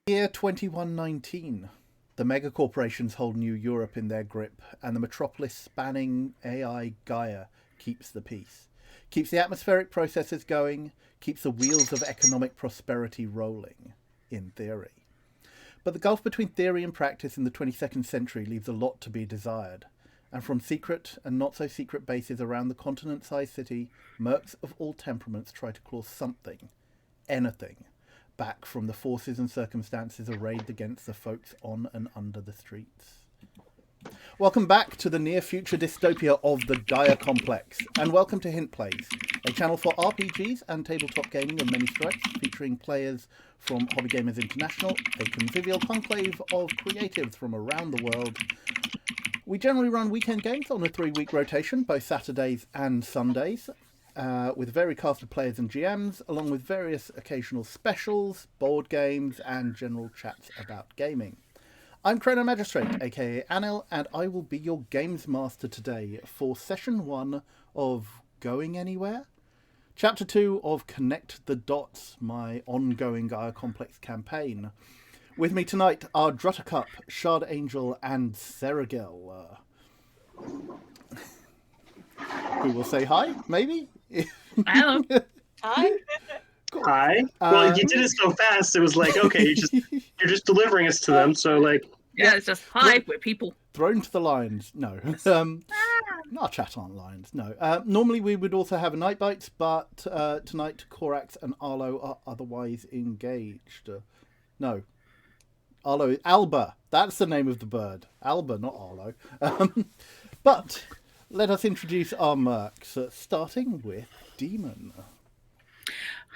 Year 2119. The megacorporations hold New Europe in their grip, and the metropolis-spanning AI Gaia keeps the peace. Keeps the atmospheric processes going, keeps the wheels of economic prosperity rolling, in theory. But the gulf between theory and practice in the 22nd century leaves a lot to be desired. And from secret and not-so-secret bases around the continent-sized city, mercs of all temperaments try to claw something, anything, back from the forces and circumstances arrayed against the folks on and under the streets. Welcome back to the near-future dystopia of the Gaia Complex, and welcome to Hint Plays, a channel for RPGs and tabletop gaming of many stripes, featuring players from Hobby Gamers International, a convivial conclave of creatives from around the world. We generally run weekend games on a 3-week rotation, both Saturdays and Sundays, with a varied cast of players and GMs, along with various occasional specials, board games, and general chats about gaming. I'm Chrono Magistrate, aka Anil, and I will be your Games Master today for Session 1 of Going Anywhere? Chapter 2 of Connect the Dots, my ongoing Gaia Complex campaign. With me tonight are Druttercup, Shard Angel, and Seragil. Who will say hi, maybe? Hello. Hi. Cool. Hi. Well, you did it so fast. It was like, okay, you're just delivering us to them. So like, Yeah, it's just hi, we're people. Thrown to the lions. No. Our chat aren't lions. No. Normally we would also have a night bites, but tonight Korax and Arlo are otherwise engaged. No. Arlo, Alba. That's the name of the bird. Alba, not Arlo. But let us introduce our mercs, starting with Demon.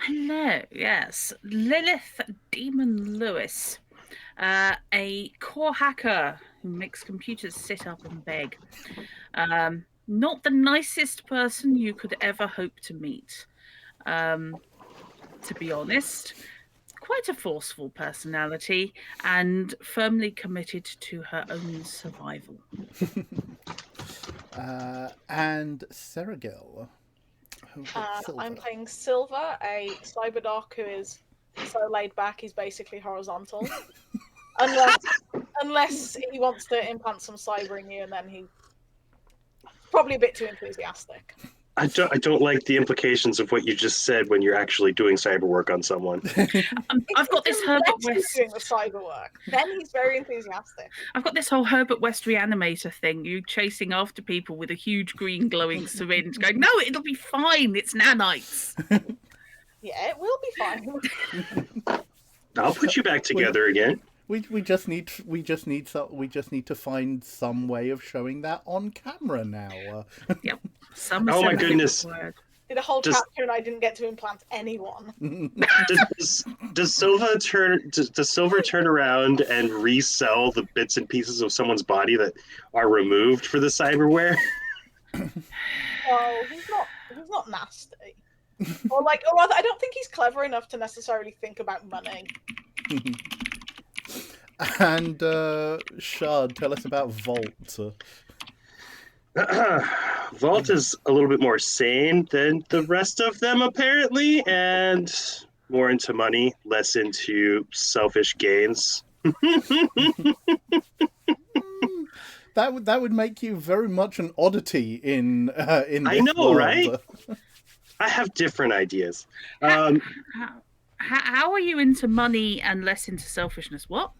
Hello, yes. Lilith Demon Lewis, a core hacker who makes computers sit up and beg. Not the nicest person you could ever hope to meet, to be honest. Quite a forceful personality and firmly committed to her own survival. And Seragil. I'm playing Silver, a cyberdoc who is so laid back he's basically horizontal. unless he wants to implant some cyber in you, and then he's probably a bit too enthusiastic. I don't like the implications of what you just said when you're actually doing cyber work on someone. I've got this Herbert West doing the cyber work. Then he's very enthusiastic. I've got this whole Herbert West reanimator thing. You chasing after people with a huge green glowing syringe, going, "No, it'll be fine. It's nanites." Yeah, it will be fine. I'll put you back together again. We just need to find some way of showing that on camera now. Yep. Oh my goodness! Did a whole chapter and I didn't get to implant anyone. Does Silver turn around and resell the bits and pieces of someone's body that are removed for the cyberware? No, he's not nasty. or rather, I don't think he's clever enough to necessarily think about money. And Shard, tell us about Vault. Vault is a little bit more sane than the rest of them, apparently, and more into money, less into selfish gains. That would make you very much an oddity in this I know, world. right? I have different ideas. How are you into money and less into selfishness? What?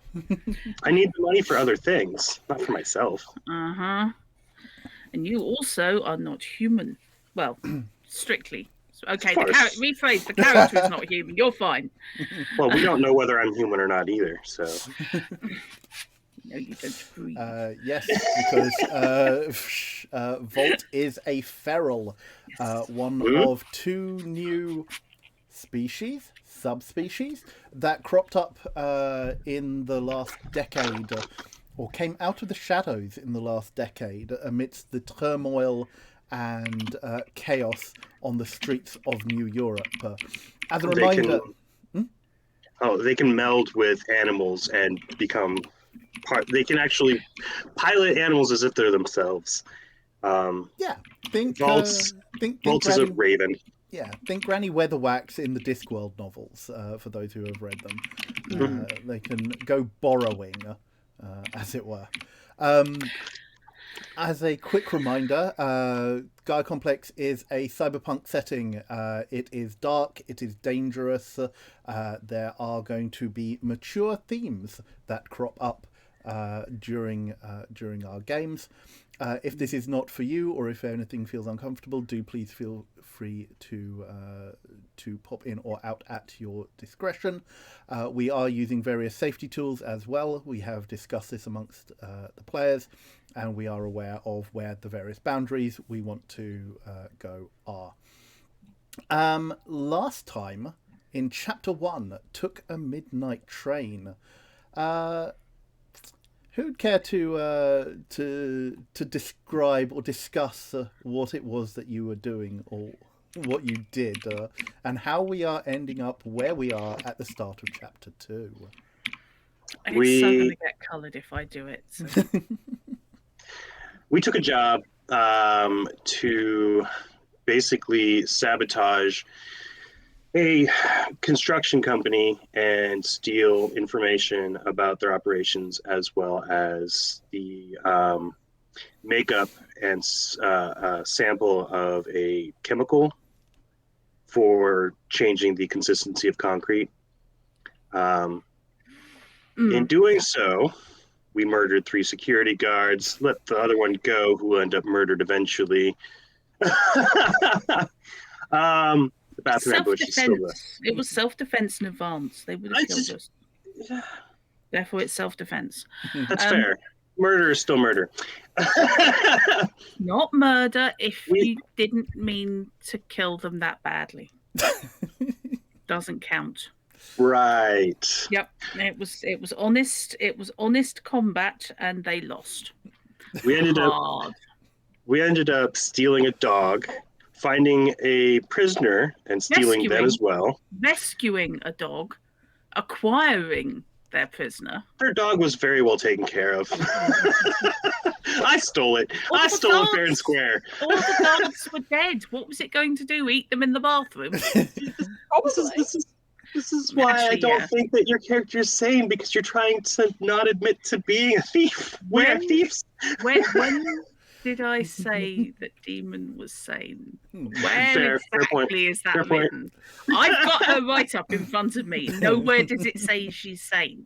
I need the money for other things, not for myself. Uh-huh. And you also are not human. Well, strictly. Okay, rephrase. The character is not human. You're fine. Well, we don't know whether I'm human or not either, so... No, you don't breathe. Yes, because Vault is a feral, one of 2 new subspecies that cropped up in the last decade, or came out of the shadows in the last decade amidst the turmoil and chaos on the streets of New Europe. As a reminder... they can meld with animals and become they can actually pilot animals as if they're themselves. Think Vault is a raven. Yeah, think Granny Weatherwax in the Discworld novels, for those who have read them. They can go borrowing, as it were. As a quick reminder, Gaia Complex is a cyberpunk setting. It is dark, it is dangerous. There are going to be mature themes that crop up during our games. If this is not for you, or if anything feels uncomfortable, do please feel free to pop in or out at your discretion. We are using various safety tools as well. We have discussed this amongst the players, and we are aware of where the various boundaries we want to go are. Last time, in Chapter 1, Took a Midnight Train. Who'd care to describe or discuss what it was that you were doing, or what you did, and how we are ending up where we are at the start of Chapter 2? It's so going to get coloured if I do it. So. We took a job to basically sabotage a construction company and steal information about their operations, as well as the makeup and sample of a chemical for changing the consistency of concrete. In doing so, we murdered 3 security guards, let the other one go, who will end up murdered eventually. The bathroom ambush is still there. It was self-defense in advance. They would have killed us. Therefore, it's self-defense. That's fair. Murder is still murder. Not murder if you didn't mean to kill them that badly. Doesn't count. Right. Yep. It was honest. It was honest combat, and they lost. We ended up stealing a dog, finding a prisoner and stealing them as well. Rescuing a dog, acquiring their prisoner. Their dog was very well taken care of. I stole it. I stole it fair and square. All the dogs were dead. What was it going to do? Eat them in the bathroom? This is why I don't think that your character is sane, because you're trying to not admit to being a thief. We're thieves. When did I say that Demon was sane? Where exactly is that written? I've got her right up in front of me. Nowhere does it say she's sane.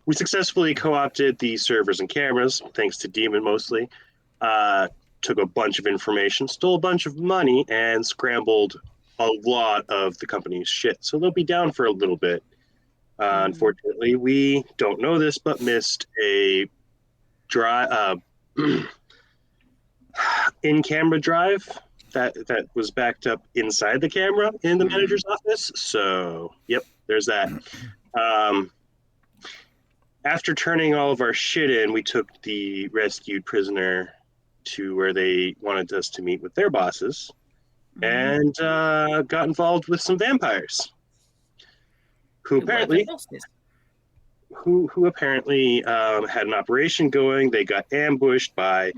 We successfully co-opted the servers and cameras, thanks to Demon mostly. Took a bunch of information, stole a bunch of money, and scrambled a lot of the company's shit. So they'll be down for a little bit. Unfortunately, we don't know this, but missed a in-camera drive that was backed up inside the camera in the manager's office. So, yep, there's that. After turning all of our shit in, we took the rescued prisoner to where they wanted us to meet with their bosses, and got involved with some vampires who apparently had an operation going. They got ambushed by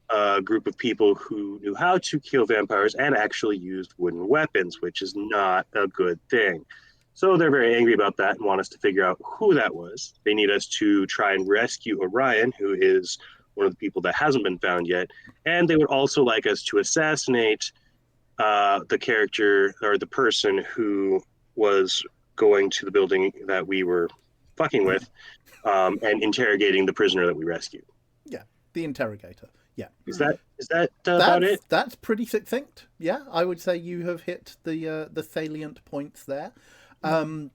a group of people who knew how to kill vampires and actually used wooden weapons, which is not a good thing. So they're very angry about that and want us to figure out who that was. They need us to try and rescue Orion, who is one of the people that hasn't been found yet. And they would also like us to assassinate the character or the person who was going to the building that we were fucking with, and interrogating the prisoner that we rescued. Yeah, the interrogator. Yeah. Is that about it? That's pretty succinct. Yeah, I would say you have hit the salient points there. Yeah,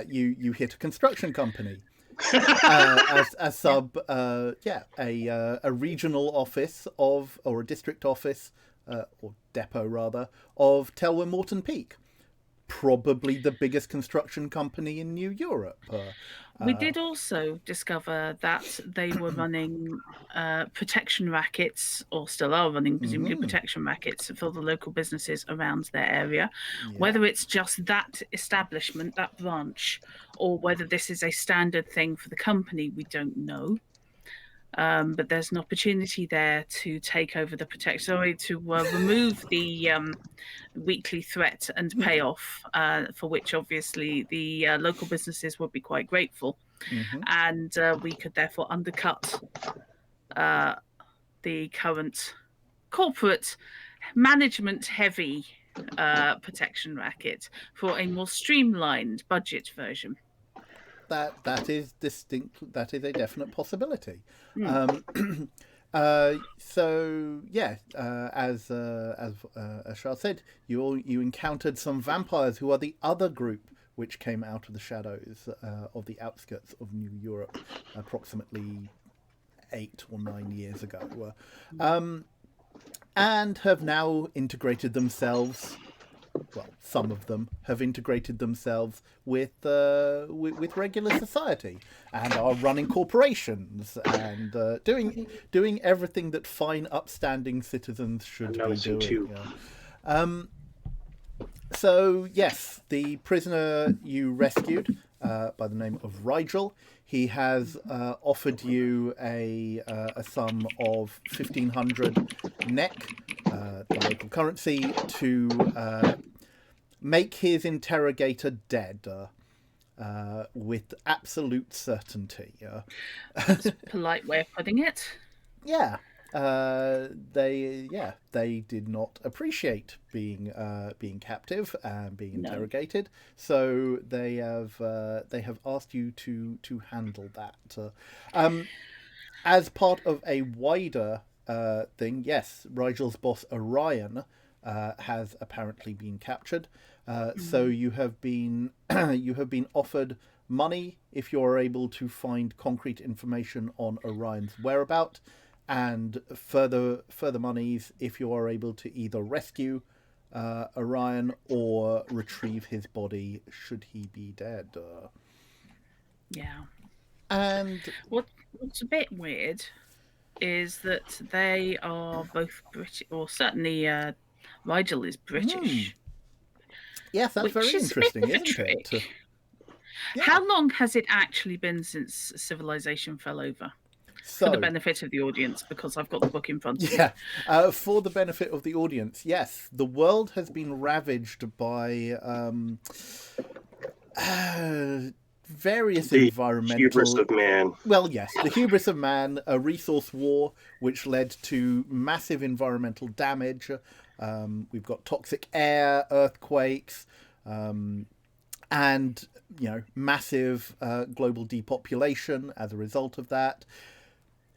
you hit a construction company. As sub, a regional office of, or a district office, or depot rather, of Telwyn Morton Peak. Probably the biggest construction company in New Europe. We did also discover that they were running protection rackets, or still are running, presumably, protection rackets for the local businesses around their area. Yeah. Whether it's just that establishment, that branch, or whether this is a standard thing for the company, we don't know. but there's an opportunity there to take over the protection, sorry, to remove the weekly threat and payoff, for which obviously the local businesses would be quite grateful. And we could therefore undercut the current corporate management heavy protection racket for a more streamlined budget version. That is distinct. That is a definite possibility. So yeah, as Charles said, you encountered some vampires who are the other group which came out of the shadows of the outskirts of New Europe, approximately 8 or 9 years ago, and have now integrated themselves. Well, some of them have integrated themselves with regular society and are running corporations and doing everything that fine, upstanding citizens should be doing. So yes, the prisoner you rescued, by the name of Rigel, he has offered you a sum of 1,500 NEC, the local currency, to make his interrogator dead with absolute certainty. That's a polite way of putting it. Yeah. They did not appreciate being captive and being interrogated, so they have asked you to handle that. As part of a wider thing, yes, Rigel's boss Orion has apparently been captured. So you have been offered money if you are able to find concrete information on Orion's whereabouts, and further monies if you are able to either rescue Orion or retrieve his body should he be dead. Yeah. And what's a bit weird is that they are both British, or certainly Rigel is British. Yes, that's very interesting, isn't it? Yeah. How long has it actually been since civilization fell over? For the benefit of the audience, because I've got the book in front of me. Yeah, for the benefit of the audience, yes. The world has been ravaged by various environmental... hubris of man. Well, yes, the hubris of man, a resource war, which led to massive environmental damage. We've got toxic air, earthquakes, and massive global depopulation as a result of that.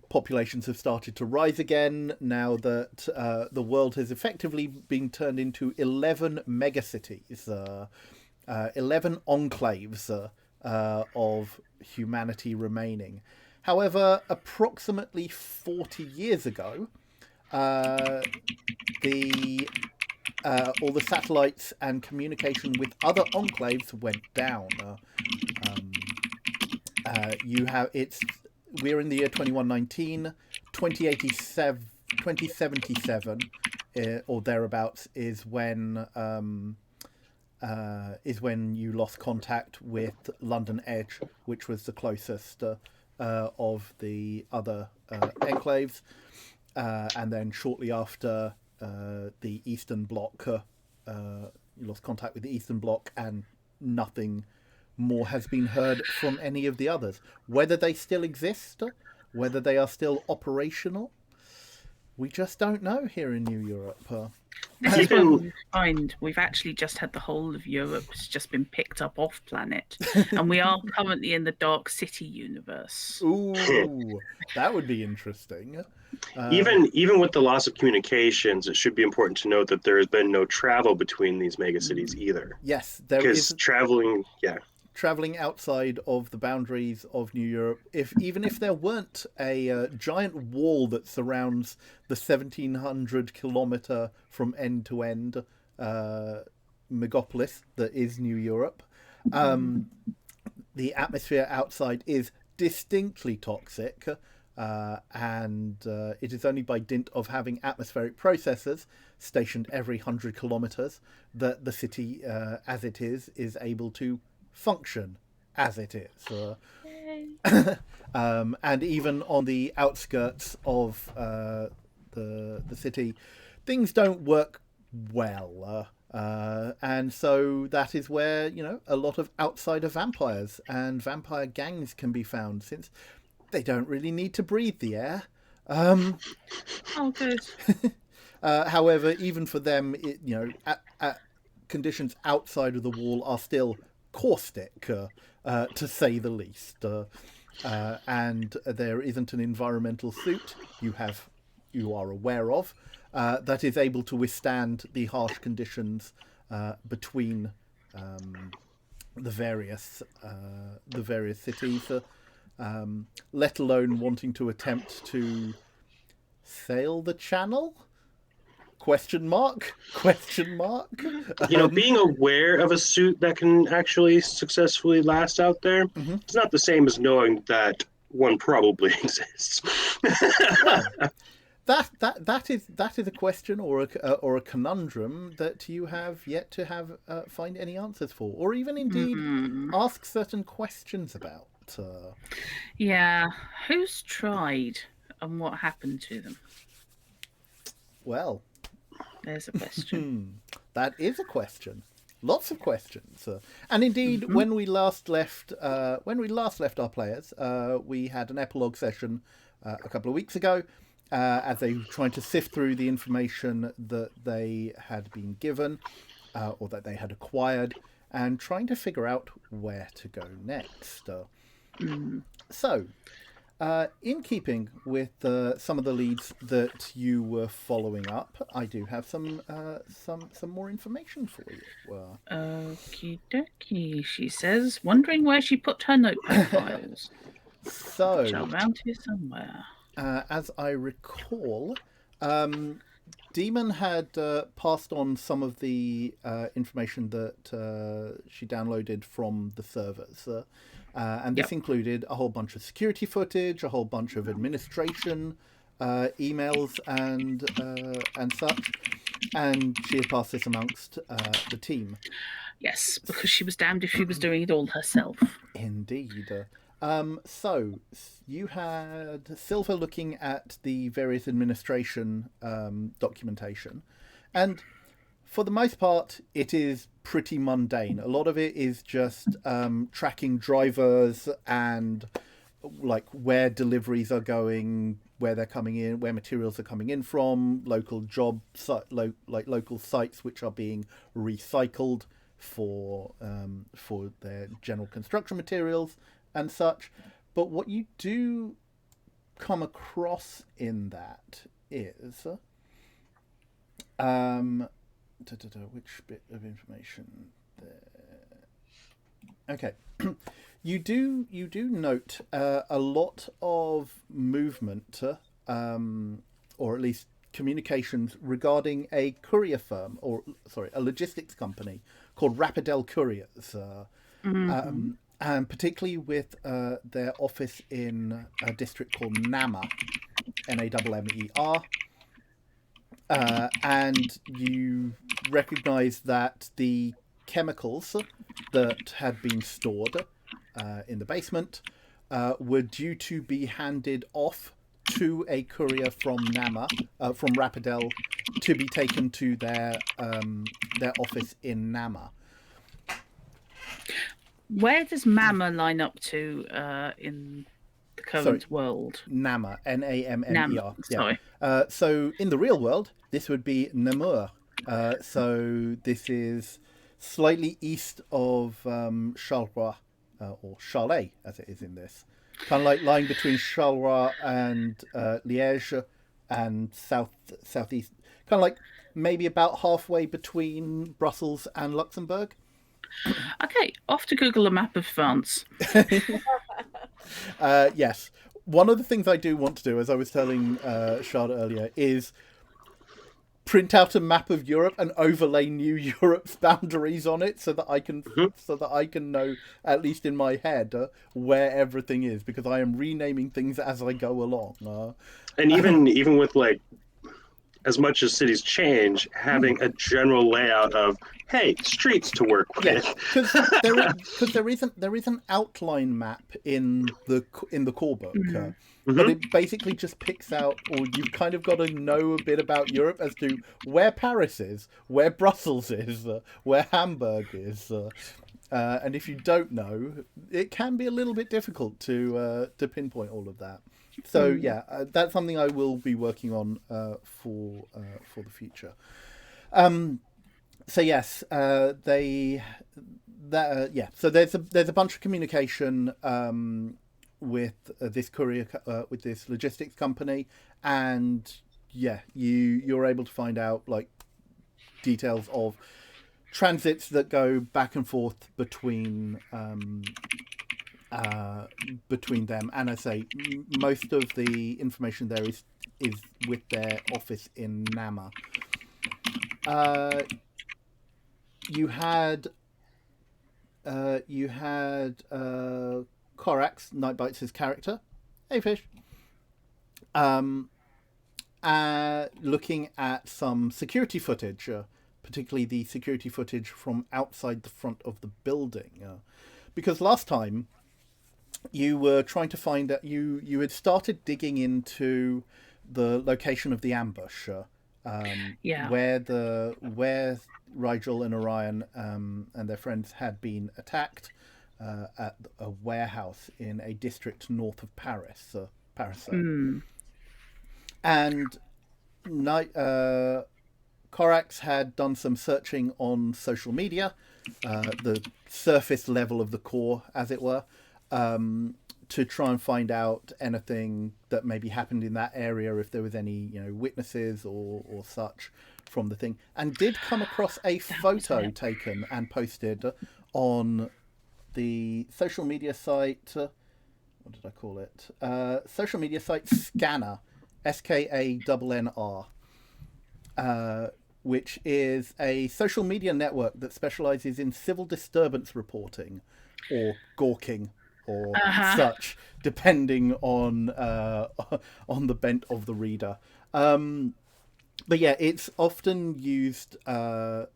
Populations have started to rise again now that the world has effectively been turned into 11 megacities, 11 enclaves of humanity remaining. However, approximately 40 years ago, all the satellites and communication with other enclaves went down. We're in the year 2119, 2077, or thereabouts, is when you lost contact with London Edge, which was the closest of the other enclaves, and then shortly after the Eastern Bloc, you lost contact with the Eastern Bloc, and nothing more has been heard from any of the others. Whether they still exist, whether they are still operational, we just don't know here in New Europe. This is what we find. We've actually just had the whole of Europe has just been picked up off planet, and we are currently in the Dark City universe. Ooh, that would be interesting. Even with the loss of communications, it should be important to note that there has been no travel between these megacities either. Yes, because traveling outside of the boundaries of New Europe, even if there weren't a giant wall that surrounds the 1,700 kilometer from end to end megapolis that is New Europe, the atmosphere outside is distinctly toxic, and it is only by dint of having atmospheric processors stationed every 100 kilometers that the city, as it is able to function as it is. And even on the outskirts of the city, things don't work well. And so that is where, a lot of outsider vampires and vampire gangs can be found, since they don't really need to breathe the air. Oh, good. However, even for them, at conditions outside of the wall are still caustic, to say the least. And there isn't an environmental suit you are aware of that is able to withstand the harsh conditions between the various cities, let alone wanting to attempt to sail the channel. Question mark? Being aware of a suit that can actually successfully last out there, it's not the same as knowing that one probably exists. Well, that is a question or a conundrum that you have yet to find any answers for, or even indeed ask certain questions about. Yeah, who's tried, and what happened to them? Well, there's a question. That is a question. Lots of questions, and indeed, when we last left our players, we had an epilogue session a couple of weeks ago, as they were trying to sift through the information that they had been given, or that they had acquired, and trying to figure out where to go next. So, in keeping with some of the leads that you were following up, I do have some more information for you. Okie dokie, she says, wondering where she put her notepad files. So, which are around here somewhere. As I recall, Demon had passed on some of the information that she downloaded from the servers. And this included a whole bunch of security footage, a whole bunch of administration emails and such. And she had passed this amongst the team. Yes, because she was damned if she was doing it all herself. Indeed. So you had Silver looking at the various administration documentation, and for the most part, it is pretty mundane. A lot of it is just tracking drivers and like where deliveries are going, where they're coming in, where materials are coming in from, local local sites which are being recycled for their general construction materials and such. But what you do come across in that is which bit of information there? Okay. You do note a lot of movement, or at least communications regarding a courier firm, a logistics company called Rapidel Couriers, and particularly with their office in a district called Nammer, Nammer. And you recognise that the chemicals that had been stored in the basement were due to be handed off to a courier from Nammer, from Rapidel, to be taken to their office in Nammer. Where does Mamma line up to in the current world? Nammer, Nammer. Sorry. So in the real world, this would be Namur. So this is slightly east of Charleroi, or Charlet, as it is in this. Kind of like lying between Charleroi and Liège and southeast. Kind of like maybe about halfway between Brussels and Luxembourg. Okay, off to Google a map of France. Yes. One of the things I do want to do, as I was telling Charlotte earlier, is print out a map of Europe and overlay New Europe's boundaries on it, so that I can know, at least in my head, where everything is, because I am renaming things as I go along. And even with like as much as cities change, having a general layout of, hey, streets to work with. Because there is an outline map in the core book, but it basically just picks out, or you've kind of got to know a bit about Europe as to where Paris is, where Brussels is, where Hamburg is, and if you don't know, it can be a little bit difficult to pinpoint all of that. So yeah, that's something I will be working on for the future. So yes, So there's a bunch of communication with this courier with this logistics company, and yeah, you're able to find out like details of transits that go back and forth between them. And I say most of the information there is with their office in Nama. You had Korax, Nightbite's character. Hey, fish. Looking at some security footage, particularly the security footage from outside the front of the building, because last time you were trying to find that you had started digging into the location of the ambush, where Rigel and Orion and their friends had been attacked at a warehouse in a district north of Paris, and Korax had done some searching on social media, the surface level of the core, as it were, to try and find out anything that maybe happened in that area, if there was any witnesses or such from the thing, and did come across a photo taken and posted on the social media site. What did I call it? Social media site Scanner, SKANNR, which is a social media network that specializes in civil disturbance reporting, or gawking, or such, depending on the bent of the reader. But yeah, it's often used by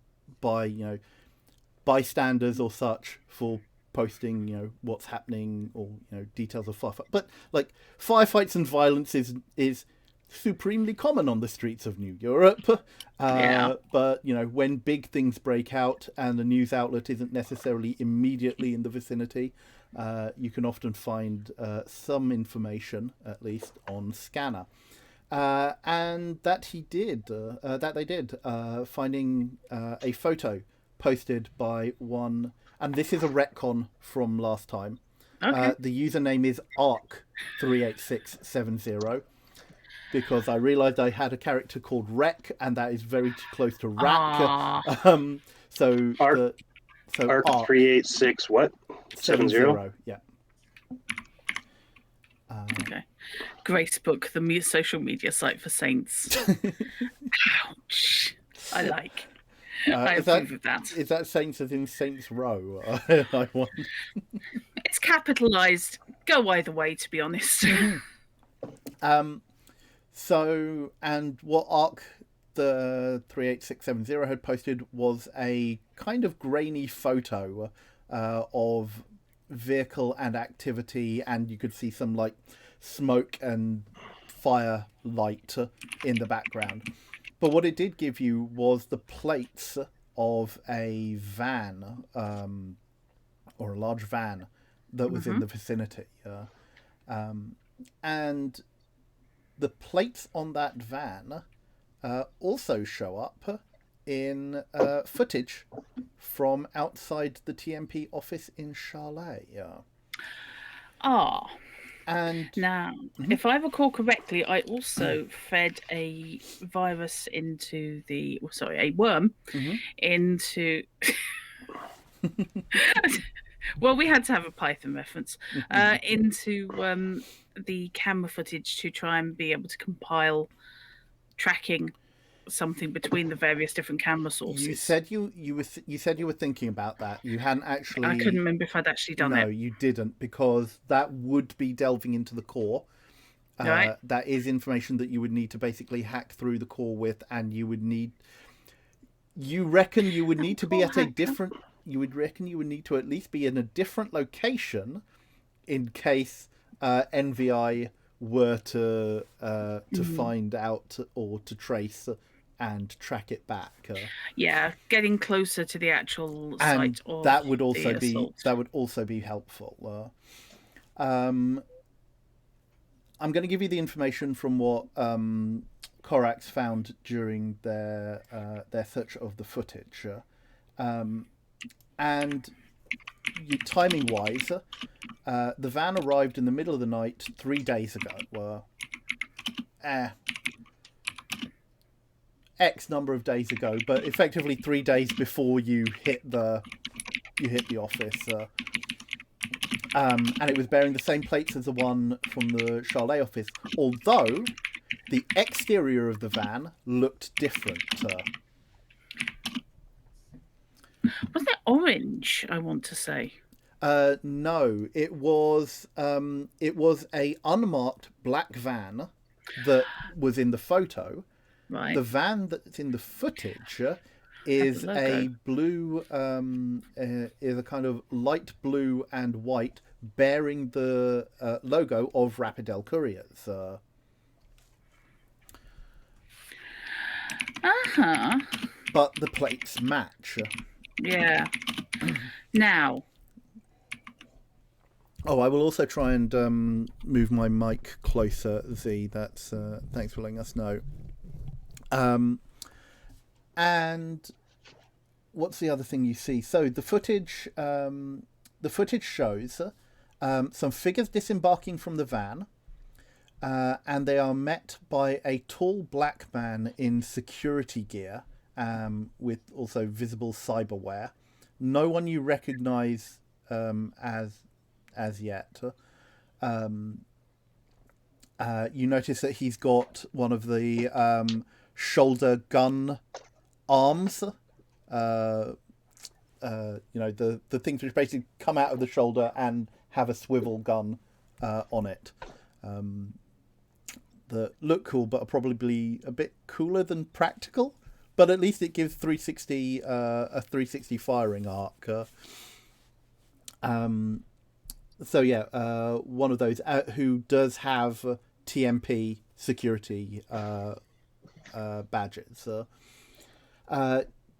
bystanders or such for posting what's happening, or details of firefight. But like, firefights and violence is supremely common on the streets of New Europe. But when big things break out and the news outlet isn't necessarily immediately in the vicinity, you can often find some information, at least, on Scanner. And that they did, finding a photo posted by one, and this is a retcon from last time. Okay. The username is ARC38670, because I realised I had a character called Wreck, and that is very close to Rack. So ARC 386 what? 70? Yeah. Okay. Gracebook, the social media site for saints. Ouch. I like. I approve of that. Is that Saints as in Saints Row? I wonder. It's capitalised. Go either way, to be honest. So, and what ARC the 38670 had posted was a kind of grainy photo of vehicle and activity, and you could see some like smoke and fire light in the background. But what it did give you was the plates of a van, or a large van that was in the vicinity. And the plates on that van also show up in footage from outside the TMP office in Charlotte. And now, if I recall correctly, I also fed a virus into a worm into. Well, we had to have a Python reference into the camera footage to try and be able to compile tracking something between the various different camera sources. You said you were thinking about that. You hadn't actually. I couldn't remember if I'd actually done it. No, you didn't, because that would be delving into the core. Right. That is information that you would need to basically hack through the core with, and you would need. You reckon you would need to be at a different. You would reckon you would need to at least be in a different location, in case NVI were to find out or to trace and track it back. Yeah, getting closer to the actual And site of that would the also be assault. helpful. I'm going to give you the information from what Corax found during their search of the footage, and timing wise, the van arrived in the middle of the night 3 days ago. X number of days ago, but effectively 3 days before you hit the office. And it was bearing the same plates as the one from the Charlet office, although the exterior of the van looked different. Was it orange? I want to say. No, it was a unmarked black van that was in the photo. Right. The van that's in the footage is a blue, is a kind of light blue and white, bearing the logo of Rapidel Couriers. But the plates match. Yeah. Now. Oh, I will also try and move my mic closer, Z. That's thanks for letting us know. And what's the other thing you see? So the footage shows some figures disembarking from the van, and they are met by a tall black man in security gear, with also visible cyberware. No one you recognise as yet. You notice that he's got one of the shoulder gun arms. The things which basically come out of the shoulder and have a swivel gun on it. That look cool, but are probably a bit cooler than practical. But at least it gives 360 a 360 firing arc. So yeah, one of those who does have TMP security badges.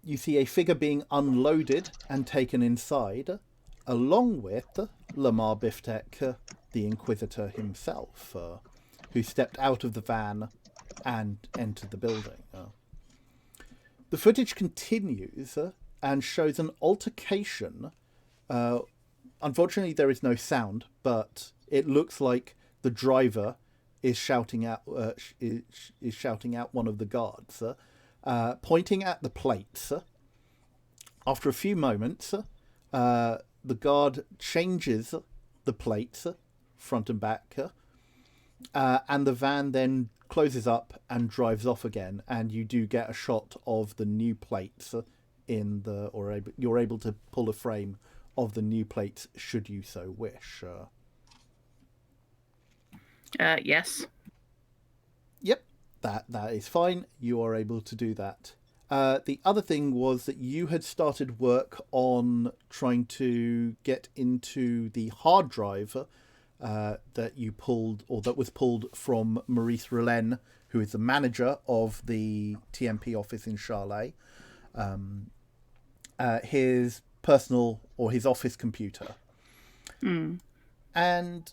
You see a figure being unloaded and taken inside, along with Lamar Biftek, the Inquisitor himself, who stepped out of the van and entered the building. The footage continues and shows an altercation. Unfortunately, there is no sound, but it looks like the driver is shouting out one of the guards, pointing at the plates. After a few moments, the guard changes the plates front and back, and the van then closes up and drives off again, and you do get a shot of the new plates you're able to pull a frame of the new plates should you so wish. Yes. Yep, that is fine. You are able to do that. The other thing was that you had started work on trying to get into the hard drive that you pulled, or that was pulled from Maurice Rollen, who is the manager of the TMP office in Charlet. His personal or his office computer. And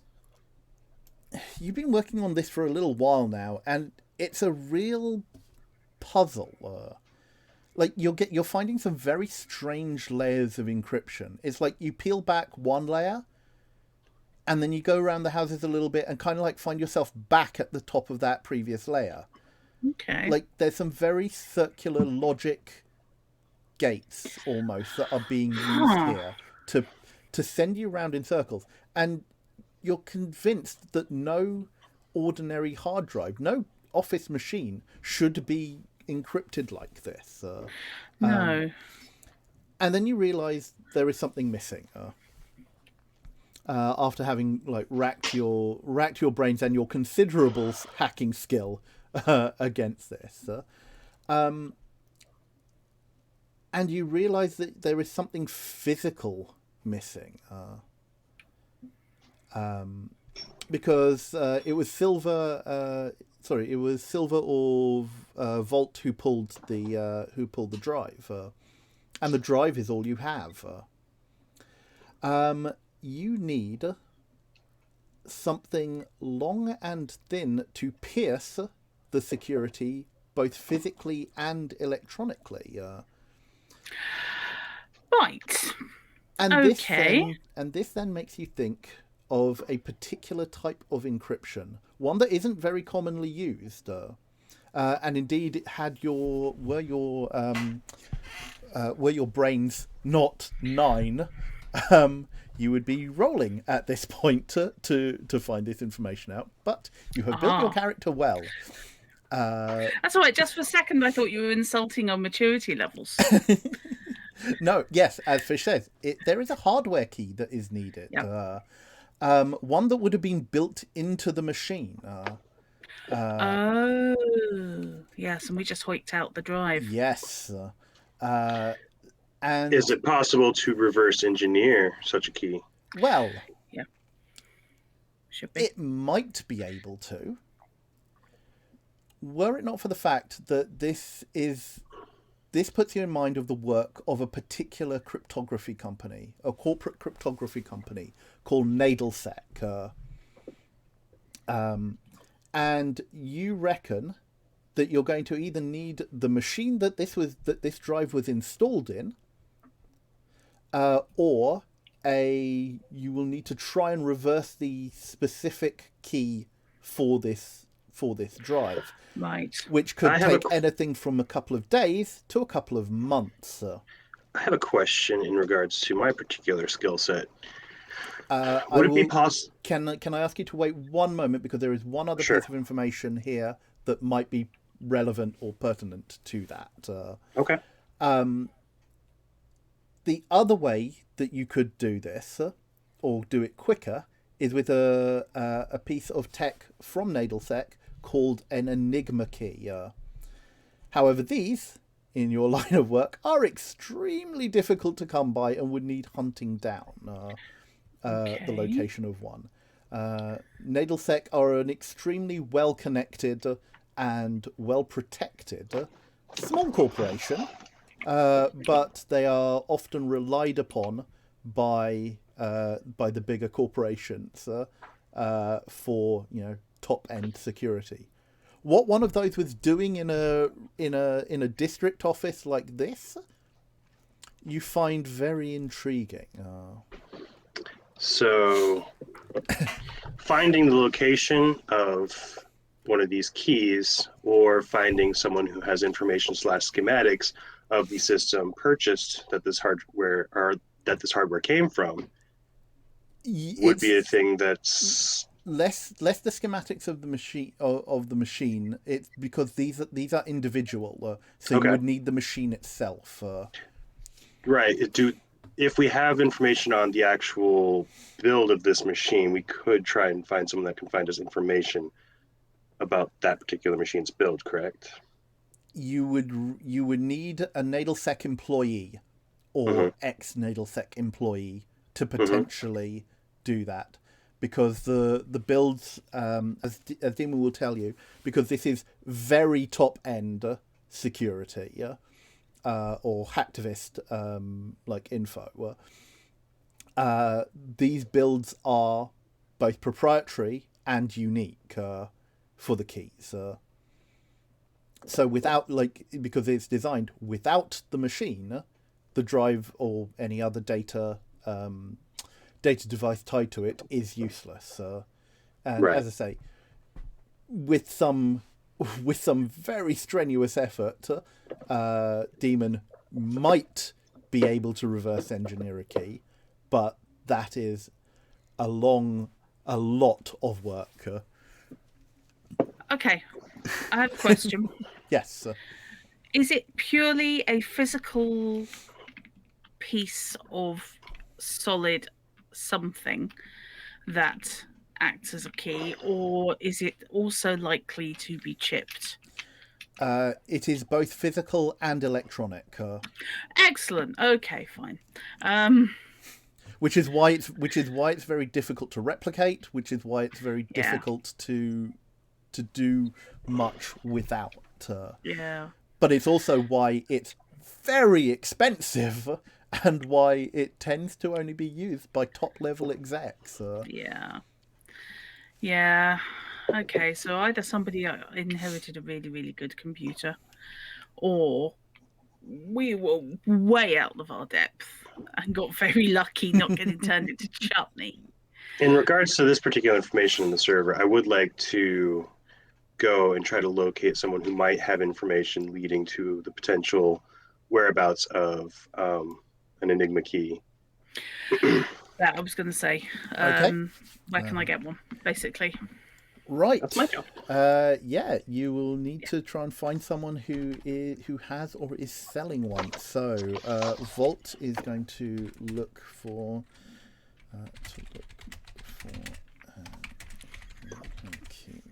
you've been working on this for a little while now, and it's a real puzzle. Like you're finding some very strange layers of encryption. It's like you peel back one layer, and then you go around the houses a little bit and kind of like find yourself back at the top of that previous layer. Okay. Like there's some very circular logic gates almost that are being used here to send you around in circles, and you're convinced that no ordinary hard drive, no office machine should be encrypted like this. No. And then you realize there is something missing. after having like racked your brains and your considerable hacking skill against this. And you realise that there is something physical missing. Because it was Silver. It was Silver or Volt who pulled the drive, and the drive is all you have. You need something long and thin to pierce the security, both physically and electronically. Right. And Okay. this then makes you think of a particular type of encryption, one that isn't very commonly used, and indeed, were your brains not 9, you would be rolling at this point to find this information out. But you have built your character well. That's all right. Just for a second, I thought you were insulting our maturity levels. No, yes, as Fish says, there is a hardware key that is needed. Yep. One that would have been built into the machine. Oh, yes, and we just hoiked out the drive. Yes. And is it possible to reverse engineer such a key? Well, yeah, should be. It might be able to, were it not for the fact that this puts you in mind of the work of a particular cryptography company, a corporate cryptography company called Nadelsec. And you reckon that you're going to either need the machine that this drive was installed in, or you will need to try and reverse the specific key for this drive. Right. Which could take anything from a couple of days to a couple of months. I have a question in regards to my particular skill set. Would it be possible? Can I ask you to wait one moment, because there is one other piece of information here that might be relevant or pertinent to that. Okay. The other way that you could do this, or do it quicker, is with a piece of tech from Nadelsec called an Enigma key. However, these, in your line of work, are extremely difficult to come by and would need hunting down the location of one. Nadelsec are an extremely well-connected and well-protected small corporation, but they are often relied upon by the bigger corporations for top-end security. What one of those was doing in a district office like this, you find very intriguing. So, finding the location of one of these keys, or finding someone who has information / schematics of the system purchased that this hardware came from, would be a thing that's less the schematics of the machine. It's because these are individual, so you would need the machine itself. Right. If we have information on the actual build of this machine, we could try and find someone that can find us information about that particular machine's build, correct? You would need a Nadelsec employee or ex-Nadelsec employee to potentially do that, because the builds, as Demon will tell you, because this is very top-end security, or hacktivist like info. These builds are both proprietary and unique for the keys. So because it's designed without the machine, the drive or any other data device tied to it is useless. And as I say, with some very strenuous effort, Demon might be able to reverse engineer a key, but that is a lot of work. Okay, I have a question. Yes. Is it purely a physical piece of solid something that acts as a key, or is it also likely to be chipped? It is both physical and electronic, Excellent. Okay, fine. which is why it's very difficult to replicate. Which is why it's very Yeah. difficult to do much without. Yeah. But it's also why it's very expensive, and why it tends to only be used by top level execs. Yeah. Yeah. Okay, so either somebody inherited a really, really good computer, or we were way out of our depth and got very lucky not getting turned into chutney. In regards to this particular information in the server, I would like to go and try to locate someone who might have information leading to the potential whereabouts of an Enigma key. That I was going to say. Okay. Where can I get one, basically? Right. That's my job. Yeah, you will need to try and find someone who has or is selling one. So, Vault is going to look for key.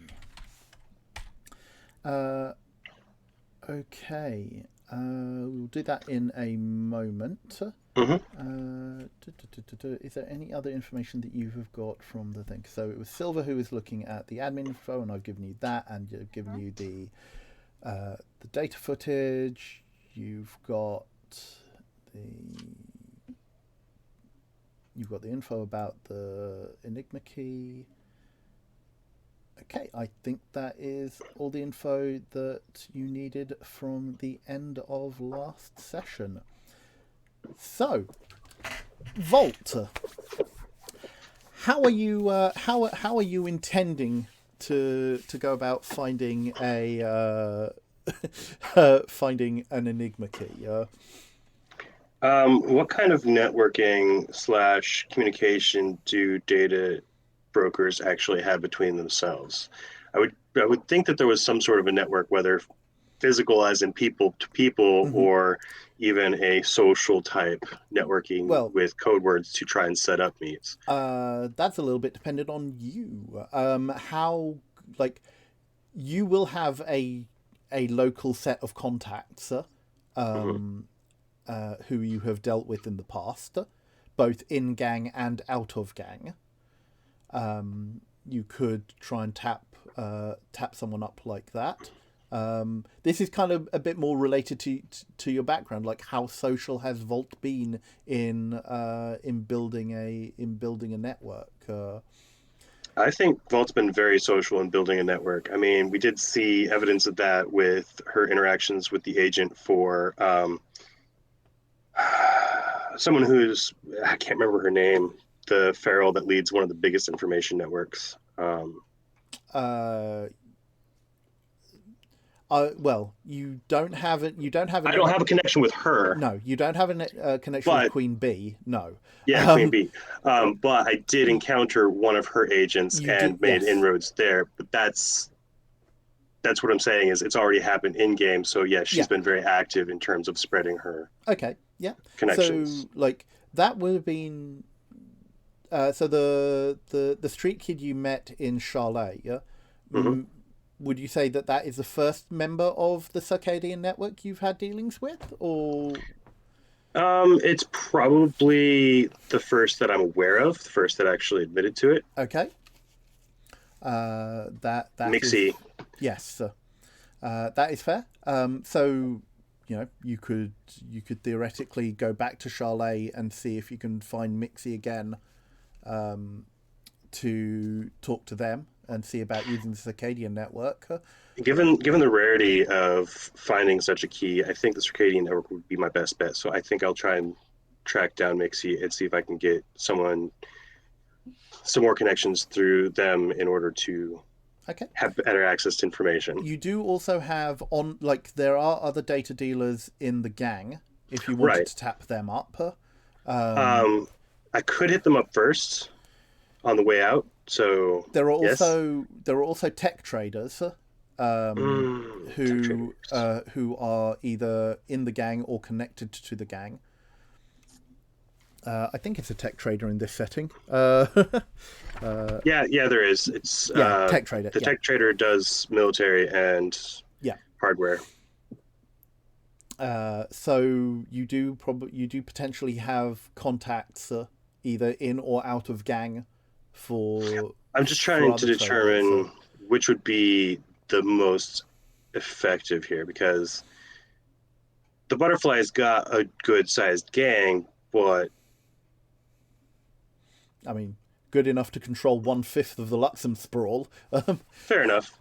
Okay. We'll do that in a moment. Is there any other information that you have got from the thing? So it was Silver who was looking at the admin info, and I've given you that, and I've given you the data footage. You've got the info about the Enigma key. Okay, I think that is all the info that you needed from the end of last session. So, Vault, how are you intending to go about finding finding an Enigma key? What kind of networking / communication do data brokers actually have between themselves? I would think that there was some sort of a network, whether physical as in people to people, or even a social type networking with code words to try and set up meets. That's a little bit dependent on you. How, like, you will have a local set of contacts who you have dealt with in the past, both in gang and out of gang. You could try and tap someone up like that. This is kind of a bit more related to your background, like how social has Vault been in building a network. I think Vault's been very social in building a network. I mean, we did see evidence of that with her interactions with the agent for someone who's, I can't remember her name, the feral that leads one of the biggest information networks. Well, you don't have it. You don't have. I don't have a connection with her. No, you don't have a connection with Queen Bee. No. Yeah, Queen Bee. But I did encounter one of her agents and made inroads there. But that's what I'm saying is it's already happened in game. So yeah, she's been very active in terms of spreading her. Okay. Yeah. Connections. So like that would have been. So the street kid you met in Charlotte, yeah. Would you say that is the first member of the Circadian network you've had dealings with, or? It's probably the first that I'm aware of, the first that actually admitted to it. Okay. That Mixie. Yes. That is fair. So, you could theoretically go back to Charlotte and see if you can find Mixie again, to talk to them and see about using the Circadian network. Given the rarity of finding such a key, I think the Circadian network would be my best bet. So I think I'll try and track down Mixie and see if I can get some more connections through them in order to have better access to information. You do also have there are other data dealers in the gang if you wanted to tap them up. I could hit them up first on the way out. So there are also tech traders who are either in the gang or connected to the gang. I think it's a tech trader in this setting. Yeah, there is. It's tech trader. The tech trader does military and hardware. So you do potentially have contacts either in or out of gang for. I'm just trying to determine which would be the most effective here, because the Butterfly's got a good sized gang, but I mean, good enough to control 1/5 of the Luxem sprawl. Fair enough.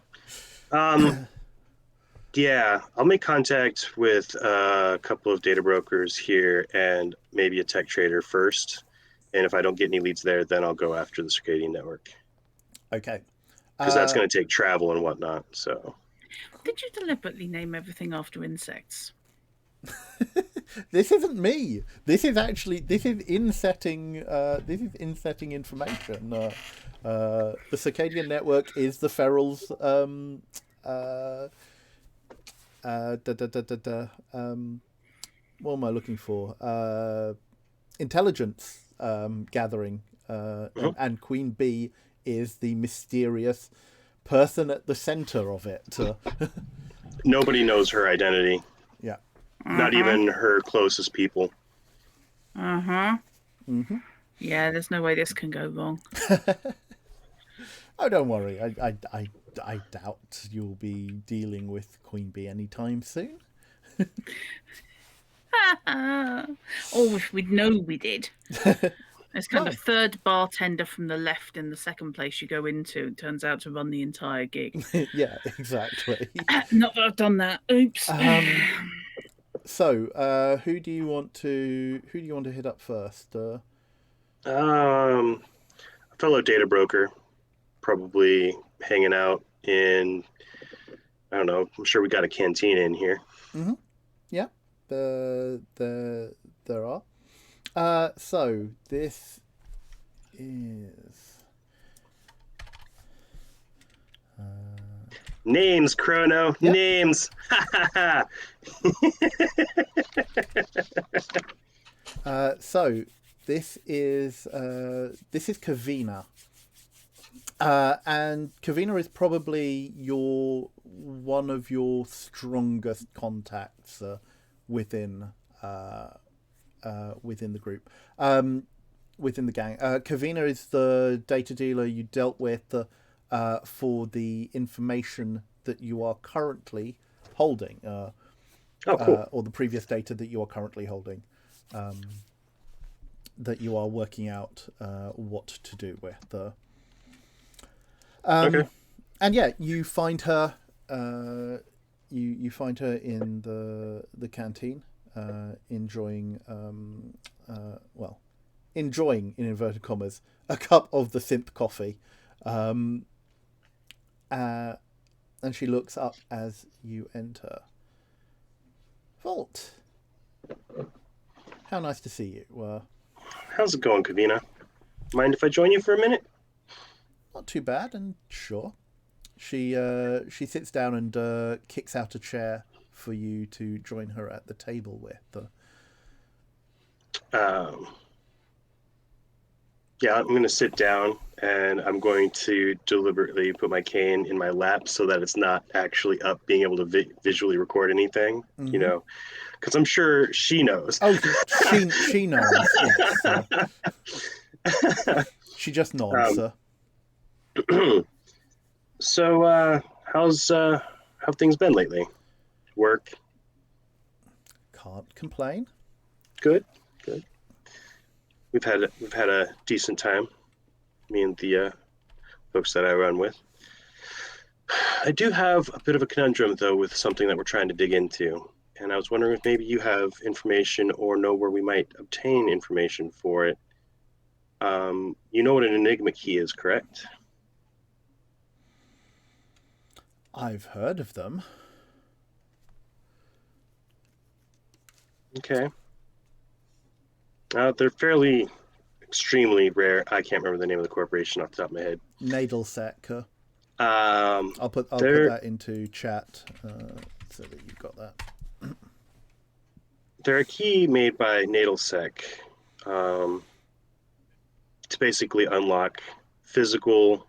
Yeah, I'll make contact with a couple of data brokers here and maybe a tech trader first. And if I don't get any leads there, then I'll go after the circadian network. Okay. Because that's going to take travel and whatnot. So. Did you deliberately name everything after insects? This isn't me. This is in setting. This is in setting information. The circadian network is the ferals. What am I looking for? Intelligence gathering, and Queen Bee is the mysterious person at the center of it. Nobody knows her identity. Yeah. Not even her closest people. Yeah, there's no way this can go wrong. Oh, don't worry. I doubt you'll be dealing with Queen Bee anytime soon. Or if we'd know we did. There's kind of third bartender from the left in the second place you go into. It turns out to run the entire gig. Yeah, exactly. Not that I've done that. Oops. So, who do you want to hit up first? A fellow data broker, probably hanging out in. I don't know. I'm sure we got a canteen in here. Mm-hmm. Yeah, there are. So this is names, Chrono. Yep. Names. So this is Kavina, and Kavina is probably one of your strongest contacts within the group, within the gang. Kavina is the data dealer you dealt with for the information that you are currently holding, cool. Or the previous data that you are currently holding, that you are working out what to do with. Okay. And yeah, you find her. You find her in the canteen, enjoying in inverted commas a cup of the synth coffee, and she looks up as you enter. Volt, how nice to see you. How's it going, Kavina? Mind if I join you for a minute? Not too bad, and sure. She sits down and kicks out a chair for you to join her at the table with. Yeah, I'm going to sit down and I'm going to deliberately put my cane in my lap so that it's not actually up, being able to visually record anything, you know, because I'm sure she knows. Oh, she knows. Yes, she just nods. So, how things been lately? Work? Can't complain. Good. We've had a decent time, me and the folks that I run with. I do have a bit of a conundrum though with something that we're trying to dig into, and I was wondering if maybe you have information or know where we might obtain information for it. You know what an Enigma key is, correct? I've heard of them. Okay. They're fairly, extremely rare. I can't remember the name of the corporation off the top of my head. Nadelsack. I'll put that into chat so that you've got that. They're a key made by Nadelsack. to basically unlock physical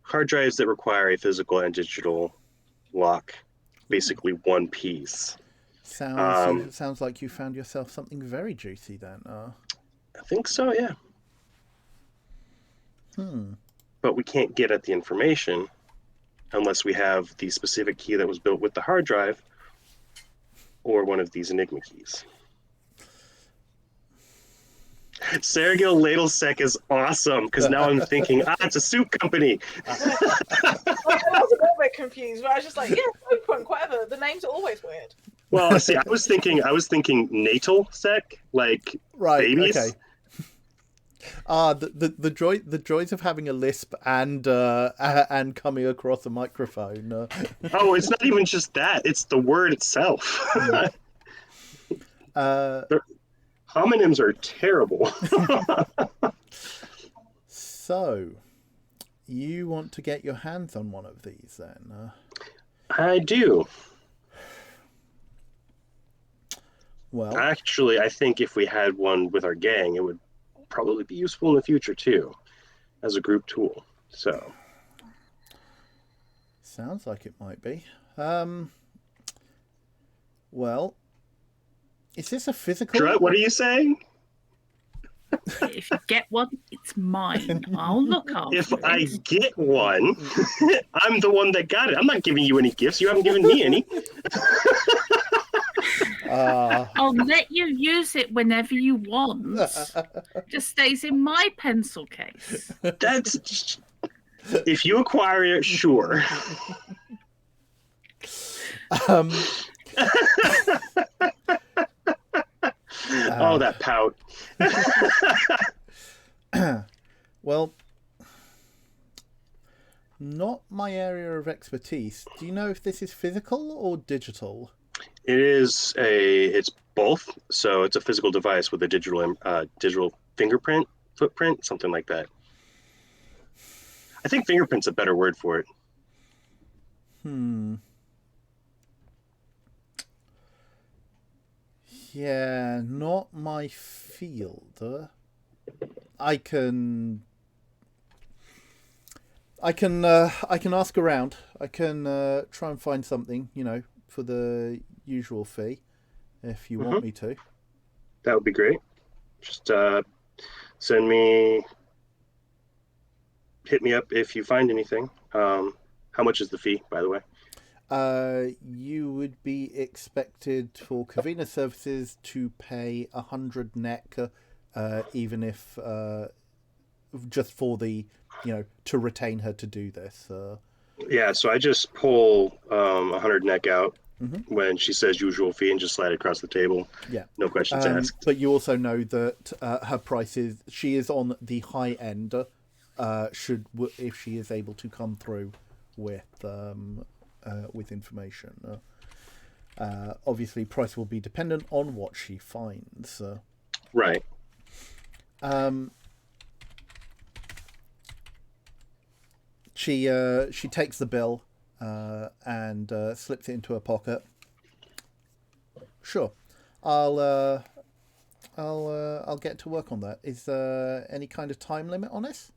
hard drives that require a physical and digital lock, basically one piece. Sounds like you found yourself something very juicy then. I think so, yeah. But we can't get at the information unless we have the specific key that was built with the hard drive or one of these Enigma keys. Sergil Ladlesec is awesome because now I'm thinking, it's a soup company. I was a little bit confused, but I was just like, yeah, soup punk, whatever. The names are always weird. Well, see, I was thinking natal sec, like babies. Okay. The joys of having a lisp and coming across a microphone. Oh, it's not even just that; it's the word itself. Homonyms are terrible. So, you want to get your hands on one of these, then? I do. Well, actually, I think if we had one with our gang, it would probably be useful in the future too, as a group tool. So, sounds like it might be. Well, is this a physical? Drut, what are you saying? If you get one, it's mine. I'll look after If it. I get one, I'm the one that got it. I'm not giving you any gifts. You haven't given me any. I'll let you use it whenever you want. Just stays in my pencil case. That's if you acquire it, sure. Oh, that pout. Well, not my area of expertise. Do you know if this is physical or digital? It's both. So it's a physical device with a digital fingerprint, footprint, something like that. I think fingerprint's a better word for it. Yeah, not my field. I can ask around. I can try and find something, for the usual fee, if you want me to. That would be great. Just hit me up if you find anything. How much is the fee, by the way? You would be expected for Kavina services to pay 100 NEC, even if just for the, to retain her to do this. Yeah, so I just pull 100 NEC out when she says usual fee and just slide it across the table. Yeah. No questions asked. But you also know that her price she is on the high end, if she is able to come through with information. Obviously, price will be dependent on what she finds. Right. She takes the bill and slips it into her pocket. Sure, I'll get to work on that. Is there any kind of time limit on this?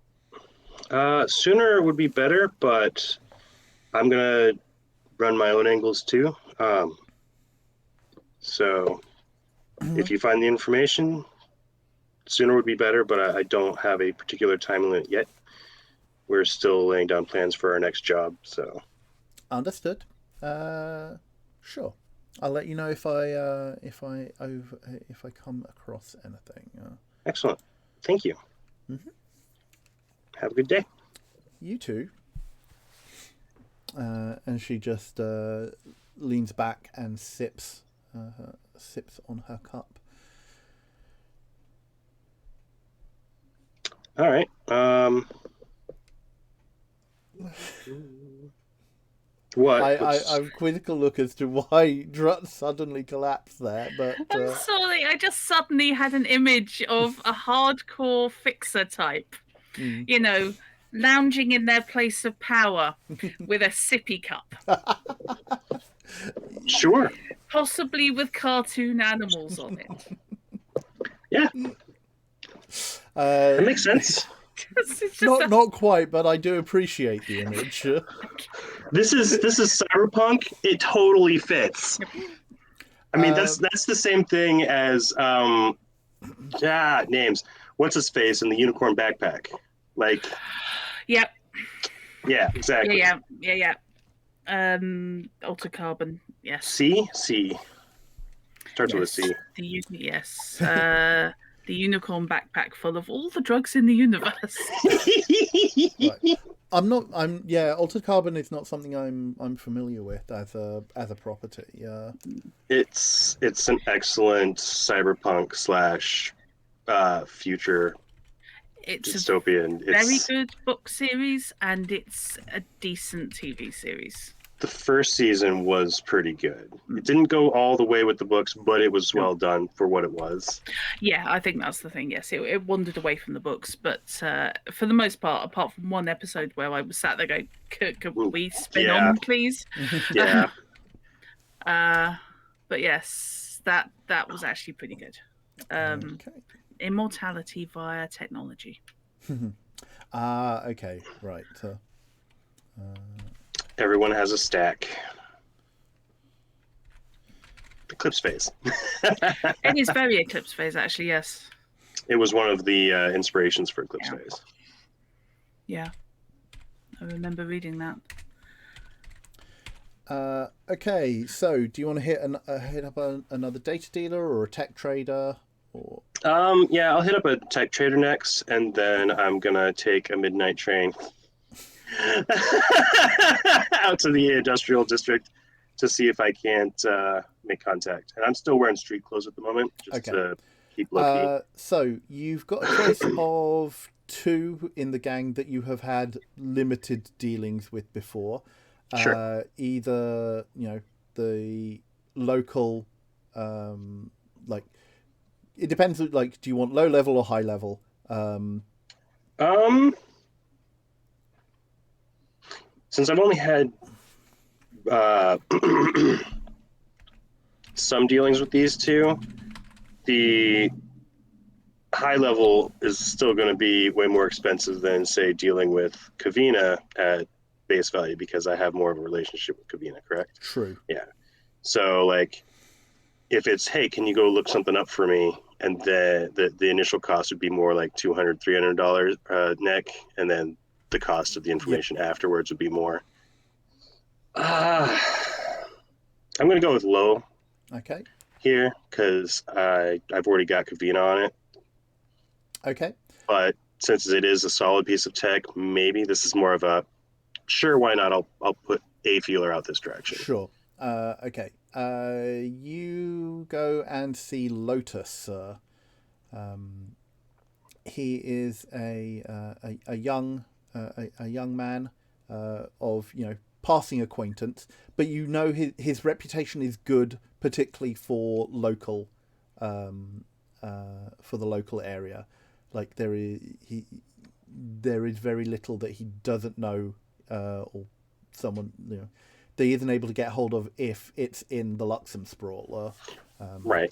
Sooner would be better, but I'm gonna run my own angles too. So if you find the information, sooner would be better, but I don't have a particular time limit yet. We're still laying down plans for our next job, so. Understood. Sure. I'll let you know if I come across anything. Excellent. Thank you. Have a good day. You too. And she just leans back and sips on her cup. All right. What? I'm quizzical look as to why Drut suddenly collapsed there, but I'm sorry, I just suddenly had an image of a hardcore fixer type, lounging in their place of power with a sippy cup. Sure. Possibly with cartoon animals on it. Yeah, that makes sense. It's just Not quite, but I do appreciate the image. This is cyberpunk. It totally fits. I mean, that's the same thing as names. What's his face in the unicorn backpack? Like, Yep. yeah, exactly. Yeah. Alter Carbon. Yes. C starts with a C. Yes. The unicorn backpack full of all the drugs in the universe. Right. Altered Carbon is not something I'm familiar with as a property. Yeah. It's an excellent cyberpunk slash future It's dystopian. a very good book series, and it's a decent TV series. The first season was pretty good. It didn't go all the way with the books, but it was well done for what it was. Yeah, I think that's the thing. Yes, it wandered away from the books, but for the most part, apart from one episode where I was sat there going, "Could we spin on, please?" Yeah. But yes, that was actually pretty good. Okay. Immortality via technology. Okay, right. Everyone has a stack. Eclipse phase. It is very Eclipse phase, actually. Yes. It was one of the inspirations for Eclipse phase. Yeah, I remember reading that. Okay, so do you want to hit up another data dealer or a tech trader? Or... Yeah, I'll hit up a tech trader next, and then I'm gonna take a midnight train out to the industrial district to see if I can't make contact. And I'm still wearing street clothes at the moment, just to keep low key. So you've got a choice of two in the gang that you have had limited dealings with before. Sure. Either the local, it depends. Like, do you want low level or high level? Since I've only had some dealings with these two, the high level is still going to be way more expensive than, say, dealing with Kavina at base value, because I have more of a relationship with Kavina, correct? True. Yeah. So, like, if it's, hey, can you go look something up for me? And the initial cost would be more like $200, $300 neck, and then the cost of the information afterwards would be more. I'm going to go with low. Okay. Here, because I've already got Kavina on it. Okay. But since it is a solid piece of tech, maybe this is more of a sure, why not? I'll put a feeler out this direction. Sure. Okay. You go and see Lotus. He is a young man of passing acquaintance, but his reputation is good, particularly for local, for the local area. Like there is very little that he doesn't know, or someone that he isn't able to get hold of if it's in the Luxem sprawl. Right.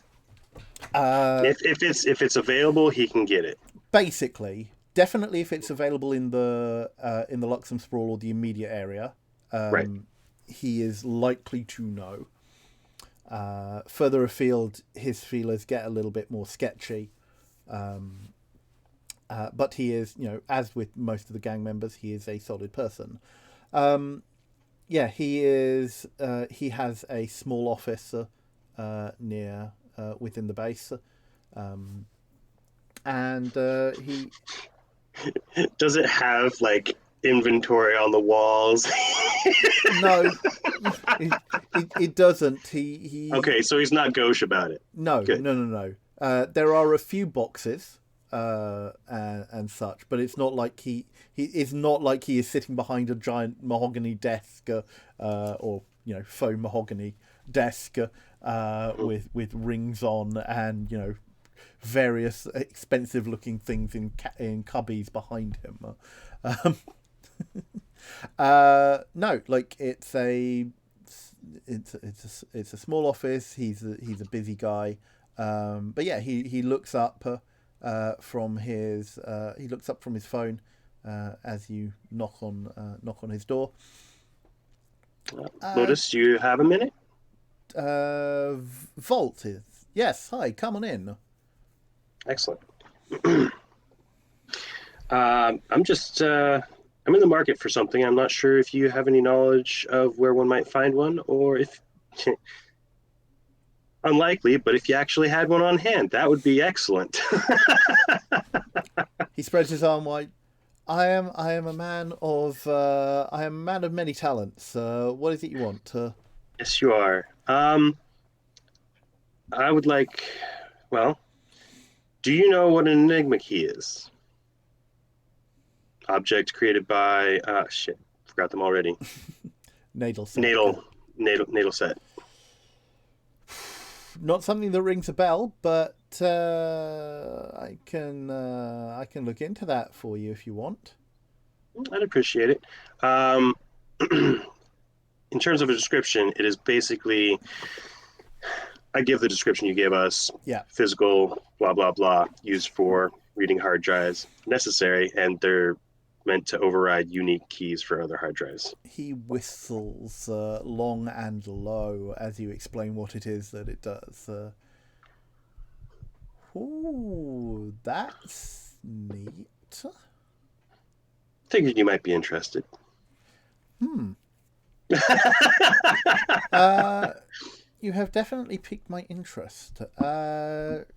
If it's available, he can get it. Basically, definitely if it's available in the Luxem sprawl or the immediate area, right. He is likely to know. Further afield, his feelers get a little bit more sketchy. But he is, as with most of the gang members, he is a solid person. He is. He has a small office near within the base, and he. Does it have like inventory on the walls? No, it doesn't. He. Okay, so he's not gauche about it. No, Good. No. There are a few boxes. And such, but it's not like he is not like he is sitting behind a giant mahogany desk, or faux mahogany desk with rings on and various expensive looking things in cubbies behind him. No, like it's a small office. He's a busy guy. But yeah, he looks up from his phone as you knock on his door. Lotus, do you have a minute? Volt is yes. Hi, come on in. Excellent. I'm just I'm in the market for something. I'm not sure if you have any knowledge of where one might find one, or if unlikely, but if you actually had one on hand, that would be excellent. He spreads his arm wide. I am a man of many talents. What is it you want? Yes, you are. I would like. Well, do you know what an enigma key is? Object created by shit, forgot them already. Natal set. Natal set. Not something that rings a bell, but I can look into that for you if you want. I'd appreciate it. In terms of a description, it is basically, I give the description you gave us. Yeah. Physical, blah, blah, blah, used for reading hard drives, necessary, and they're meant to override unique keys for other hard drives. He whistles long and low as you explain what it is that it does. Ooh, that's neat. Figured you might be interested. You have definitely piqued my interest.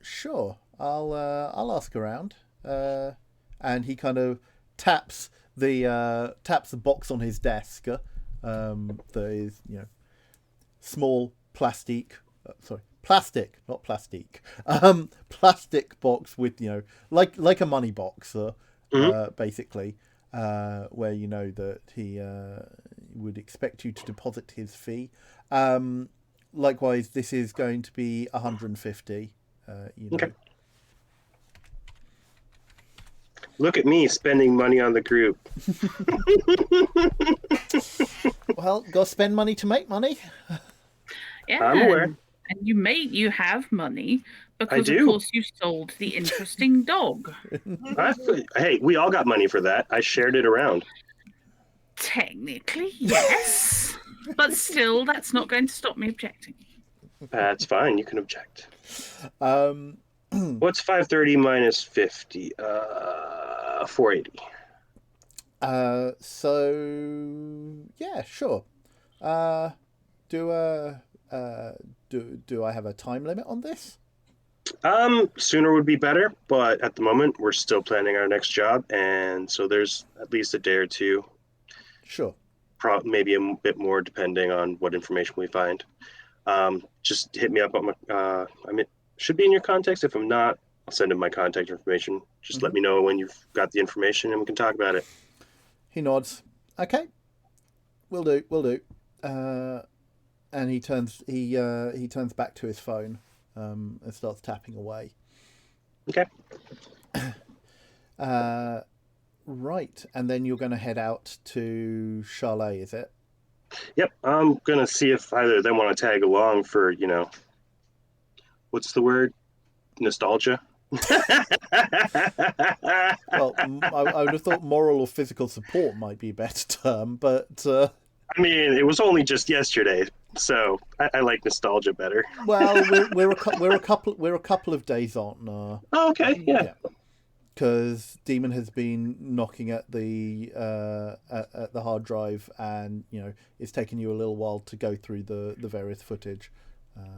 Sure, I'll ask around. And he kind of taps the box on his desk. That is, small plastic, not plastic. Plastic box with like a money box, basically, where you know that he would expect you to deposit his fee. Likewise, this is going to be 150. Okay. Look at me spending money on the group. Well, got to spend money to make money. Yeah, I'm aware. And you have money because, I do. of course, you sold the interesting dog. Hey, we all got money for that. I shared it around. Technically, yes. But still, that's not going to stop me objecting. That's fine. You can object. What's 530 minus 50? 480. So yeah, sure. Do I have a time limit on this? Sooner would be better, but at the moment we're still planning our next job, and so there's at least a day or two. Sure. Maybe a bit more depending on what information we find. Just hit me up on my. Should be in your contacts. If I'm not, I'll send him my contact information. Just let me know when you've got the information, and we can talk about it. He nods. Okay, will do. And he turns back to his phone, and starts tapping away. Okay. Right, and then you're going to head out to Chalet, is it? Yep, I'm gonna see if either of them want to tag along for what's the word? Nostalgia. Well, I would have thought moral or physical support might be a better term, but I mean, it was only just yesterday, so I like nostalgia better. Well, we're a couple of days on. Oh, okay, yeah. Because Demon has been knocking at the hard drive, and it's taken you a little while to go through the various footage,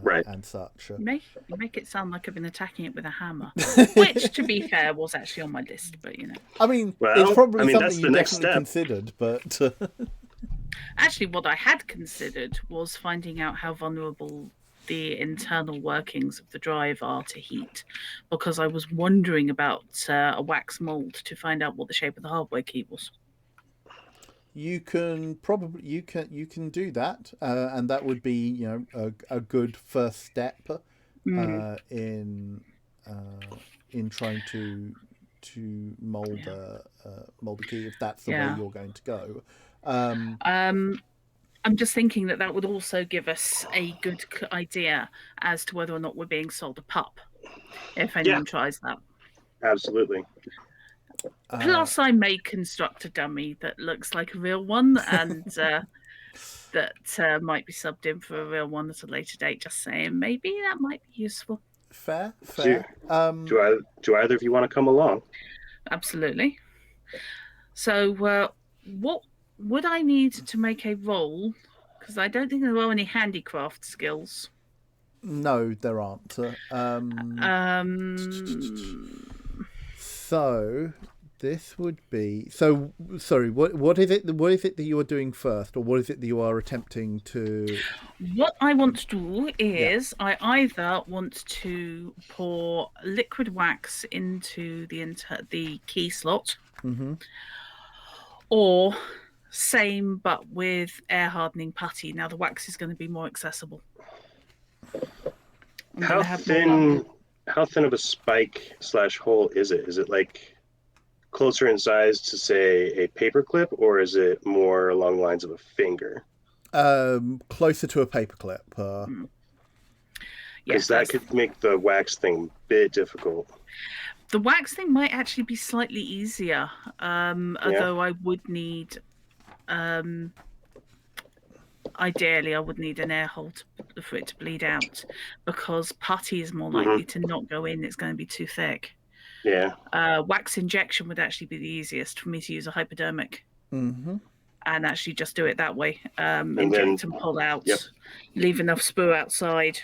right, and such. You make it sound like I've been attacking it with a hammer, which, to be fair, was actually on my list. But I mean, it's probably something you definitely considered, but actually, what I had considered was finding out how vulnerable the internal workings of the drive are to heat, because I was wondering about a wax mold to find out what the shape of the hardware key was. You can do that, and that would be a good first step in trying to mold a key, if that's the way you're going to go. I'm just thinking that would also give us a good idea as to whether or not we're being sold a pup, if anyone tries that. Absolutely. Plus, I may construct a dummy that looks like a real one, and that might be subbed in for a real one at a later date. Just saying, maybe that might be useful. Fair. Do either of you want to come along? Absolutely. So, what would I need to make a roll? Because I don't think there are any handicraft skills. No, there aren't. So this would be sorry. What is it? What is it that you are doing first, or what is it that you are attempting to? What I want to do is I either want to pour liquid wax into the key slot, or same but with air hardening putty. Now the wax is going to be more accessible. How thin of a spike / hole is it? Is it like closer in size to, say, a paperclip, or is it more along the lines of a finger? Closer to a paperclip. Because that could make the wax thing a bit difficult. The wax thing might actually be slightly easier, although I would need... ideally, I would need an air hole for it to bleed out, because putty is more likely to not go in. It's going to be too thick. Yeah. Wax injection would actually be the easiest for me to use a hypodermic. And actually just do it that way. Inject and pull out. Leave enough spoo outside.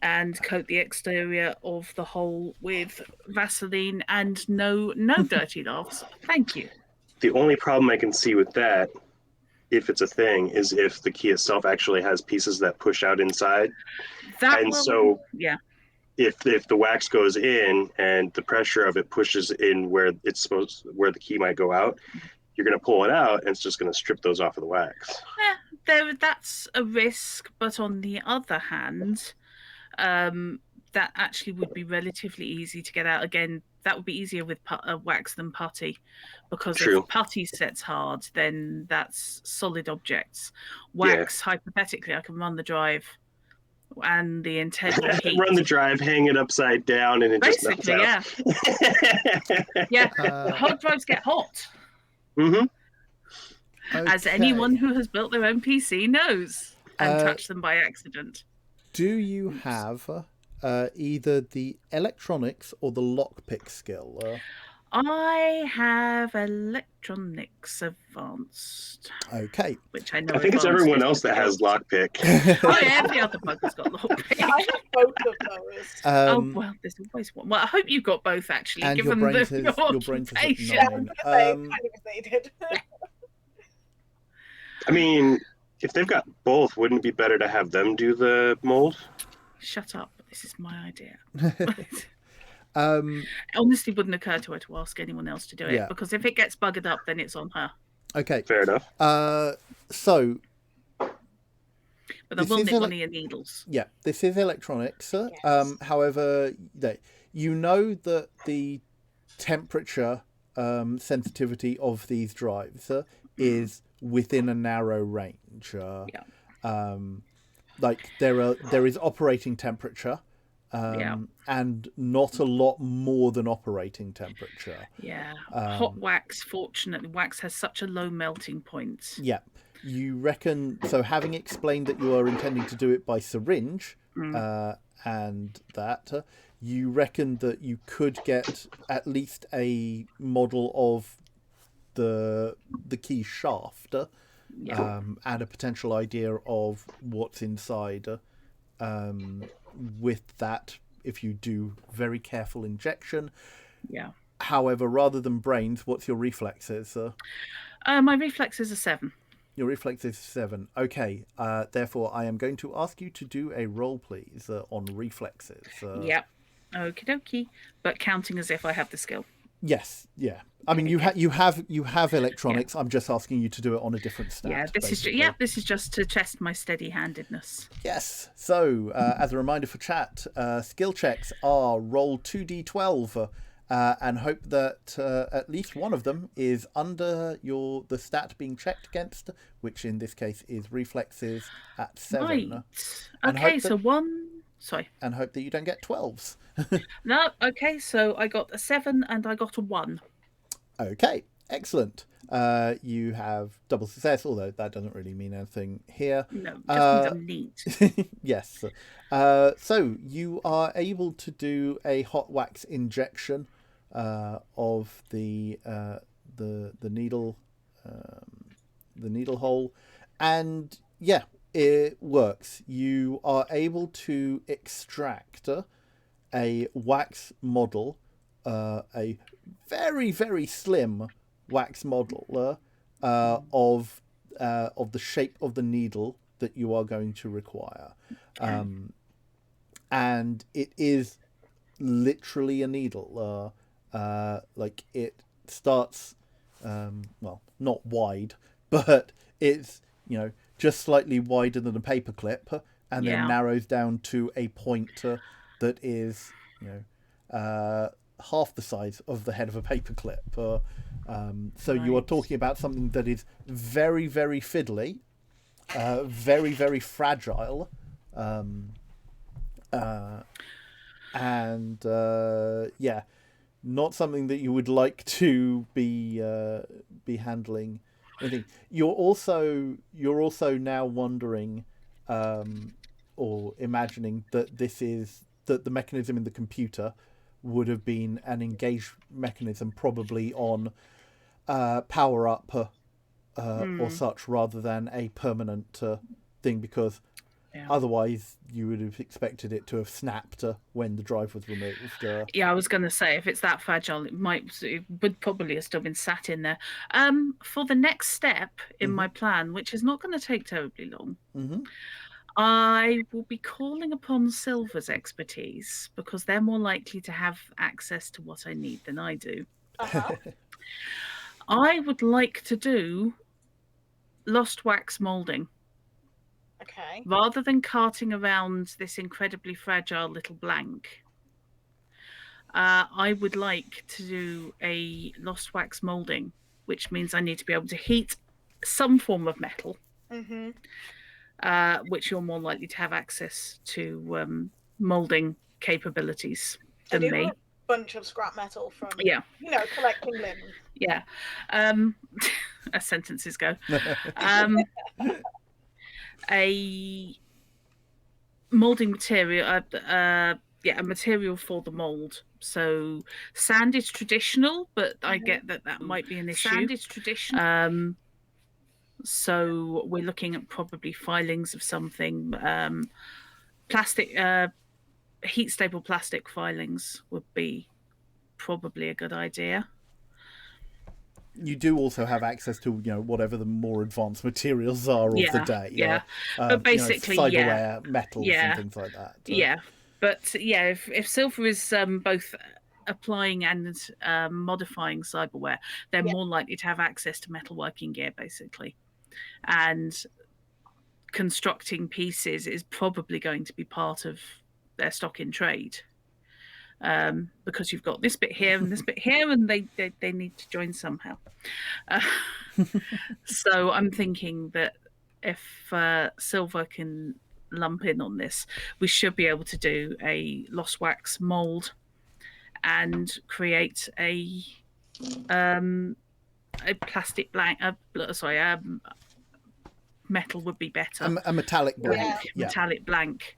And coat the exterior of the hole with Vaseline and no dirty laughs. Thank you. The only problem I can see with that, if it's a thing, is if the key itself actually has pieces that push out inside. If the wax goes in and the pressure of it pushes in where the key might go out, you're going to pull it out and it's just going to strip those off of the wax. That's a risk, but on the other hand, that actually would be relatively easy to get out. Again, that would be easier with wax than putty, because if putty sets hard, then that's solid objects. Wax, hypothetically, I can run the drive and the integral heat. Run the drive, hang it upside down, and it basically, just melts out. Hard drives get hot. As Okay. anyone who has built their own PC knows, and touched them by accident. Do you have either the electronics or the lockpick skill? I have electronics advanced. Okay. Which I know. I think it's everyone else that has lockpick. Every other bug has got lockpick. I have both of those. Well, there's always one. Well, I hope you've got both, actually. And given your brain says at 9. I mean, if they've got both, wouldn't it be better to have them do the mold? Shut up. This is my idea. It honestly wouldn't occur to her to ask anyone else to do it, because if it gets buggered up, then it's on her. Okay. Fair enough. So... But there will need one of your needles. Yeah, this is electronics. Yes. However, you know that the temperature sensitivity of these drives is within a narrow range. Like there is operating temperature, and not a lot more than operating temperature. Yeah. Hot wax, fortunately, wax has such a low melting point. Yeah. You reckon, so having explained that you are intending to do it by syringe, and that, you reckon that you could get at least a model of the key shaft, and a potential idea of what's inside, with that, if you do very careful injection. Yeah. However, rather than brains, what's your reflexes? My reflexes are 7. Your reflex is 7. Okay. Therefore, I am going to ask you to do a roll, please, on reflexes. Yep. Okie dokie. But counting as if I have the skill. Yes. Yeah. I mean, you have electronics. I'm just asking you to do it on a different stat. Yeah. This is just to test my steady-handedness. Yes. So, as a reminder for chat, skill checks are roll 2d12 and hope that at least one of them is under the stat being checked against, which in this case is reflexes at 7. Right. And Okay, hope so that- one. Sorry. And hope that you don't get 12s. No, okay, so I got a 7 and I got a 1. Okay, excellent. You have double success, although that doesn't really mean anything here. No, just means I'm neat. Yes. So you are able to do a hot wax injection of the needle, the needle hole, and yeah, it works. You are able to extract a wax model, a very, very slim wax model of the shape of the needle that you are going to require. And it is literally a needle. Like it starts, well, not wide, but it's, just slightly wider than a paperclip, and then narrows down to a point that is, half the size of the head of a paperclip. So you are talking about something that is very, very fiddly, very, very fragile, and not something that you would like to be handling. You're also now wondering, or imagining that that the mechanism in the computer would have been an engaged mechanism, probably on power up or such, rather than a permanent thing, because otherwise you would have expected it to have snapped when the drive was removed. Yeah, I was going to say, if it's that fragile, it would probably have still been sat in there. For the next step in my plan, which is not going to take terribly long, I will be calling upon Silver's expertise, because they're more likely to have access to what I need than I do. I would like to do lost wax molding. Okay. Rather than carting around this incredibly fragile little blank, I would like to do a lost wax molding, which means I need to be able to heat some form of metal, which you're more likely to have access to molding capabilities than me. A bunch of scrap metal from collecting limbs. Yeah. As sentences go. A molding material, a material for the mold. So sand is traditional, but I get that might be an issue. Sand is traditional. So we're looking at probably filings of something. Plastic, heat stable plastic filings would be probably a good idea. You do also have access to whatever the more advanced materials are of the day. But basically, cyberware, metals, and things like that. But if Silver is both applying and modifying cyberware, they're more likely to have access to metalworking gear, basically, and constructing pieces is probably going to be part of their stock in trade. Because you've got this bit here and this bit here, and they need to join somehow. So I'm thinking that if Silver can lump in on this, we should be able to do a lost wax mold and create a plastic blank. Metal would be better. A metallic blank. Metallic blank.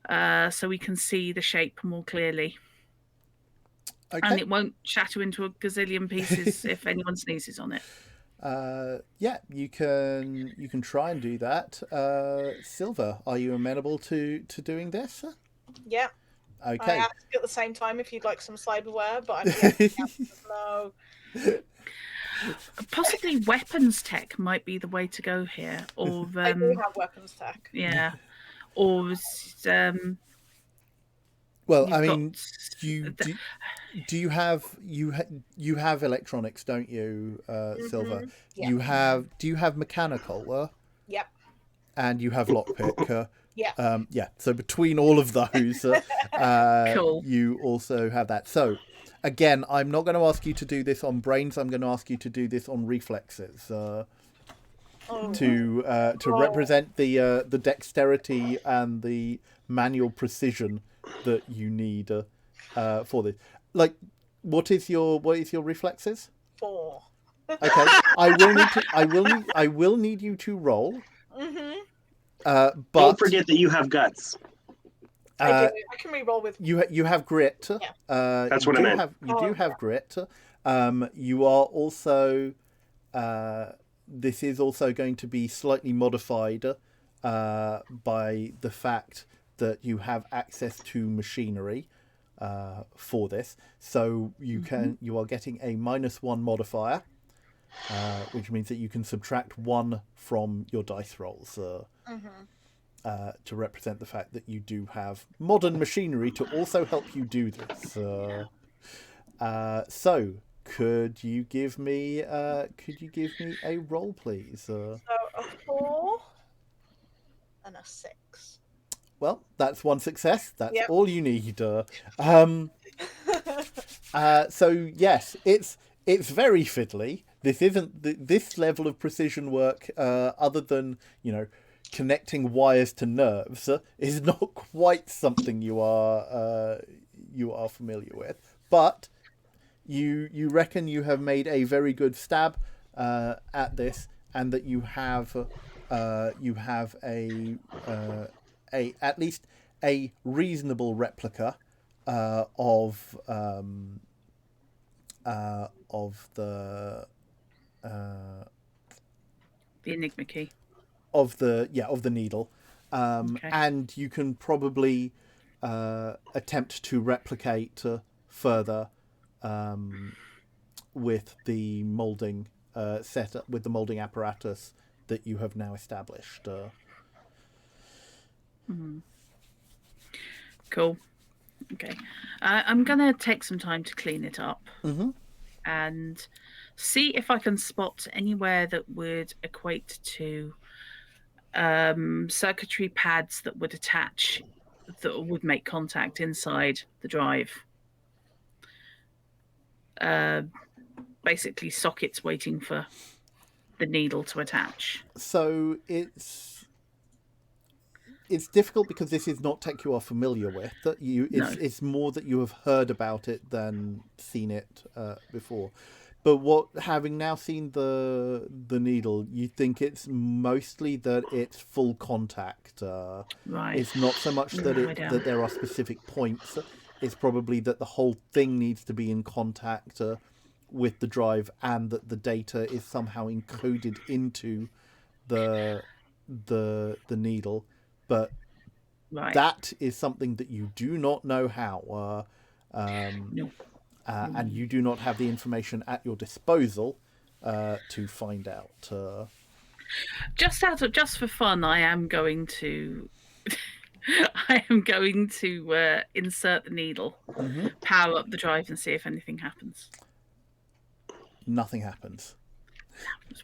So we can see the shape more clearly. Okay. And it won't shatter into a gazillion pieces if anyone sneezes on it. You can try and do that. Silver, are you amenable to doing this? Yeah. Okay. I asked at the same time if you'd like some cyberware, but no. Possibly weapons tech might be the way to go here. Or I do have weapons tech. Yeah. Or well, I mean, do you have electronics, don't you, Silver? Yeah. Do you have mechanical? Yep. And you have lockpick. Yeah. So between all of those, cool. You also have that. So Again, I'm not going to ask you to do this on brains. I'm going to ask you to do this on reflexes. To represent the dexterity and the manual precision that you need for this. Like, what is your reflexes? 4. Okay, I will need you to roll. Mm-hmm. But don't forget that you have guts. I do. I can re-roll with. You have grit. Yeah. That's what I meant. You do have grit. You are also. This is also going to be slightly modified by the fact that you have access to machinery for this. So you are getting a -1 modifier, which means that you can subtract 1 from your dice rolls to represent the fact that you do have modern machinery to also help you do this. So. Could you give me a roll, please? So a 4 and a 6. Well, that's 1 success. That's Yep. all you need. So yes, it's very fiddly. This isn't this level of precision work, other than connecting wires to nerves, is not quite something you are familiar with, but. You reckon you have made a very good stab at this, and that you have a at least a reasonable replica of the Enigma key. of the needle, Okay. and you can probably attempt to replicate further. With the molding setup, with the molding apparatus that you have now established. Cool. Okay. I'm going to take some time to clean it up and see if I can spot anywhere that would equate to circuitry pads that would attach, that would make contact inside the drive. Basically sockets waiting for the needle to attach. So it's difficult because this is not tech you are familiar with. It's more that you have heard about it than seen it before. But having now seen the needle, you think it's mostly that it's full contact. Right. It's not so much that there are specific points. It's probably that the whole thing needs to be in contact with the drive, and that the data is somehow encoded into the needle. But that is something that you do not know how. No. And you do not have the information at your disposal to find out. Just for fun, I am going to insert the needle, power up the drive, and see if anything happens. Nothing happens.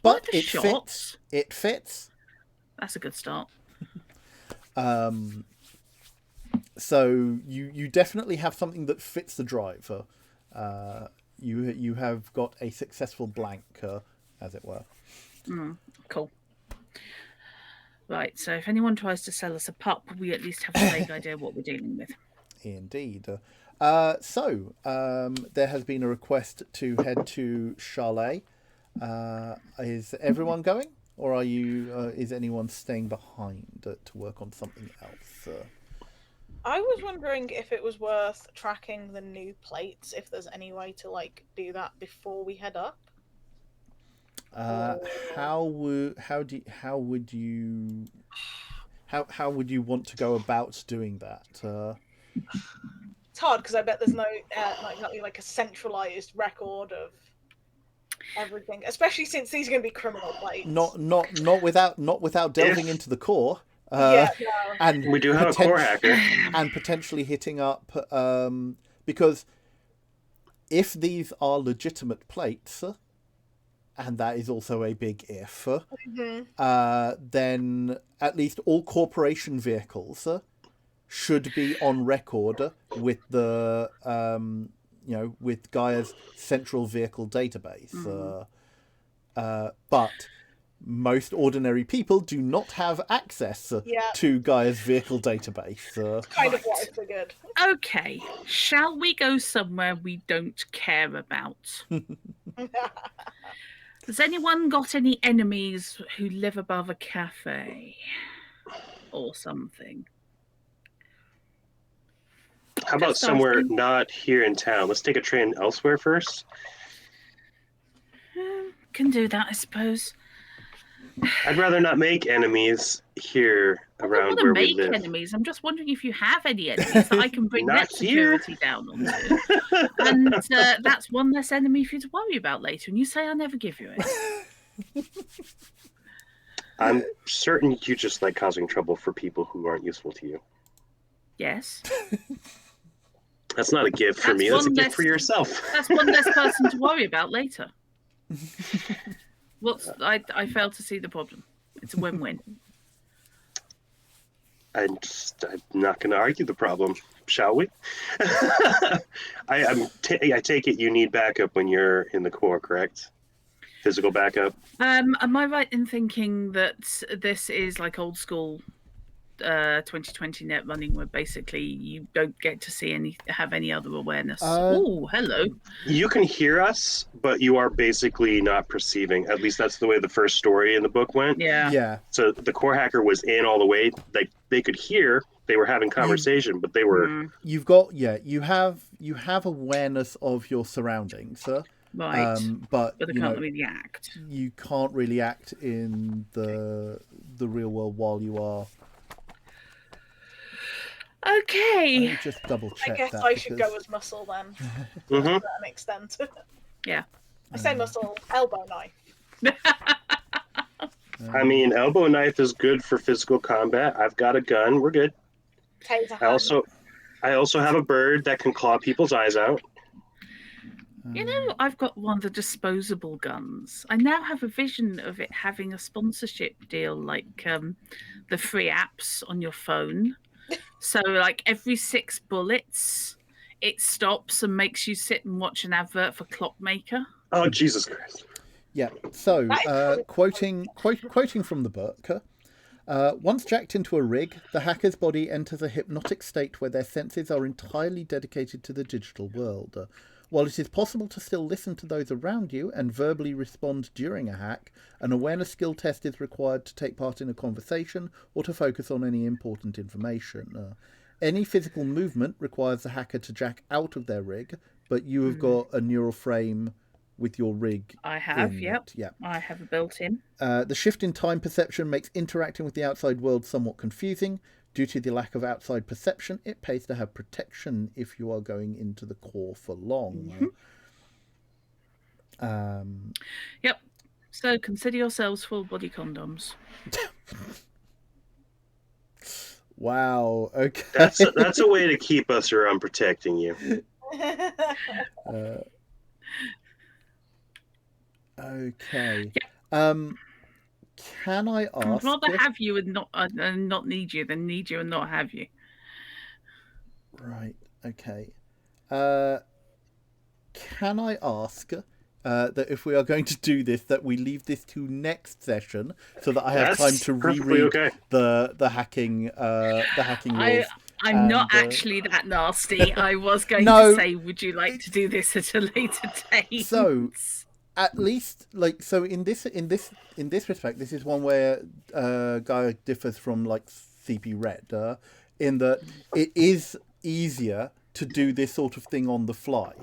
But it fits. It fits. That's a good start. So you definitely have something that fits the drive. You have got a successful blank, as it were. Cool. Right, so if anyone tries to sell us a pup, we at least have a vague idea what we're dealing with. Indeed. So there has been a request to head to Chalet. Is everyone going, or are you? Is anyone staying behind to work on something else? I was wondering if it was worth tracking the new plates, if there's any way to do that before we head up. How would you want to go about doing that? It's hard because I bet there's no not exactly a centralized record of everything, especially since these are going to be criminal plates. Not without delving into the core. And we do have a core hacker, and potentially hitting up because if these are legitimate plates, and that is also a big if, then at least all corporation vehicles should be on record with the with Gaia's central vehicle database. But most ordinary people do not have access to Gaia's vehicle database. Kind of what I figured. Okay, shall we go somewhere we don't care about? Has anyone got any enemies who live above a cafe or something? How about Just somewhere asking. not here in town? Let's take a train elsewhere first. Can do that, I suppose. I'd rather not make enemies here I don't around want to where we make live. enemies. I'm just wondering if you have any enemies that I can bring Not net here. security down onto. And that's one less enemy for you to worry about later. And you say I never give you it. I'm certain you just like causing trouble for people who aren't useful to you. Yes. That's not a gift for That's me. That's a one gift less- for yourself. That's one less person to worry about later. I fail to see the problem. It's a win-win. I'm not going to argue the problem, shall we? I take it you need backup when you're in the core, correct? Physical backup. Am I right in thinking that this is like old school 2020 net running, where basically you don't get to have any other awareness? Oh, hello. You can hear us, but you are basically not perceiving. At least that's the way the first story in the book went. Yeah. So the core hacker was in all the way. Like they could hear, they were having conversation, but they were. You have awareness of your surroundings, Right. but they can't really act. You can't really act in the real world while you are. Okay. Let me just double check. I guess that I should go as muscle then. To an extent. Yeah. I say muscle, elbow knife. I mean, elbow knife is good for physical combat. I've got a gun. We're good. Taser I also have a bird that can claw people's eyes out. I've got one of the disposable guns. I now have a vision of it having a sponsorship deal, like the free apps on your phone. So, like every 6 bullets, it stops and makes you sit and watch an advert for Clockmaker. Oh, Jesus Christ! Yeah. So, quoting from the book. Once jacked into a rig, the hacker's body enters a hypnotic state where their senses are entirely dedicated to the digital world. While it is possible to still listen to those around you and verbally respond during a hack, an awareness skill test is required to take part in a conversation or to focus on any important information. Any physical movement requires the hacker to jack out of their rig, but you have got a neural frame with your rig. I have, yep. I have a built-in. The shift in time perception makes interacting with the outside world somewhat confusing. Due to the lack of outside perception, it pays to have protection if you are going into the core for long. Yep. So consider yourselves full body condoms. Wow. Okay. That's a way to keep us around protecting you. Okay. Yeah. Can I ask? I'd rather have you and not need you than need you and not have you. Right. Okay. Can I ask that if we are going to do this, that we leave this to next session, so that I have time to reread the hacking rules. I'm not actually that nasty. I was going to say, would you like to do this at a later date? So, at least, in this respect, this is one where Gaia differs from CP Red, in that it is easier to do this sort of thing on the fly.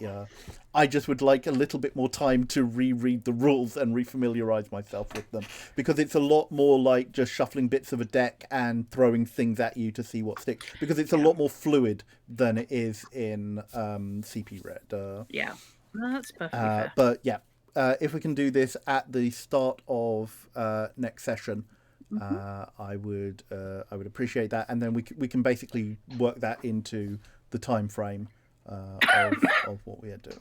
I just would like a little bit more time to reread the rules and refamiliarize myself with them, because it's a lot more like just shuffling bits of a deck and throwing things at you to see what sticks, because it's a lot more fluid than it is in CP Red. Yeah, that's perfectly fair. But yeah, if we can do this at the start of next session, I would appreciate that, and then we can basically work that into the time frame of what we are doing.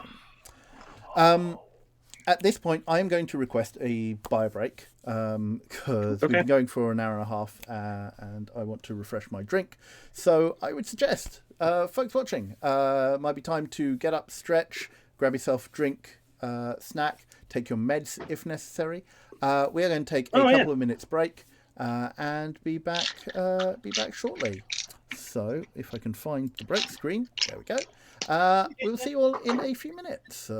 At this point, I am going to request a bio break because we've been going for an hour and a half, and I want to refresh my drink. So I would suggest folks watching, might be time to get up, stretch, grab yourself a drink, snack, take your meds if necessary. We are going to take a couple of minutes break and be back shortly. So if I can find the break screen, there we go. We'll see you all in a few minutes.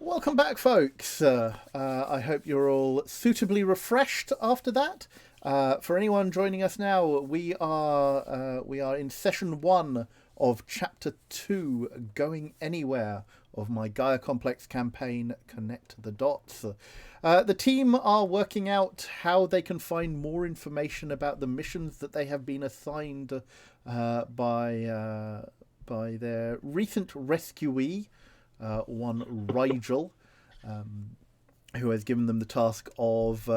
Welcome back, folks. I hope you're all suitably refreshed after that. For anyone joining us now, we are in session 1 of chapter 2, Going Anywhere, of my Gaia Complex campaign, Connect the Dots. The team are working out how they can find more information about the missions that they have been assigned by their recent rescuee, one Rigel, who has given them the task of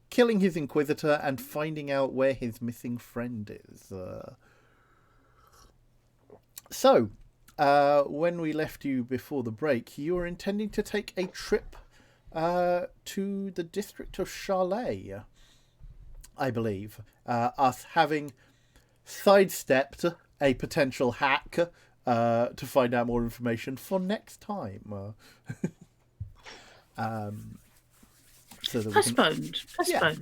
killing his Inquisitor and finding out where his missing friend is. So, when we left you before the break, you were intending to take a trip to the district of Charlet, I believe. Us having sidestepped a potential hack to find out more information for next time. So that Postponed.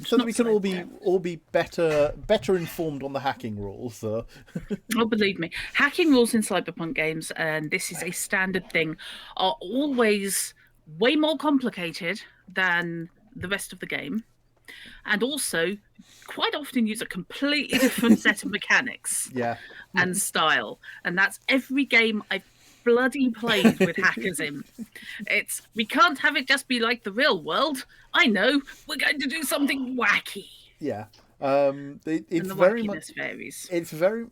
so that we can all be better informed on the hacking rules. Oh, believe me, hacking rules in cyberpunk games, and this is a standard thing, are always way more complicated than the rest of the game, and also quite often use a completely different set of mechanics and style. And that's every game I've bloody played with hackers in. We can't have it just be like the real world. I know, we're going to do something wacky. Yeah. It's and the very wackiness much varies.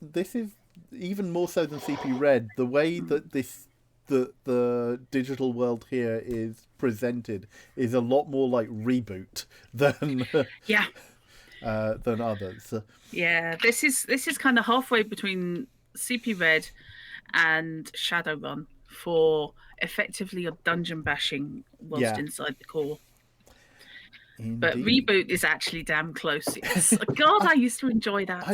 this is even more so than CP Red. The way that the digital world here is presented is a lot more like Reboot than than others. Yeah, this is kind of halfway between CP Red and Shadowrun for effectively a dungeon bashing whilst inside the core. Indeed. But Reboot is actually damn close. God, I used to enjoy that. I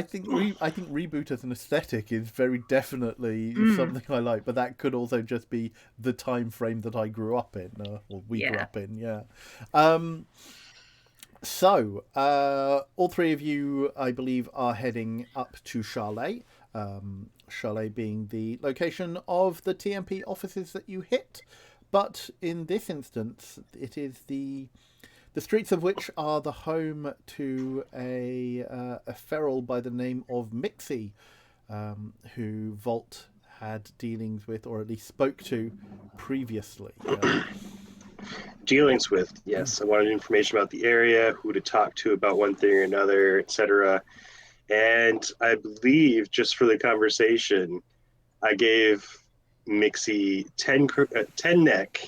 think Reboot as an aesthetic is very definitely something I like, but that could also just be the time frame that I grew up in, or we grew up in. Yeah. So all three of you, I believe, are heading up to Charlet. Charlet being the location of the TMP offices that you hit, but in this instance, it is the streets of which are the home to a feral by the name of Mixie, who Volt had dealings with, or at least spoke to previously. Dealings with, yes. I wanted information about the area, who to talk to about one thing or another, etc. And I believe, just for the conversation, I gave Mixie 10 neck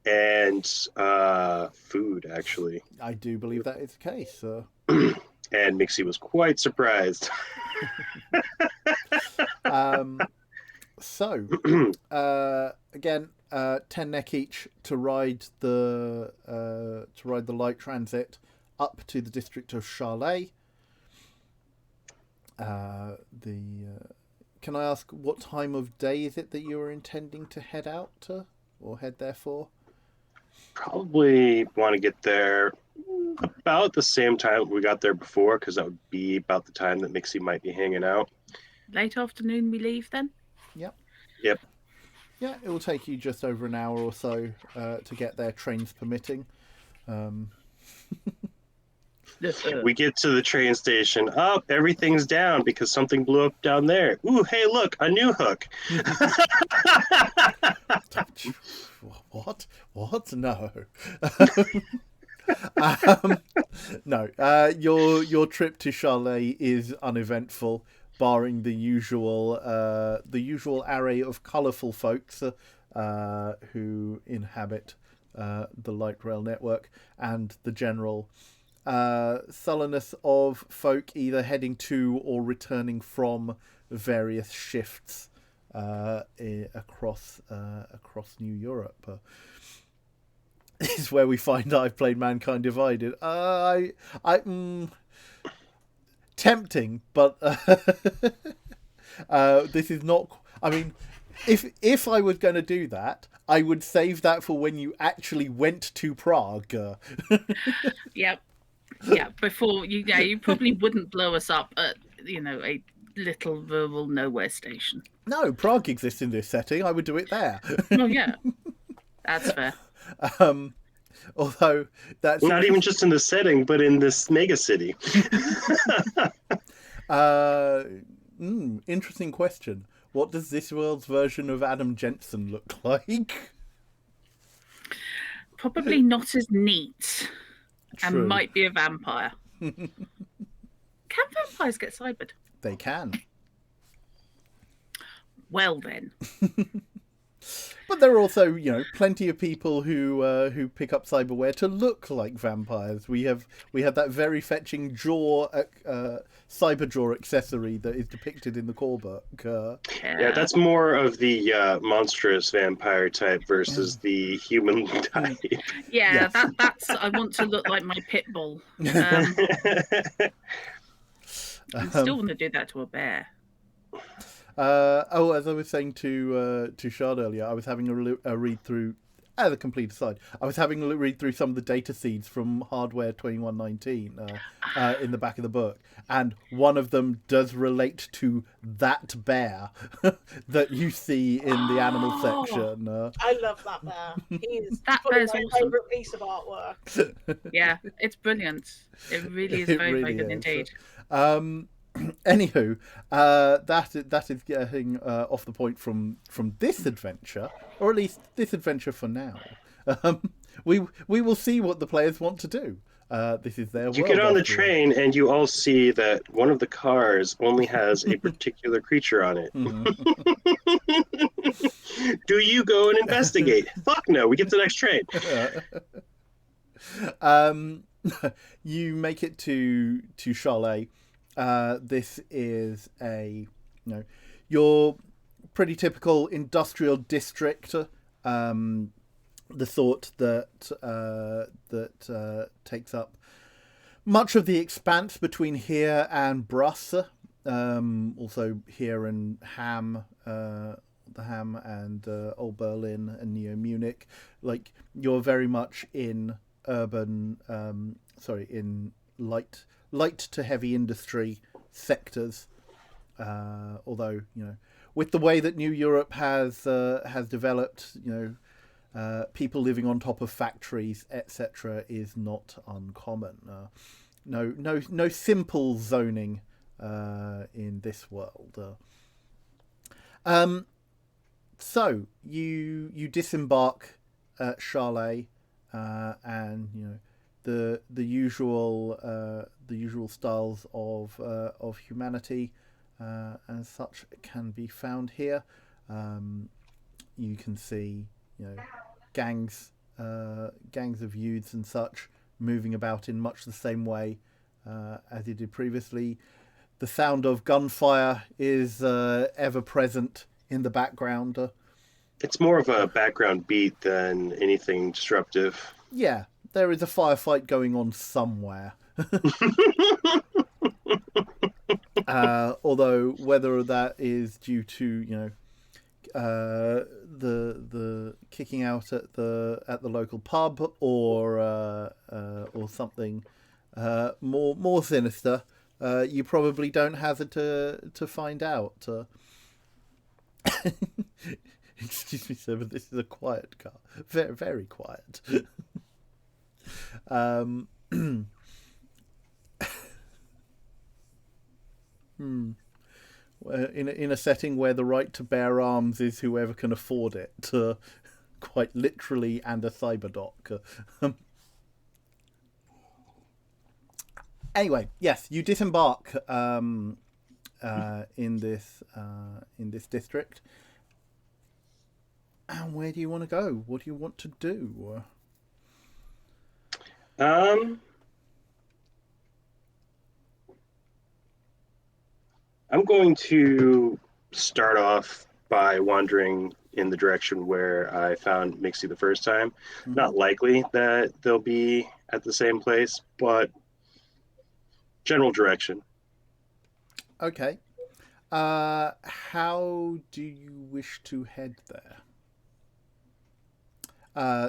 and food, actually. I do believe that is the case. And Mixie was quite surprised. So, again, 10 neck each to ride the light transit up to the district of Charlet. Can I ask what time of day is it that you are intending to head out to, or head there for? Probably want to get there about the same time we got there before, because that would be about the time that Mixie might be hanging out. Late afternoon we leave then? Yep. Yeah, it will take you just over an hour or so to get there, trains permitting. We get to the train station. Oh, everything's down because something blew up down there. Ooh, hey, look, a new hook. What? No. No. Your trip to Charlet is uneventful, barring the usual array of colourful folks who inhabit the light rail network, and the general sullenness of folk either heading to or returning from various shifts across New Europe. This is where we find I've played Mankind Divided. Tempting, but this is not. I mean, if I was going to do that, I would save that for when you actually went to Prague. Yep. Yeah, before you probably wouldn't blow us up at a little rural nowhere station. No, Prague exists in this setting. I would do it there. Oh yeah, that's fair. Although that's Not even just in the setting, but in this mega city. Interesting question. What does this world's version of Adam Jensen look like? Probably not as neat, True. and might be a vampire. Can vampires get cybered? They can. Well then. But there are also, plenty of people who pick up cyberware to look like vampires. We have that very fetching cyber jaw accessory that is depicted in the core book. Yeah, that's more of the monstrous vampire type versus the human type. Yeah, that's. I want to look like my pit bull. I still want to do that to a bear. As I was saying to Shard earlier, I was having a read through, as a complete aside, I was having a read through some of the data seeds from Hardware 2119 in the back of the book, and one of them does relate to that bear that you see in the animal section. I love that bear. He's That probably bear's my awesome. favourite piece of artwork. Yeah, it's brilliant. It really is It very, very really good is. indeed. Anywho, that is getting off the point from this adventure, or at least this adventure for now. We will see what the players want to do. This is their You world. get on the after all. train and you all see that one of the cars only has a particular creature on it. Do you go and investigate? Fuck no, we get to the next train. You make it to Chalet. This is your pretty typical industrial district, the sort that takes up much of the expanse between here and Brussels, also here and the Ham and Old Berlin and Neo Munich. Like, you're very much in urban, in light to heavy industry sectors. Although, with the way that New Europe has developed, people living on top of factories, etc., is not uncommon. No simple zoning in this world. So you disembark at Chalet, and the usual styles of humanity and such can be found here. You can see gangs of youths and such moving about in much the same way as you did previously. The sound of gunfire is ever present in the background. It's more of a background beat than anything disruptive. Yeah, there is a firefight going on somewhere. Although whether that is due to the kicking out at the local pub or something more sinister, you probably don't hazard to find out. Excuse me, sir, but this is a quiet car. Very, very quiet. In a setting where the right to bear arms is whoever can afford it, quite literally, and a cyberdoc. Anyway, yes, you disembark in this district. And where do you want to go? What do you want to do? I'm going to start off by wandering in the direction where I found Mixie the first time. Mm-hmm. Not likely that they'll be at the same place, but general direction. Okay. How do you wish to head there?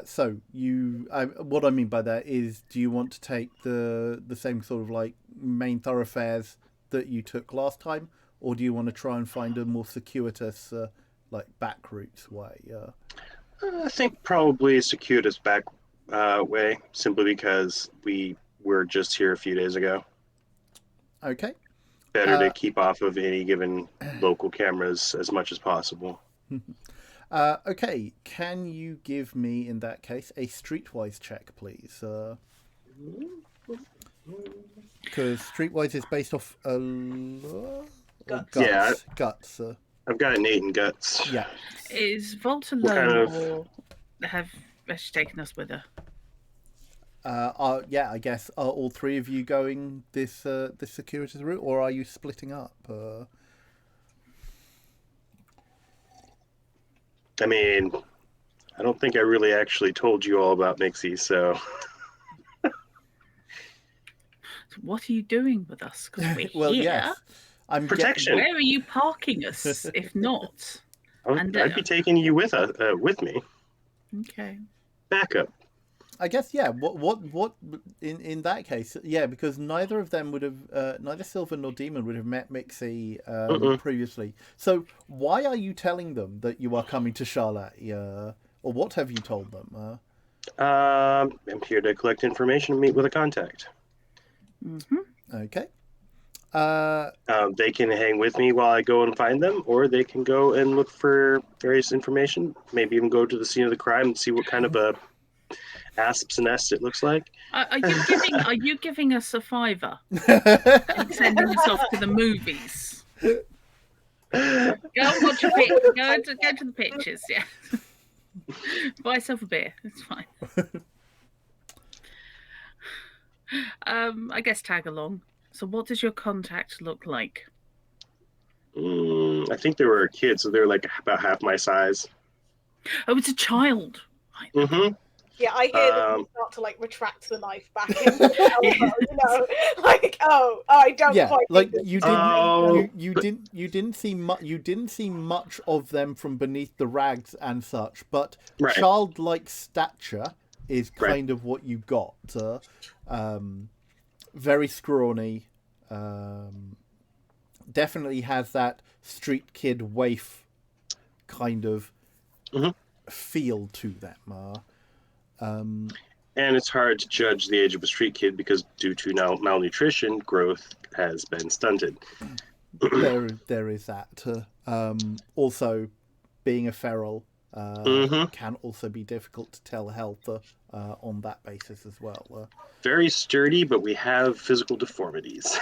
So what I mean by that is, do you want to take the same sort of like main thoroughfares that you took last time, or do you want to try and find a more circuitous, like back routes way? I think probably a circuitous back way, simply because we were just here a few days ago. Okay. Better to keep off of any given local cameras as much as possible. Okay, can you give me, in that case, a streetwise check, please? Because streetwise is based off Guts. Yeah. Guts. I've got an 8 in guts. Yeah. Is Volta What alone, kind of- or has she taken us with her? Yeah, I guess. Are all three of you going this circuitous route, or are you splitting up? I mean, I don't think I really actually told you all about Mixie, so So what are you doing with us? Because we're Well, here. yes. I'm protection. Where are you parking us if not? And, I'd be taking you with me. Okay. Backup. I guess, yeah. What? In that case, yeah, because neither of them would have, neither Silver nor Demon would have met Mixie previously. So why are you telling them that you are coming to Charlotte? Or what have you told them? I'm here to collect information and meet with a contact. Okay. They can hang with me while I go and find them, or they can go and look for various information. Maybe even go to the scene of the crime and see what kind of a asp's nest it looks like. Are you giving us a $5 and sending us off to the movies? Go and watch a pic. Go to the pictures. Yeah. Buy yourself a beer. It's fine. I guess tag along. So, what does your contact look like? I think they were a kid, so they're like about half my size. Oh, it's a child. Right. Mm-hmm. Yeah, I hear that you start to like retract the knife back in the elbow, you know, like I don't Yeah, quite like think this you is- didn't, Oh. you didn't see much of them from beneath the rags and such, but Right. childlike stature is Right. kind of what you got. Very scrawny. Definitely has that street kid waif kind of Mhm. feel to them. And it's hard to judge the age of a street kid because due to malnutrition, growth has been stunted. there is that. Also, being a feral can also be difficult to tell health on that basis as well. Very sturdy, but we have physical deformities.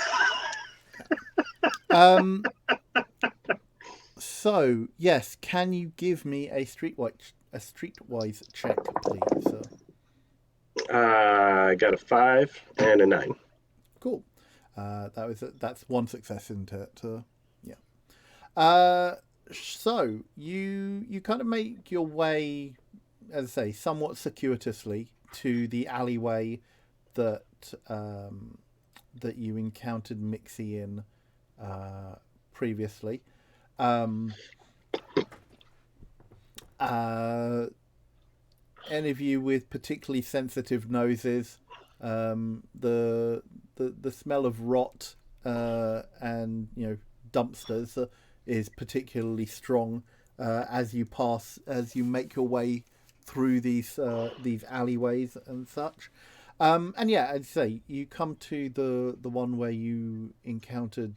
So yes, can you give me a streetwise check, please? I got a 5 and a 9. Cool. That's one success, isn't it? Yeah. So you kind of make your way, as I say, somewhat circuitously to the alleyway that that you encountered Mixie in previously. Any of you with particularly sensitive noses, the smell of rot and dumpsters is particularly strong as you make your way through these alleyways and such. And yeah, I'd say you come to the one where you encountered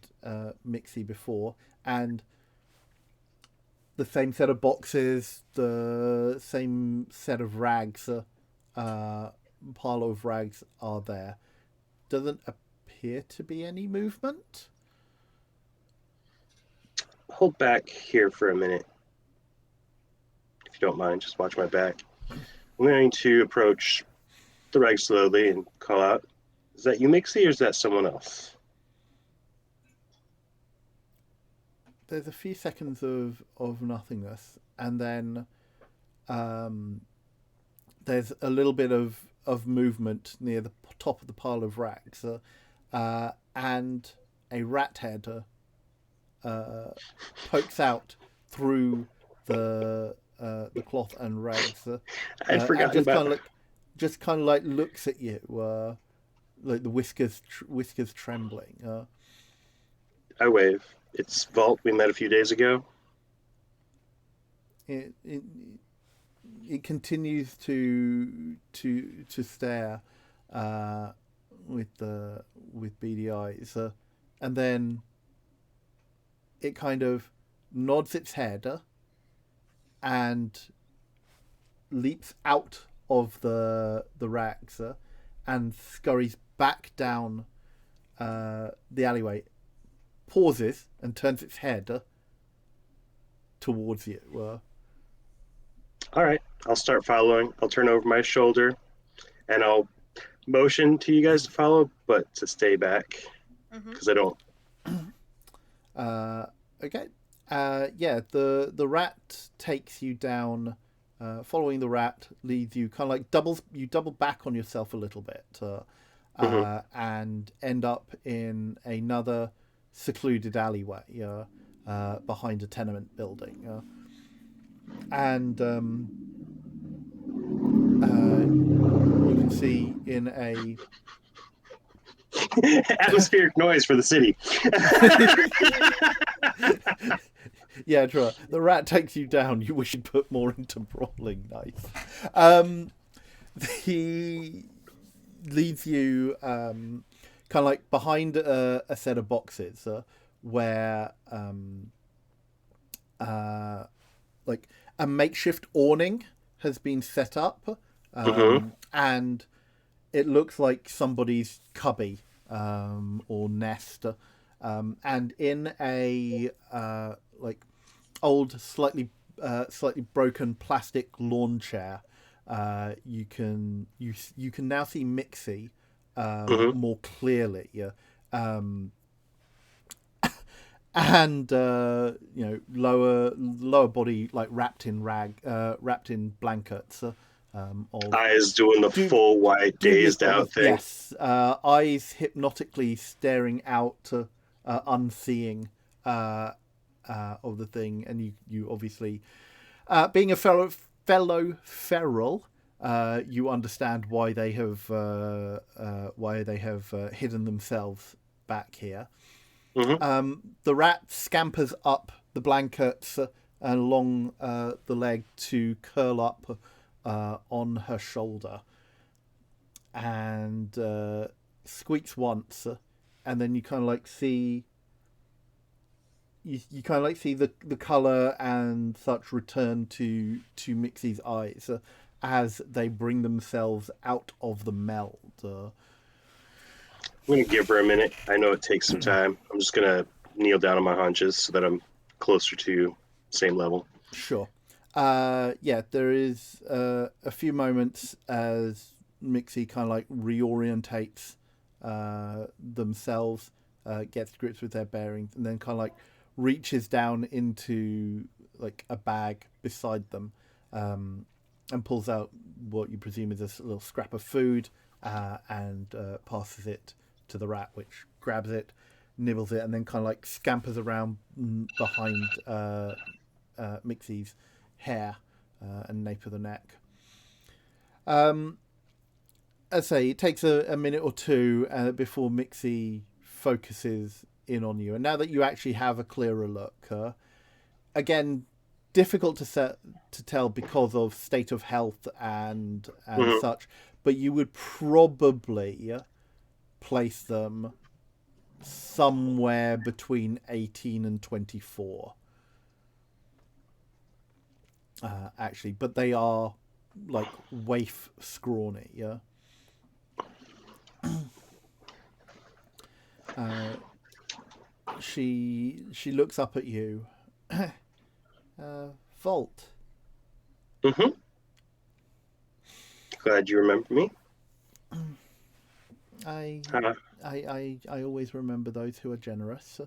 Mixie before, and the same set of boxes, the same set of rags, pile of rags are there. Doesn't appear to be any movement. Hold back here for a minute. If you don't mind, just watch my back. I'm going to approach the rag slowly and call out, is that you, Mixie, or is that someone else? There's a few seconds of nothingness, and then there's a little bit of movement near the top of the pile of rags, and a rat head pokes out through the cloth and rags. I'd forgotten and about. just kind of like looks at you, like the whiskers trembling. I wave. its vault we met a few days ago? It it continues to stare with beady eyes, and then it kind of nods its head and leaps out of the racks and scurries back down the alleyway, pauses and turns its head towards you. All right, I'll start following. I'll turn over my shoulder, and I'll motion to you guys to follow, but to stay back because I don't. Okay. Yeah, the rat takes you down. Following the rat leads you kind of like double back on yourself a little bit, and end up in another secluded alleyway behind a tenement building, and you can see in a Atmospheric noise for the city. yeah, true. The rat takes you down. You wish you'd put more into brawling. Nice. He leads you kind of like behind a set of boxes where like a makeshift awning has been set up, and it looks like somebody's cubby or nest, and in a like old, slightly broken plastic lawn chair, you can now see Mixie more clearly. And lower body like wrapped in blankets. Eyes doing the full white dazed out thing. Yes, eyes hypnotically staring out, unseeing of the thing, and you obviously, being a fellow feral, you understand why they have hidden themselves back here. The rat scampers up the blankets and along the leg to curl up on her shoulder, and squeaks once, and then you kind of like see you kind of like see the color and such return to Mixie's eyes as they bring themselves out of the meld. I'm going to give her a minute. I know it takes some time. I'm just going to kneel down on my haunches so that I'm closer to same level. Sure. Yeah, there is a few moments as Mixie kind of like reorientates themselves, gets to grips with their bearings, and then kind of like reaches down into like a bag beside them, and pulls out what you presume is a little scrap of food, and passes it to the rat, which grabs it, nibbles it, and then kind of like scampers around behind Mixie's hair and nape of the neck. As I say, it takes a minute or two before Mixie focuses in on you, and now that you actually have a clearer look, again, difficult to tell because of state of health and such, but you would probably place them somewhere between 18 and 24. Actually, but they are like waif scrawny, yeah. She looks up at you. Volt. Glad you remember me. I always remember those who are generous.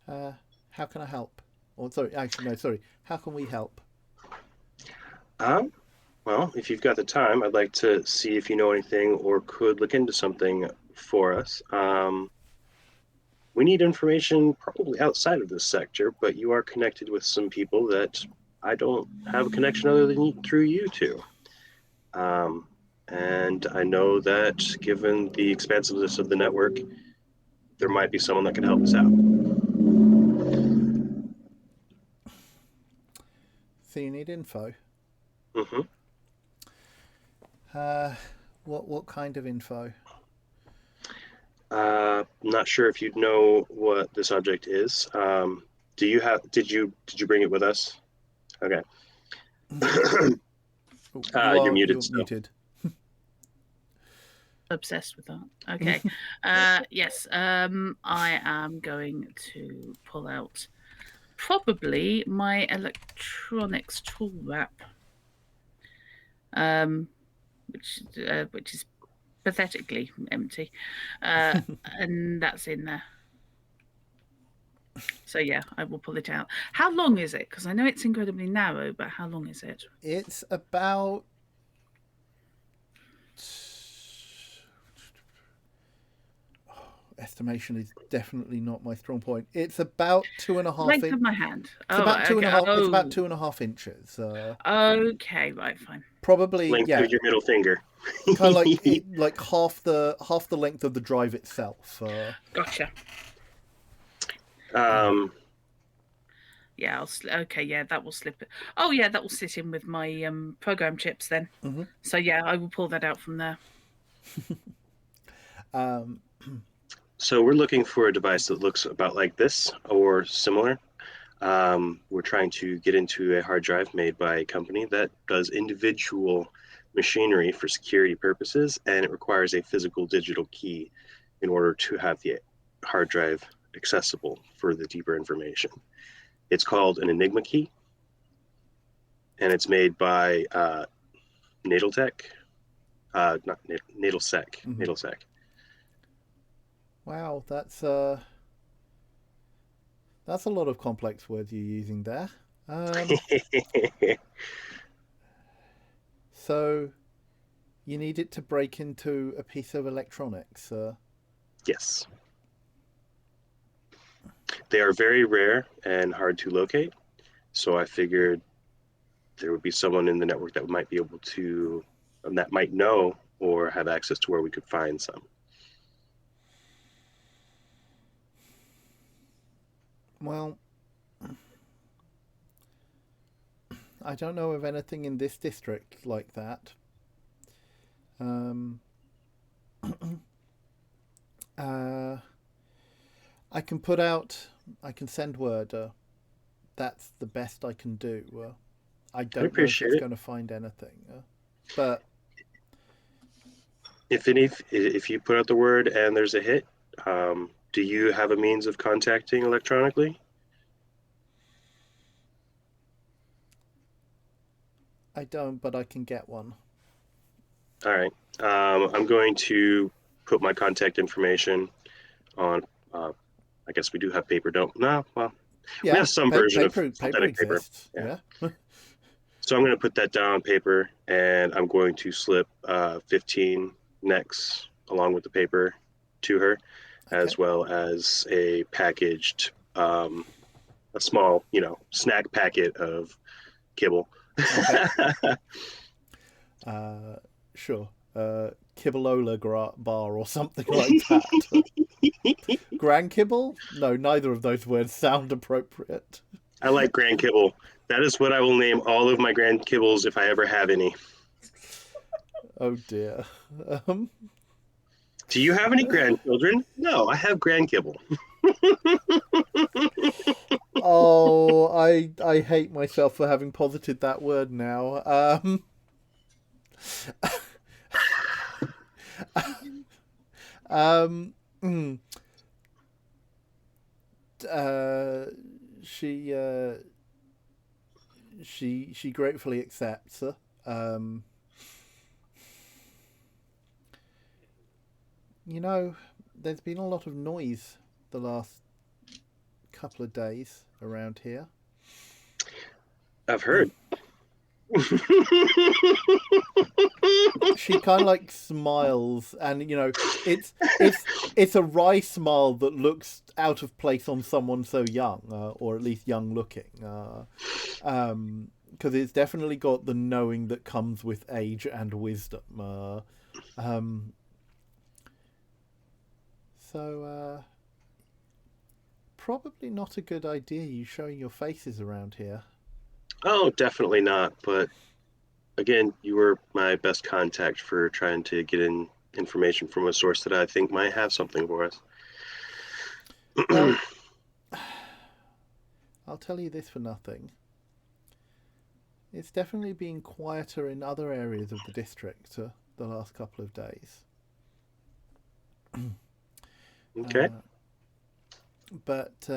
How can I help? Or sorry. How can we help? Well, if you've got the time, I'd like to see if you know anything or could look into something for us. We need information probably outside of this sector, but you are connected with some people that I don't have a connection other than through you two. And I know that given the expansiveness of the network, there might be someone that can help us out. So you need info. Hmm. What kind of info? Not sure if you know what this object is. Did you bring it with us? Okay. You're muted still. Muted. Obsessed with that. Okay. Yes. I am going to pull out probably my electronics tool wrap, which is pathetically empty, and that's in there. So yeah, I will pull it out. How long is it? Because I know it's incredibly narrow, but how long is it? It's about estimation is definitely not my strong point. It's about 2.5 Length inches. of my hand. It's about two and a half. It's about 2.5 inches. Okay, right, fine. Probably, Length yeah. of your middle finger. Kind of like half the length of the drive itself. Gotcha. Yeah, okay, yeah, that will slip it. Oh yeah, that will sit in with my program chips then. Mm-hmm. So yeah, I will pull that out from there. So we're looking for a device that looks about like this or similar. We're trying to get into a hard drive made by a company that does individual machinery for security purposes, and it requires a physical digital key in order to have the hard drive accessible for the deeper information. It's called an Enigma key, and it's made by Nataltech, not Natalsec. Mm-hmm. Natalsec. Wow, that's a lot of complex words you're using there. So you need it to break into a piece of electronics. Yes. They are very rare and hard to locate, so I figured there would be someone in the network that might be able to, that might know or have access to where we could find some. Well, I don't know of anything in this district like that. I can send word. That's the best I can do. I don't know if it's going to find anything. But if you put out the word and there's a hit, do you have a means of contacting electronically? I don't, but I can get one. All right. I'm going to put my contact information on. I guess we do have paper, don't? No. Well, yeah, we have some version of synthetic paper. Yeah. So I'm going to put that down on paper, and I'm going to slip 15 necks along with the paper to her, as well as a packaged, a small, snack packet of kibble. Okay. Sure. Kibbleola bar or something like that. Grand kibble? No, neither of those words sound appropriate. I like grand kibble. That is what I will name all of my grand kibbles if I ever have any. Oh dear. Do you have any grandchildren? No, I have grand kibble. Oh, I hate myself for having posited that word now. She gratefully accepts. There's been a lot of noise the last couple of days around here. I've heard. She kind of like smiles, and it's a wry smile that looks out of place on someone so young, or at least young looking, because it's definitely got the knowing that comes with age and wisdom. So probably not a good idea you showing your faces around here. Oh, definitely not. But again, you were my best contact for trying to get in information from a source that I think might have something for us. Well, I'll tell you this for nothing. It's definitely been quieter in other areas of the district the last couple of days. Okay. But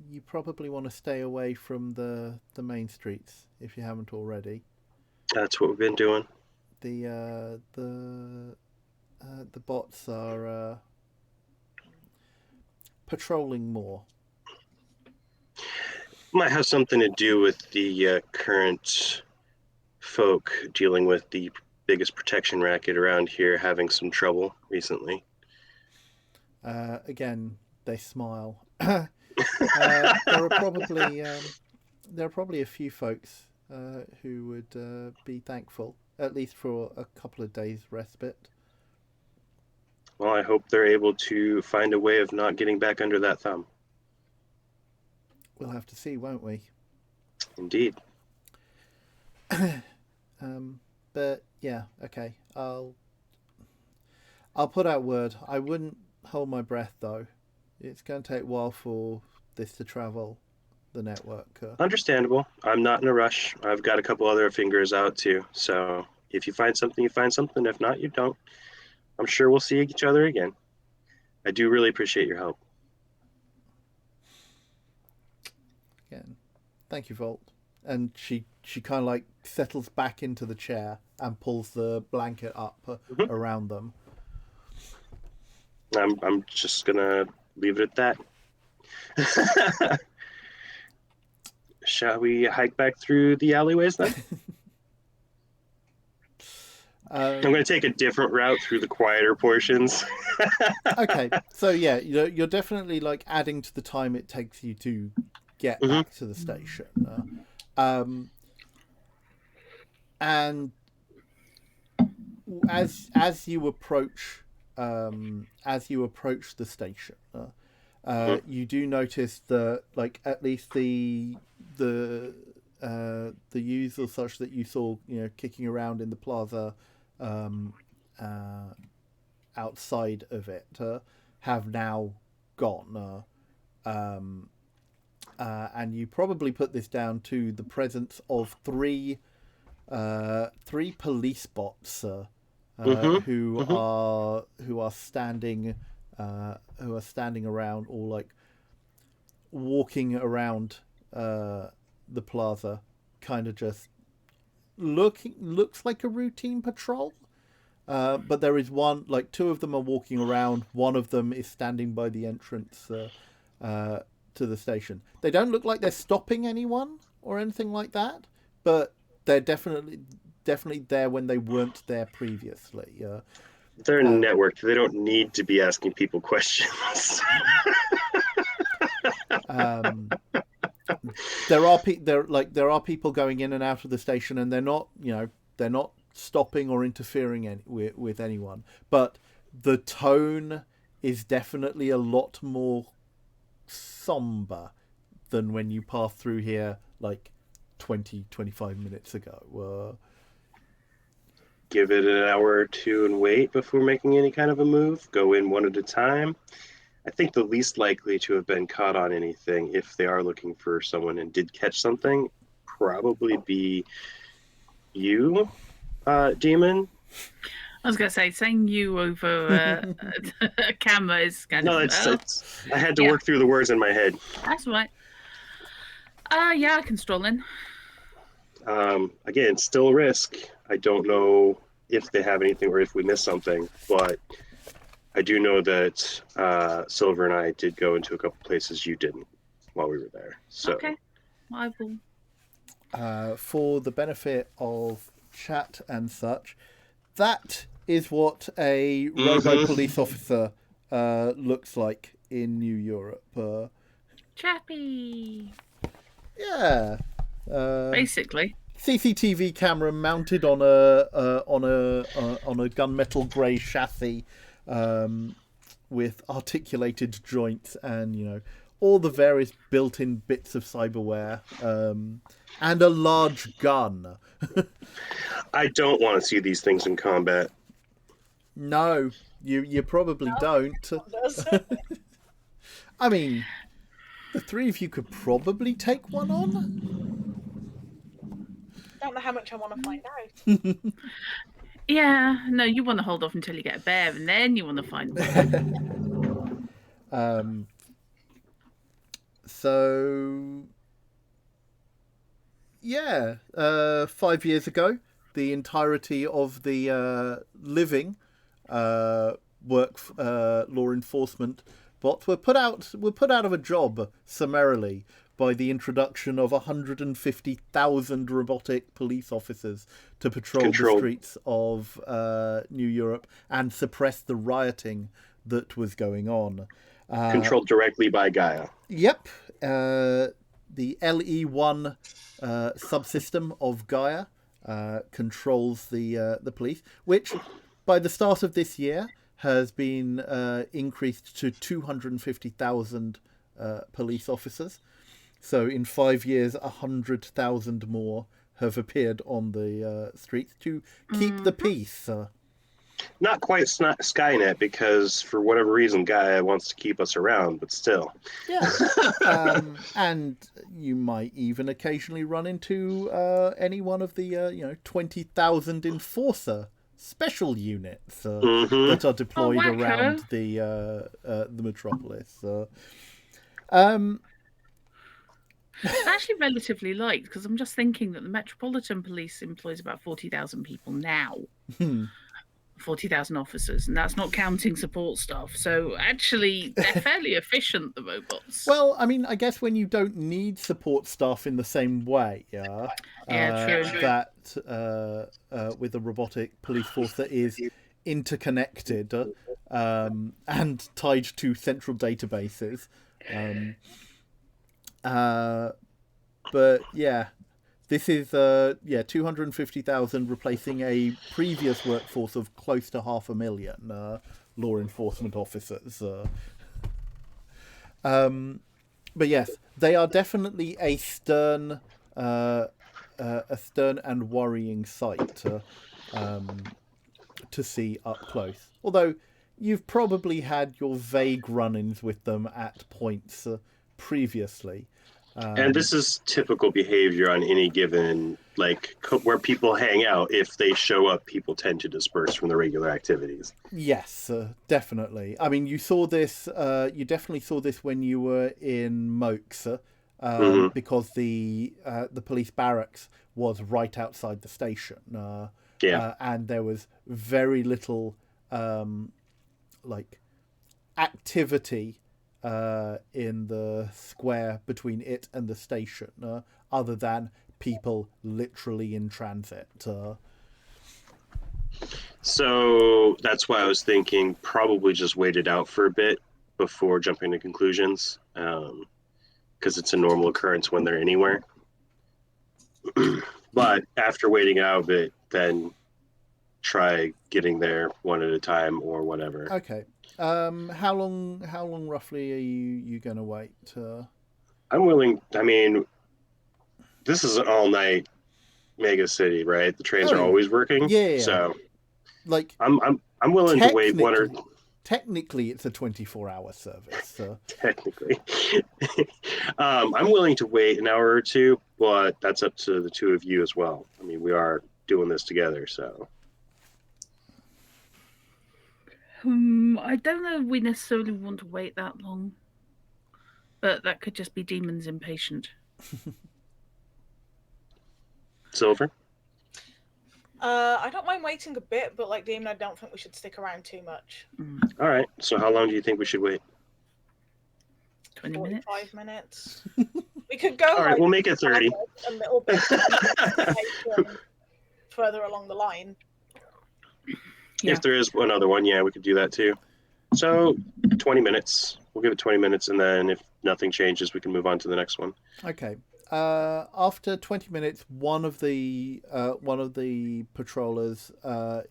you probably want to stay away from the main streets if you haven't already. That's what we've been doing. The bots are patrolling more. Might have something to do with the current folk dealing with the biggest protection racket around here having some trouble recently. Again, they smile. There are probably a few folks who would be thankful, at least for a couple of days respite. Well, I hope they're able to find a way of not getting back under that thumb. We'll have to see, won't we? Indeed. But yeah, okay. I'll put out word. I wouldn't hold my breath though. It's going to take a while for this to travel the network. Understandable. I'm not in a rush. I've got a couple other fingers out too. So if you find something, you find something. If not, you don't. I'm sure we'll see each other again. I do really appreciate your help. Again, thank you, Volt. And she kind of like settles back into the chair and pulls the blanket up around them. I'm just gonna leave it at that. Shall we hike back through the alleyways then? I'm going to take a different route through the quieter portions. Okay, so yeah, you're definitely like adding to the time it takes you to get back to the station. And as you approach the station, you do notice that, like, at least the youths or such that you saw, kicking around in the plaza outside of it have now gone. And you probably put this down to the presence of three police bots who are standing around, or like walking around the plaza, kind of just looks like a routine patrol. But there is one, like two of them are walking around. One of them is standing by the entrance to the station. They don't look like they're stopping anyone or anything like that, but they're definitely there when they weren't there previously. They're networked. They don't need to be asking people questions. There are people going in and out of the station, and they're not stopping or interfering with anyone. But the tone is definitely a lot more somber than when you passed through here like 20-25 minutes ago. Give it an hour or two and wait before making any kind of a move. Go in one at a time. I think the least likely to have been caught on anything, if they are looking for someone and did catch something, probably be you, Demon. I was going to say, saying you over a camera is kind of... it's I had to work through the words in my head. That's right. Yeah, I can stroll in. Again, still a risk. I don't know if they have anything or if we missed something, but I do know that Silver and I did go into a couple places you didn't while we were there. So. Okay, I will. For the benefit of chat and such, that is what a robo police officer looks like in New Europe. Chappy. Yeah. Basically. CCTV camera mounted on a gunmetal grey chassis, with articulated joints and all the various built-in bits of cyberware, and a large gun. I don't want to see these things in combat. No, you probably don't. Does. I mean, the three of you could probably take one on. Don't know how much I want to find out. Yeah, no, you want to hold off until you get a bear, and then you want to find one. So, yeah, 5 years ago, the entirety of the living law enforcement bots were put out of a job summarily by the introduction of 150,000 robotic police officers to patrol the streets of New Europe and suppress the rioting that was going on. Controlled directly by Gaia. Yep. The LE1 subsystem of Gaia controls the police, which by the start of this year has been increased to 250,000 police officers. So in 5 years, 100,000 more have appeared on the streets to keep the peace. Not quite Skynet, because for whatever reason Gaia wants to keep us around, but still. Yeah. And you might even occasionally run into any one of the 20,000 enforcer special units that are deployed around the metropolis. It's actually relatively light, because I'm just thinking that the Metropolitan Police employs about 40,000 people now. 40,000 officers, and that's not counting support staff. So actually, they're fairly efficient, the robots. Well, I mean, I guess when you don't need support staff in the same way, true. That with a robotic police force that is interconnected and tied to central databases. But yeah, this is 250,000 replacing a previous workforce of close to 500,000 law enforcement officers. But yes, they are definitely a stern and worrying sight to see up close. Although you've probably had your vague run-ins with them at points previously. And this is typical behavior on any given, where people hang out. If they show up, people tend to disperse from the regular activities. Yes, definitely. I mean, you saw this. You definitely saw this when you were in Mokes, because the police barracks was right outside the station. And there was very little activity in the square between it and the station, other than people literally in transit. So that's why I was thinking probably just wait it out for a bit before jumping to conclusions, because it's a normal occurrence when they're anywhere. But after waiting out a bit, then try getting there one at a time or whatever. Okay. How long roughly are you going to wait? I'm willing. I mean, this is an all-night mega city, right? The trains are always working. Yeah. So, I'm willing to wait one or. Technically, it's a 24-hour service. Technically, I'm willing to wait an hour or two, but that's up to the two of you as well. I mean, we are doing this together, so. I don't know if we necessarily want to wait that long, but that could just be demons impatient. Silver? I don't mind waiting a bit, but like Demon, I don't think we should stick around too much. All right. So how long do you think we should wait? 20 minutes? 45 minutes. We could go. All right, we'll make it 30. A little bit further along the line. Yeah. If there is another one, we could do that too. So 20 minutes. We'll give it 20 minutes, and then if nothing changes, we can move on to the next one. Okay. After 20 minutes, one of the patrollers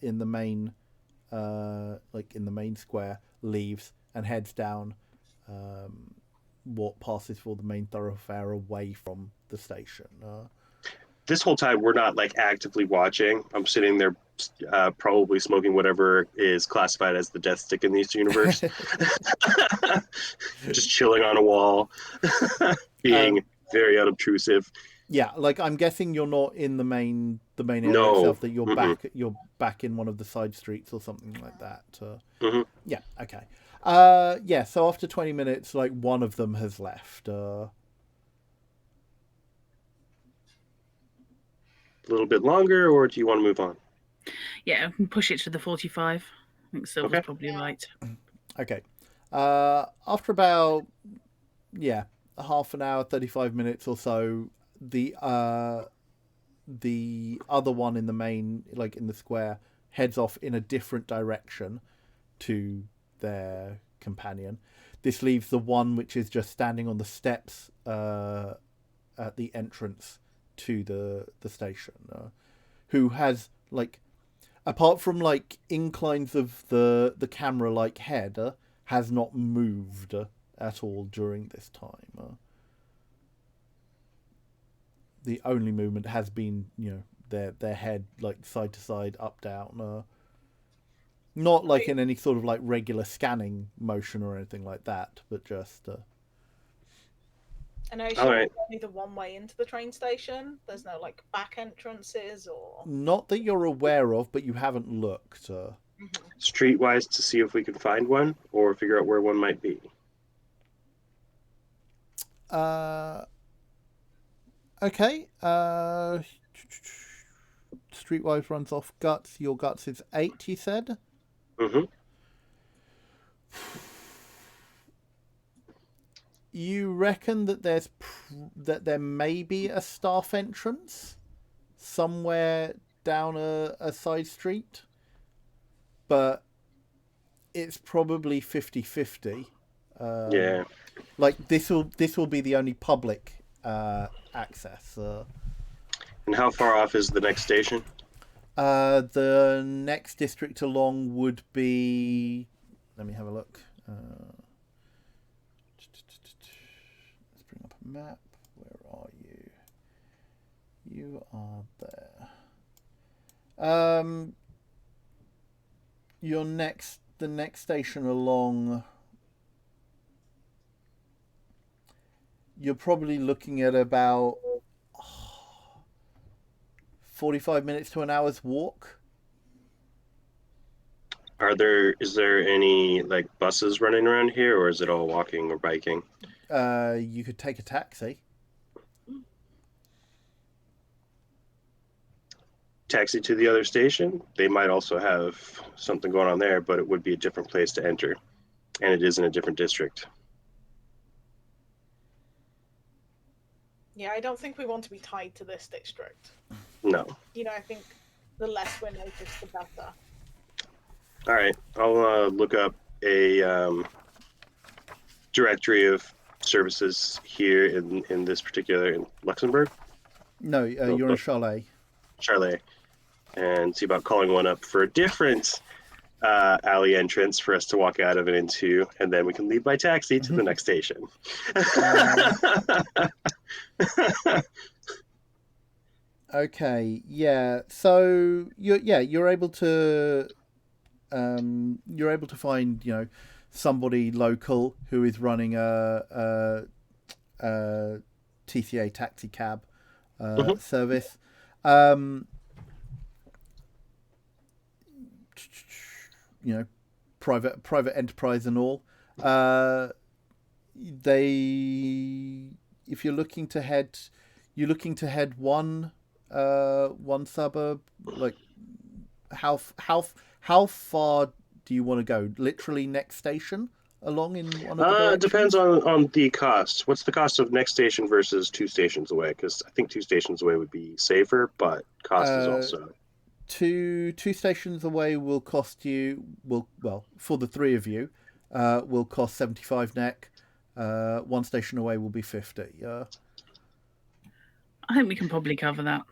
in the main square leaves and heads down what passes for the main thoroughfare away from the station. This whole time, we're not like actively watching. I'm sitting there, probably smoking whatever is classified as the death stick in this universe, just chilling on a wall, being very unobtrusive. Yeah, like I'm guessing you're not in the main area No. itself. That you're Mm-mm. back in one of the side streets or something like that. Mhm. Yeah. Okay. Yeah. So after 20 minutes, like one of them has left. A little bit longer, or do you want to move on? Yeah, we can push it to the 45. I think Silver's Okay. probably right. Okay. After about a half an hour, 35 minutes or so, the other one in the main, like in the square, heads off in a different direction to their companion. This leaves the one which is just standing on the steps at the entrance to the station, who has like, apart from like inclines of the camera like head, has not moved at all during this time. The only movement has been, their head like side to side, up down. Not like in any sort of like regular scanning motion or anything like that, but just. And I assume All right. it's only the one way into the train station. There's no like back entrances or. Not that you're aware of, but you haven't looked. Streetwise to see if we can find one or figure out where one might be. Okay. Streetwise runs off guts. Your guts is 8, you said? Mm-hmm. You reckon that that there may be a staff entrance somewhere down a side street, but it's probably 50-50. Yeah. Like this will be the only public access. And how far off is the next station? The next district along would be. Let me have a look. Let's bring up a map. Where are you? You are there. The next station along. You're probably looking at about 45 minutes to an hour's walk. Is there any like buses running around here, or is it all walking or biking? You could take a taxi. Taxi to the other station? They might also have something going on there, but it would be a different place to enter. And it is in a different district. Yeah, I don't think we want to be tied to this district. No. I think the less we're noticed, the better. All right. I'll look up a directory of services here in this particular in Luxembourg. No, you're in Chalet. Charlet. And see about calling one up for a different alley entrance for us to walk out of and into, and then we can leave by taxi to the next station. Okay, yeah. So you're able to find somebody local who is running a TCA taxi cab service. Private enterprise and all. If you're looking to head one suburb. Like how far do you want to go? Literally next station along in one of the It depends on the cost. What's the cost of next station versus 2 stations away? Because I think 2 stations away would be safer, but cost is also. Two stations away will cost you for the 3 of you will cost 75 neck. 1 station away will be 50. I think we can probably cover that.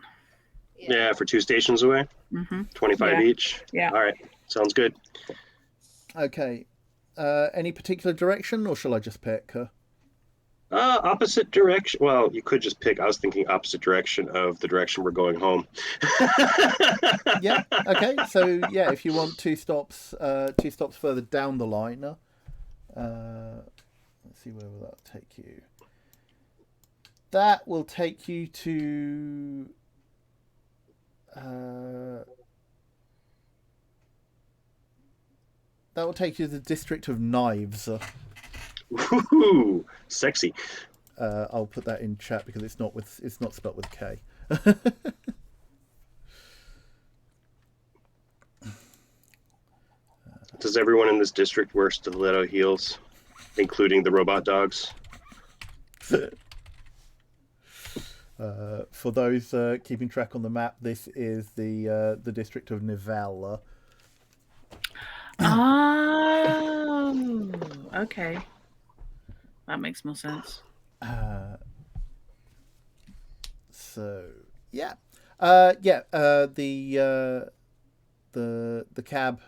Yeah, for 2 stations away, 25 each. Yeah. All right, sounds good. Okay. Any particular direction, or shall I just pick? Opposite direction. Well, you could just pick. I was thinking opposite direction of the direction we're going home. Yeah. Okay. So yeah, if you want two stops further down the line, let's see where will that take you. That will take you to. That will take you to the district of Knives. Woohoo! Sexy. I'll put that in chat because it's not spelled with K. Does everyone in this district wear stiletto heels, including the robot dogs? For those keeping track on the map, this is the district of Nivelle. Oh, okay. That makes more sense. So yeah, the cab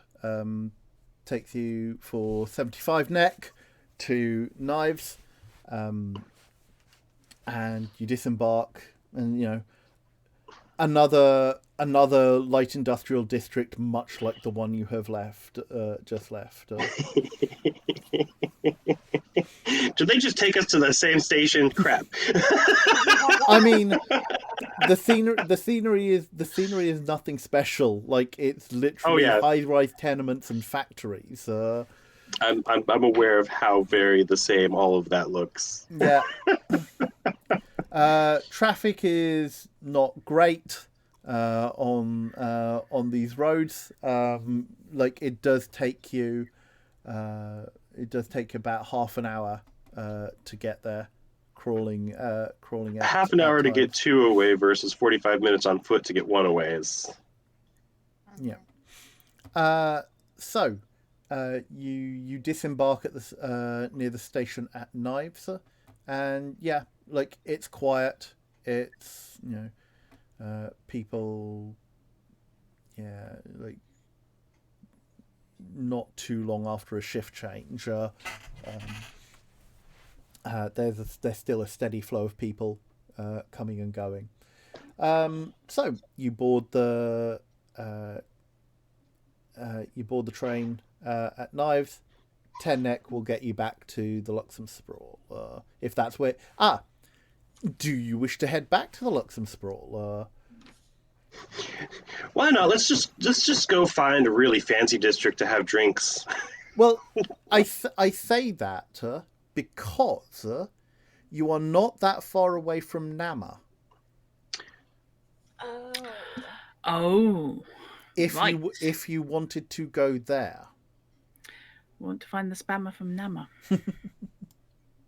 takes you for 75 neck to Knives, and you disembark, and you know another light industrial district, much like the one you have just left. Do they just take us to the same station? Crap. I mean, the scenery is nothing special. Like, it's literally high-rise tenements and factories. I'm aware of how very the same all of that looks. Yeah. Traffic is not great on these roads. Like, it does take you about half an hour to get there, crawling out. Half an hour to get 2 away versus 45 minutes on foot to get 1 away is. Yeah. So you disembark at the near the station at Knives, and yeah, like, it's quiet. It's, you know, people. Yeah, like, not too long after a shift change. There's still a steady flow of people coming and going. So you board the train at Knives. 10 neck will get you back to the Luxemsprawl. If that's where. Do you wish to head back to the Luxemsprawl? Why not? Let's just go find a really fancy district to have drinks. Well, I say that because you are not that far away from Nama. Oh. If you wanted to go there. Want to find the spammer from Nama.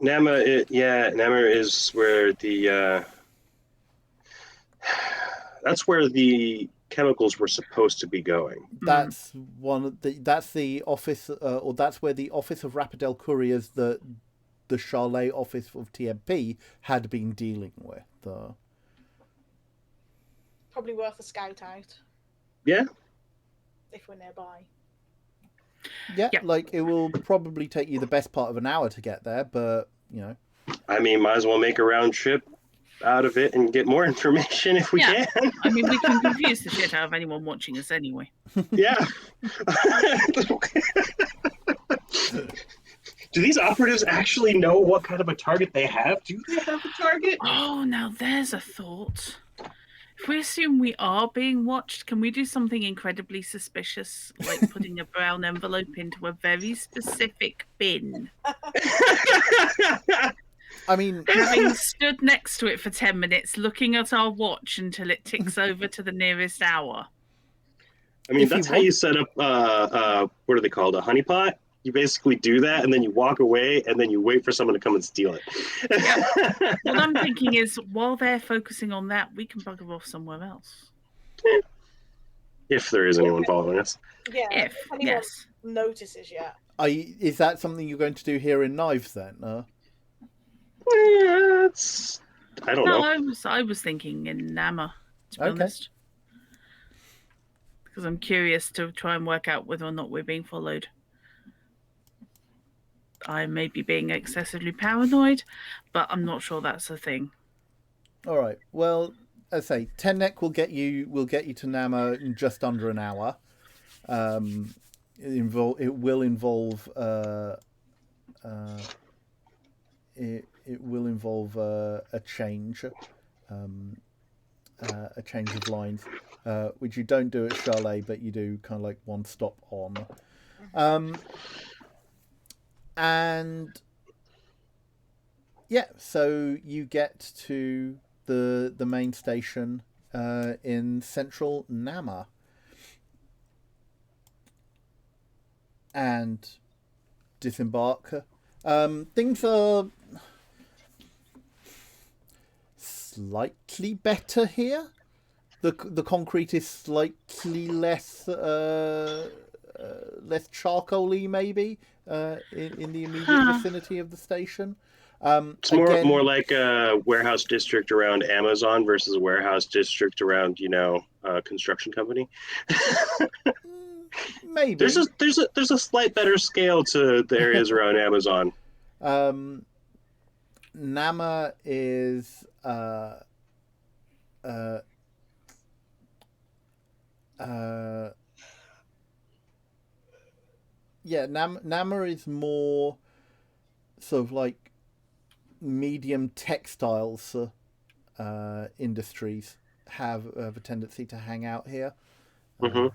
Nama is where the that's where the chemicals were supposed to be going. That's that's the office, or that's where the office of Rapidel Couriers, the Charlet office of TMP, had been dealing with. Probably worth a scout out. Yeah. If we're nearby. Yeah, like, it will probably take you the best part of an hour to get there, but, you know. I mean, might as well make a round trip out of it and get more information if we can. I mean, we can confuse the shit out of anyone watching us anyway. Yeah. Do these operatives actually know what kind of a target they have? Do they have a target? Oh, now there's a thought. If we assume we are being watched, can we do something incredibly suspicious, like putting a brown envelope into a very specific bin? I mean, having stood next to it for 10 minutes, looking at our watch until it ticks over to the nearest hour. I mean, that's how you set up, what are they called, a honeypot? You basically do that, and then you walk away, and then you wait for someone to come and steal it. Yeah. What I'm thinking is, while they're focusing on that, we can bugger off somewhere else. If there is anyone following us. Yeah, if anyone notices yet. Is that something you're going to do here in Knives, then? I don't know. I was thinking in Nama, to be honest. Because I'm curious to try and work out whether or not we're being followed. I may be being excessively paranoid, but I'm not sure that's a thing. All right. Well, as I say, Tennek will get you to Nama in just under an hour. It will involve a change, a change of lines, which you don't do at Chalet, but you do kind of like one stop on. And yeah, so you get to the main station in central Nama, and disembark. Things are slightly better here. The concrete is slightly less less charcoaly, maybe, in the immediate vicinity of the station. It's more like a warehouse district around Amazon versus a warehouse district around, a construction company. Maybe there's a slight better scale to the areas around Amazon. Nama is Nama is more sort of like medium textiles industries have a tendency to hang out here. Mm-hmm.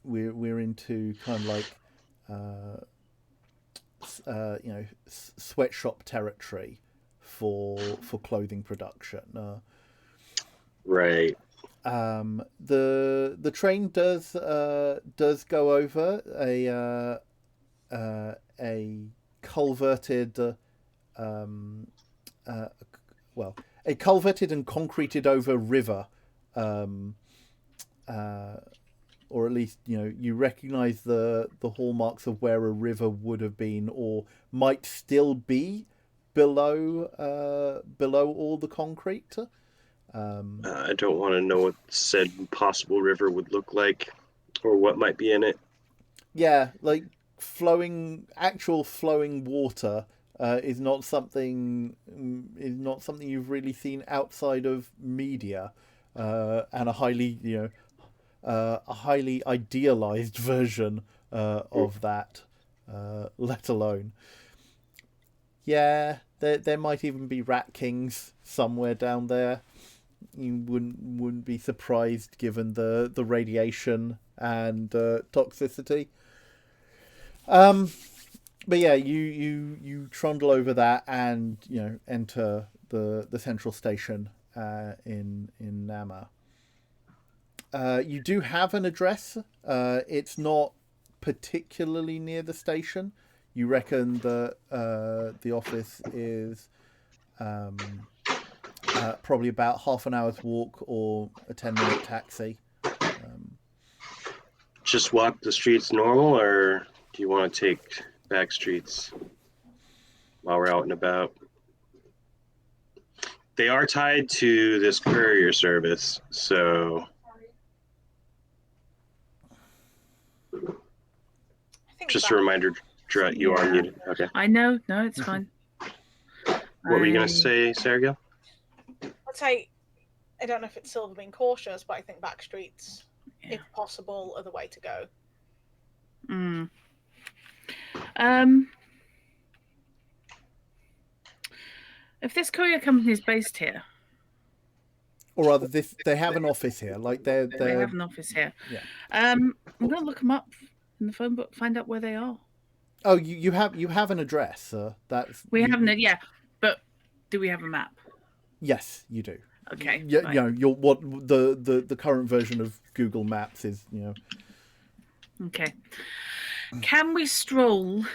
We're into kind of like sweatshop territory for clothing production. Right. The train does go over a culverted a culverted and concreted over river, or at least you recognize the hallmarks of where a river would have been or might still be below all the concrete. I don't want to know what said possible river would look like or what might be in it. Yeah, like actual flowing water is not something you've really seen outside of media, and a highly idealized version of that, let alone. Yeah, there might even be rat kings somewhere down there. You wouldn't be surprised given the radiation and toxicity. But yeah, you trundle over that and enter the central station in Nama. You do have an address. It's not particularly near the station. You reckon that the office is probably about half an hour's walk or a 10-minute taxi. Just walk the streets normal, or do you want to take back streets while we're out and about? They are tied to this courier service, so just a reminder, you are muted. Okay. I know. No, it's fine. What were you going to say, Sergio? I'd say, I don't know if it's Silver being cautious, but I think back streets, if possible, are the way to go. If this courier company is based here, or rather, they have an office here. Like they have an office here. Yeah. I'm gonna look them up in the phone book, find out where they are. Oh, you have an address. We haven't. Yeah, but do we have a map? Yes, you do. Okay. Yeah, right. What the current version of Google Maps is. Okay. Can we stroll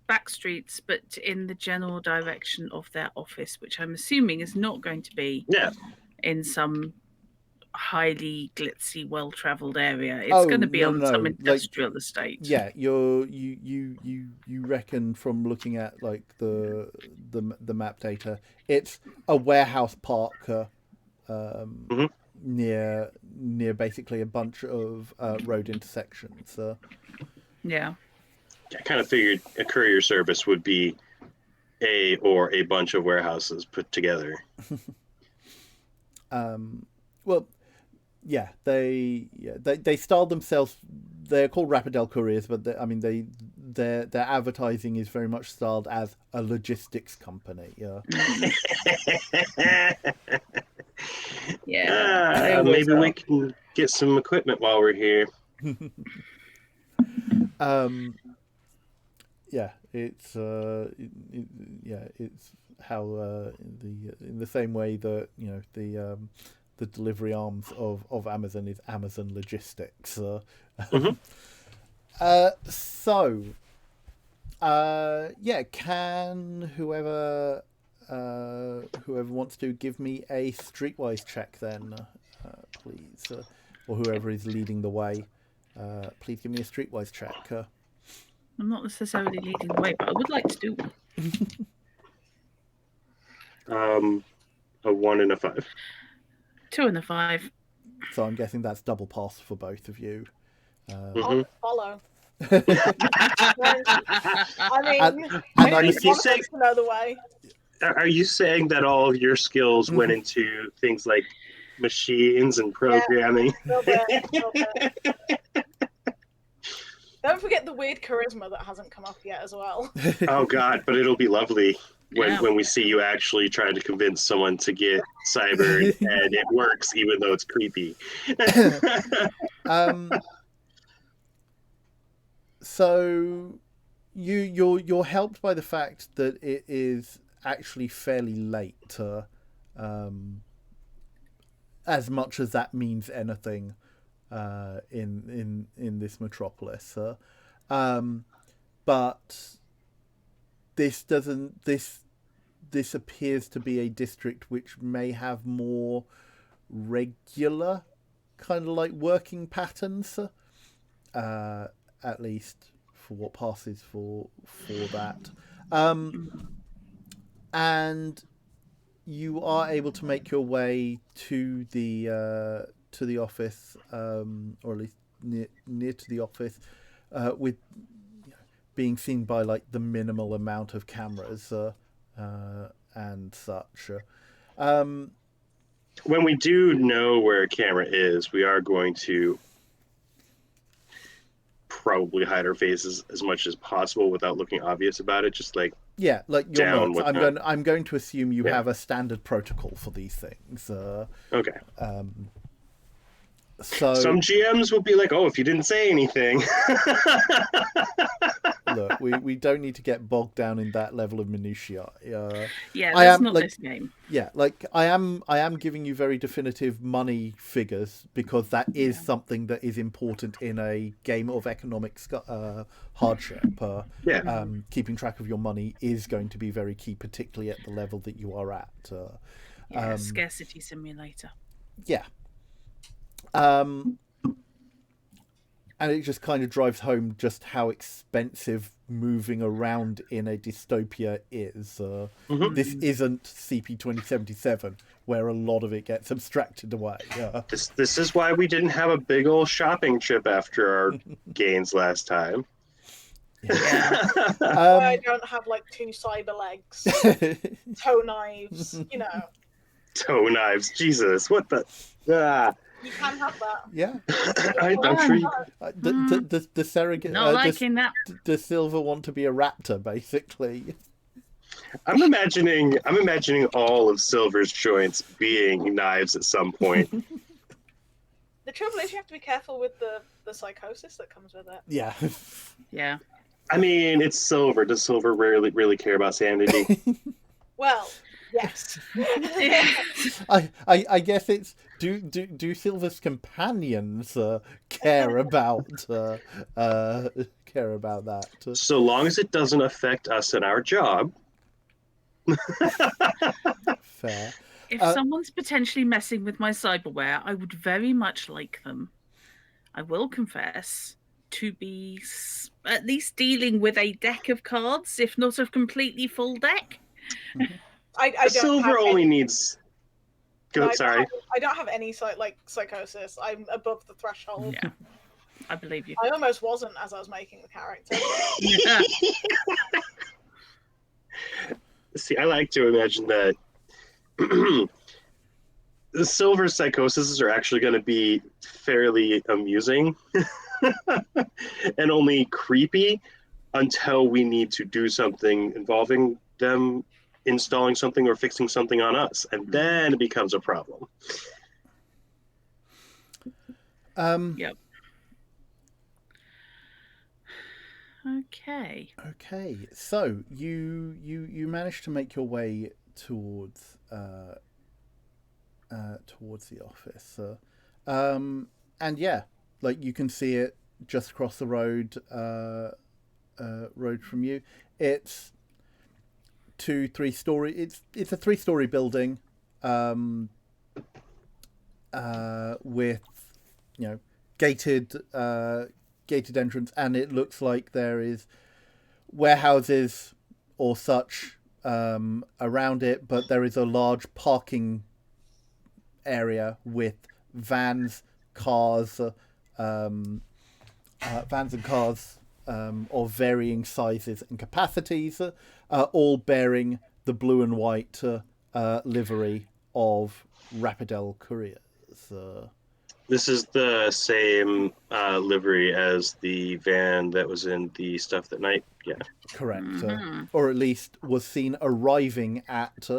back streets, but in the general direction of their office, which I'm assuming is not going to be in some highly glitzy, well-traveled area. It's going to be on some industrial estate. Yeah, you reckon from looking at like the map data, it's a warehouse park near basically a bunch of road intersections. Yeah. I kind of figured a courier service would be a bunch of warehouses put together. Well, they styled themselves. They're called Rapidel Couriers, but their advertising is very much styled as a logistics company. Yeah. Yeah. Maybe we can get some equipment while we're here. Yeah, it's it's how in the same way that the delivery arms of Amazon is Amazon Logistics. Mhm. Can whoever wants to give me a streetwise check then, please, or whoever is leading the way, please give me a streetwise check. I'm not necessarily leading the way, but I would like to do one. A 1 and a 5. 2 and a 5. So I'm guessing that's double pass for both of you. I'll follow. I mean, And I I'm think assuming- to know the way. Are you saying that all of your skills went into things like machines and programming? Little bit. Don't forget the weird charisma that hasn't come up yet as well. Oh God, but it'll be lovely Yeah. when we see you actually trying to convince someone to get cybered and it works even though it's creepy. So you're helped by the fact that it is actually fairly late, as much as that means anything in this metropolis. But this doesn't this appears to be a district which may have more regular kind of like working patterns, at least for what passes for that, and you are able to make your way to the office, or at least near to the office, with being seen by like the minimal amount of cameras and such. When we do know where a camera is, we are going to probably hide our faces as much as possible without looking obvious about it. Just like like your down notes. with I'm going to assume you Yeah. have a standard protocol for these things. okay. So Some GMs will be like, "Oh, if you didn't say anything." look, we don't need to get bogged down in that level of minutiae. Yeah, I that's am, not like- this game. Yeah, like I am giving you very definitive money figures because that is something that is important in a game of economic hardship. Yeah. Keeping track of your money is going to be very key, particularly at the level that you are at. Yeah, scarcity simulator. Yeah. And it just kind of drives home just how expensive moving around in a dystopia is. This isn't CP 2077, where a lot of it gets abstracted away. This is why we didn't have a big old shopping trip after our gains last time. Yeah. I don't have like 2 cyber legs, toe knives, Toe knives, Jesus, what the? Ah. You can have that. Yeah. I'm sure you. The surrogate, Not liking that. the Silver want to be a raptor, basically. I'm imagining all of Silver's joints being knives at some point. The trouble is you have to be careful with the psychosis that comes with it. Yeah. Yeah. I mean, it's Silver. Does Silver really care about sanity? Well, yes. I guess it's do Silver's companions care about that? So long as it doesn't affect us in our job. Fair. If someone's potentially messing with my cyberware, I would very much like them, I will confess, to be at least dealing with a deck of cards, if not a completely full deck. I don't Silver have only any, needs. Go. Sorry. I don't have any psychosis. I'm above the threshold. Yeah. I believe you. I almost wasn't as I was making the character. Yeah. See, I like to imagine that the silver psychoses are actually going to be fairly amusing and only creepy until we need to do something involving them installing something or fixing something on us, and then it becomes a problem. Yep. Okay. Okay, so you managed to make your way towards the office, and yeah, like you can see it just across the road from you. It's 2-3 story. It's a 3-story building, with gated entrance, and it looks like there is warehouses or such around it, but there is a large parking area with vans, cars, of varying sizes and capacities, all bearing the blue and white livery of Rapidel Couriers. This is the same livery as the van that was in the Stuff That Night. Yeah. Correct. Or at least was seen arriving at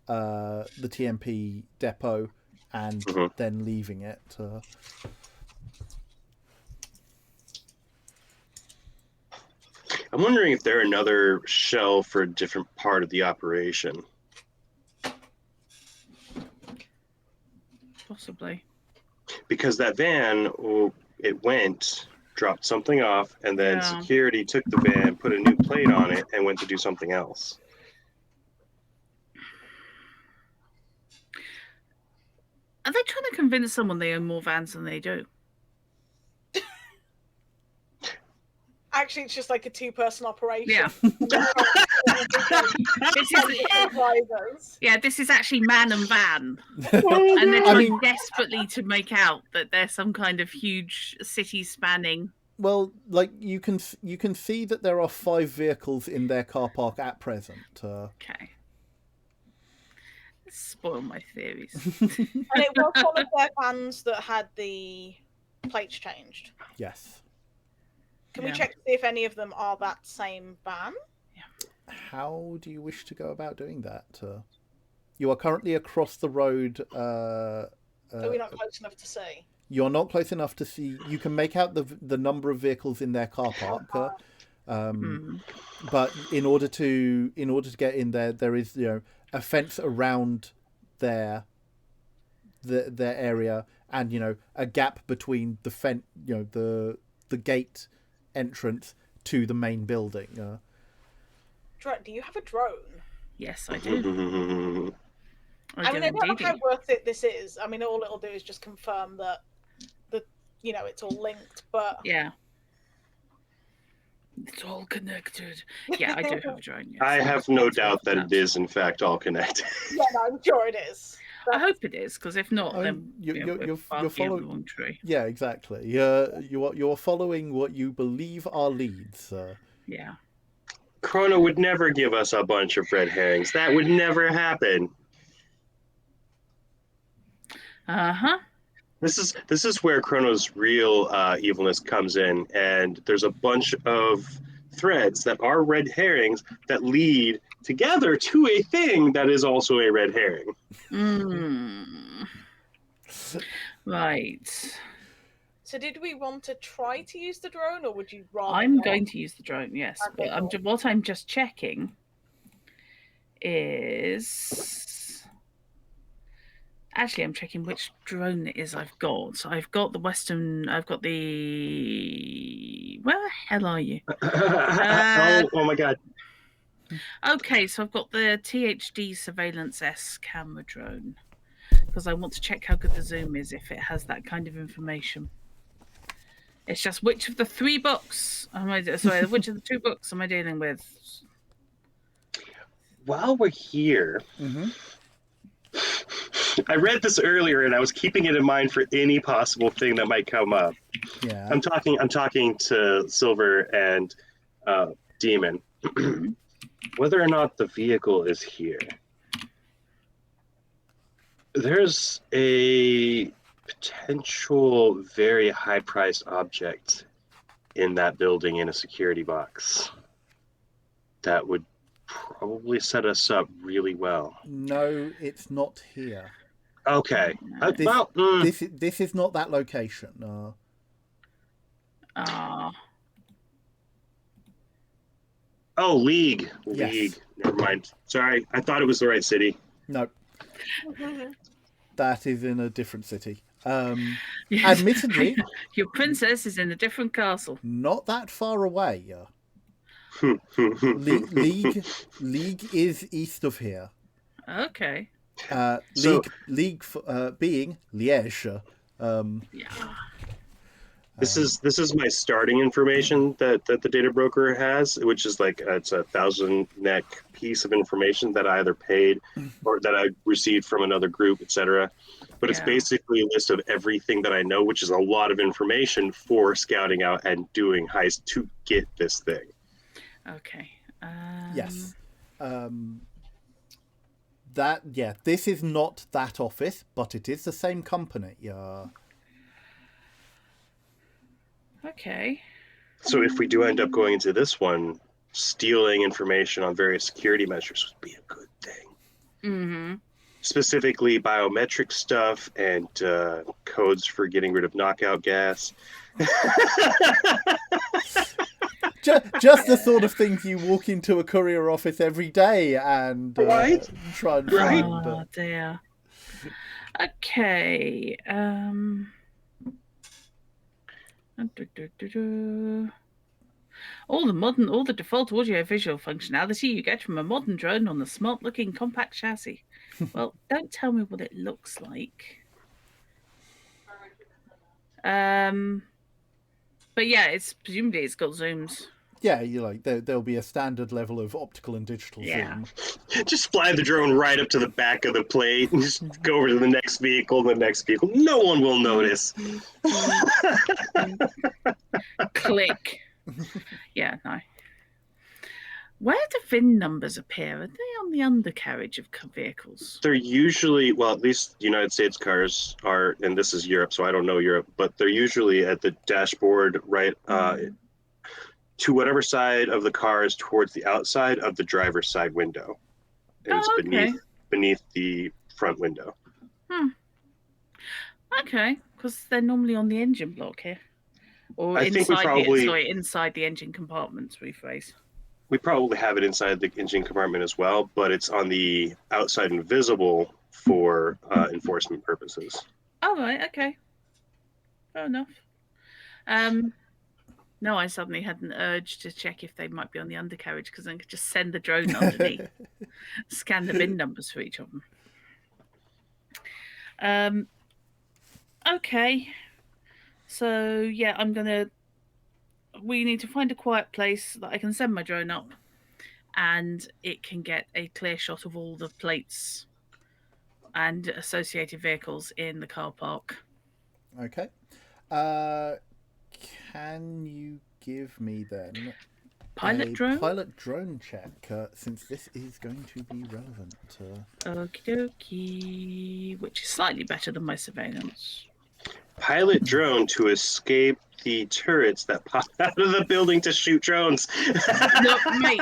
the TMP depot and then leaving it. I'm wondering if they're another shell for a different part of the operation. Possibly. Because that van, it went, dropped something off, and then security took the van, put a new plate on it, and went to do something else. Are they trying to convince someone they own more vans than they do? Actually, it's just like a 2-person operation. Yeah. This is actually man and van. And they're trying desperately to make out that they're some kind of huge city spanning. Well, like you can see that there are 5 vehicles in their car park at present. Okay. Spoil my theories. And it was one of their vans that had the plates changed. Yes. Can we check to see if any of them are that same van? How do you wish to go about doing that? You are currently across the road. So we're not close enough to see. You're not close enough to see. You can make out the number of vehicles in their car park, but in order to get in there, there is a fence around their area, and a gap between the the gate entrance to the main building. Do you have a drone? Yes, I do. I don't know how worth it this is. I mean, all it'll do is just confirm that it's all linked, but yeah, it's all connected. Yeah, I do have a drone. Yes. I have no doubt that it is in fact all connected. Yeah, no, I'm sure it is. I hope it is, because if not, then you're following the wrong tree. Yeah, exactly. You're following what you believe are leads. Yeah. Chrono would never give us a bunch of red herrings. That would never happen. This is where Chrono's real evilness comes in, and there's a bunch of threads that are red herrings that lead together to a thing that is also a red herring. Right. So did we want to try to use the drone, or would you rather? I'm going to use the drone, yes. Okay, but what I'm just checking is... Actually, I'm checking which drone it is I've got. So I've got the Western... I've got the... Where the hell are you? Oh my god. Okay, so I've got the THD Surveillance S camera drone. Because I want to check how good the zoom is if it has that kind of information. It's just which of the 3 books which of the 2 books am I dealing with? While we're here, I read this earlier, and I was keeping it in mind for any possible thing that might come up. Yeah. I'm talking to Silver and Demon. Whether or not the vehicle is here, there's a potential very high-priced object in that building in a security box that would probably set us up really well. No, it's not here. Okay. This is not that location. Oh, League. Yes. League. Never mind. Sorry, I thought it was the right city. No, that is in a different city. Yes. Admittedly, Your princess is in a different castle. not that far away. League is east of here. Okay. League being Liège. Yeah. This is my starting information that the data broker has, which is like it's a 1,000 neck piece of information that I either paid or that I received from another group, etc. But it's basically a list of everything that I know, which is a lot of information for scouting out and doing heists to get this thing. Okay. Yes. This is not that office, but it is the same company. Okay. So if we do end up going into this one, stealing information on various security measures would be a good thing. Mm-hmm. Specifically biometric stuff and codes for getting rid of knockout gas. Just the sort of things you walk into a courier office every day and Right? try and Right? find. Oh dear. Okay. All the default audio-visual functionality you get from a modern drone on a smart-looking compact chassis. Well, don't tell me what it looks like. But yeah, presumably it's got zooms. Yeah, there'll be a standard level of optical and digital zoom. Just fly the drone right up to the back of the plate and just go over to the next vehicle. No one will notice. Click. Yeah, no. Where do VIN numbers appear? Are they on the undercarriage of vehicles? They're usually, well, at least United States cars are, and this is Europe, so I don't know Europe, but they're usually at the dashboard, right, to whatever side of the car is towards the outside of the driver's side window. And it's beneath the front window. Okay, because they're normally on the engine block here. Or I think inside the engine compartments, rephrase. We probably have it inside the engine compartment as well, but it's on the outside and visible for enforcement purposes. Oh, right, okay. Fair enough. No, I suddenly had an urge to check if they might be on the undercarriage because I could just send the drone underneath, scan the VIN numbers for each of them. Okay. So, yeah, we need to find a quiet place that I can send my drone up and it can get a clear shot of all the plates and associated vehicles in the car park. Okay. Can you give me then pilot drone check, since this is going to be relevant? Okie dokie. Which is slightly better than my surveillance. Pilot drone to escape the turrets that pop out of the building to shoot drones. Look, mate,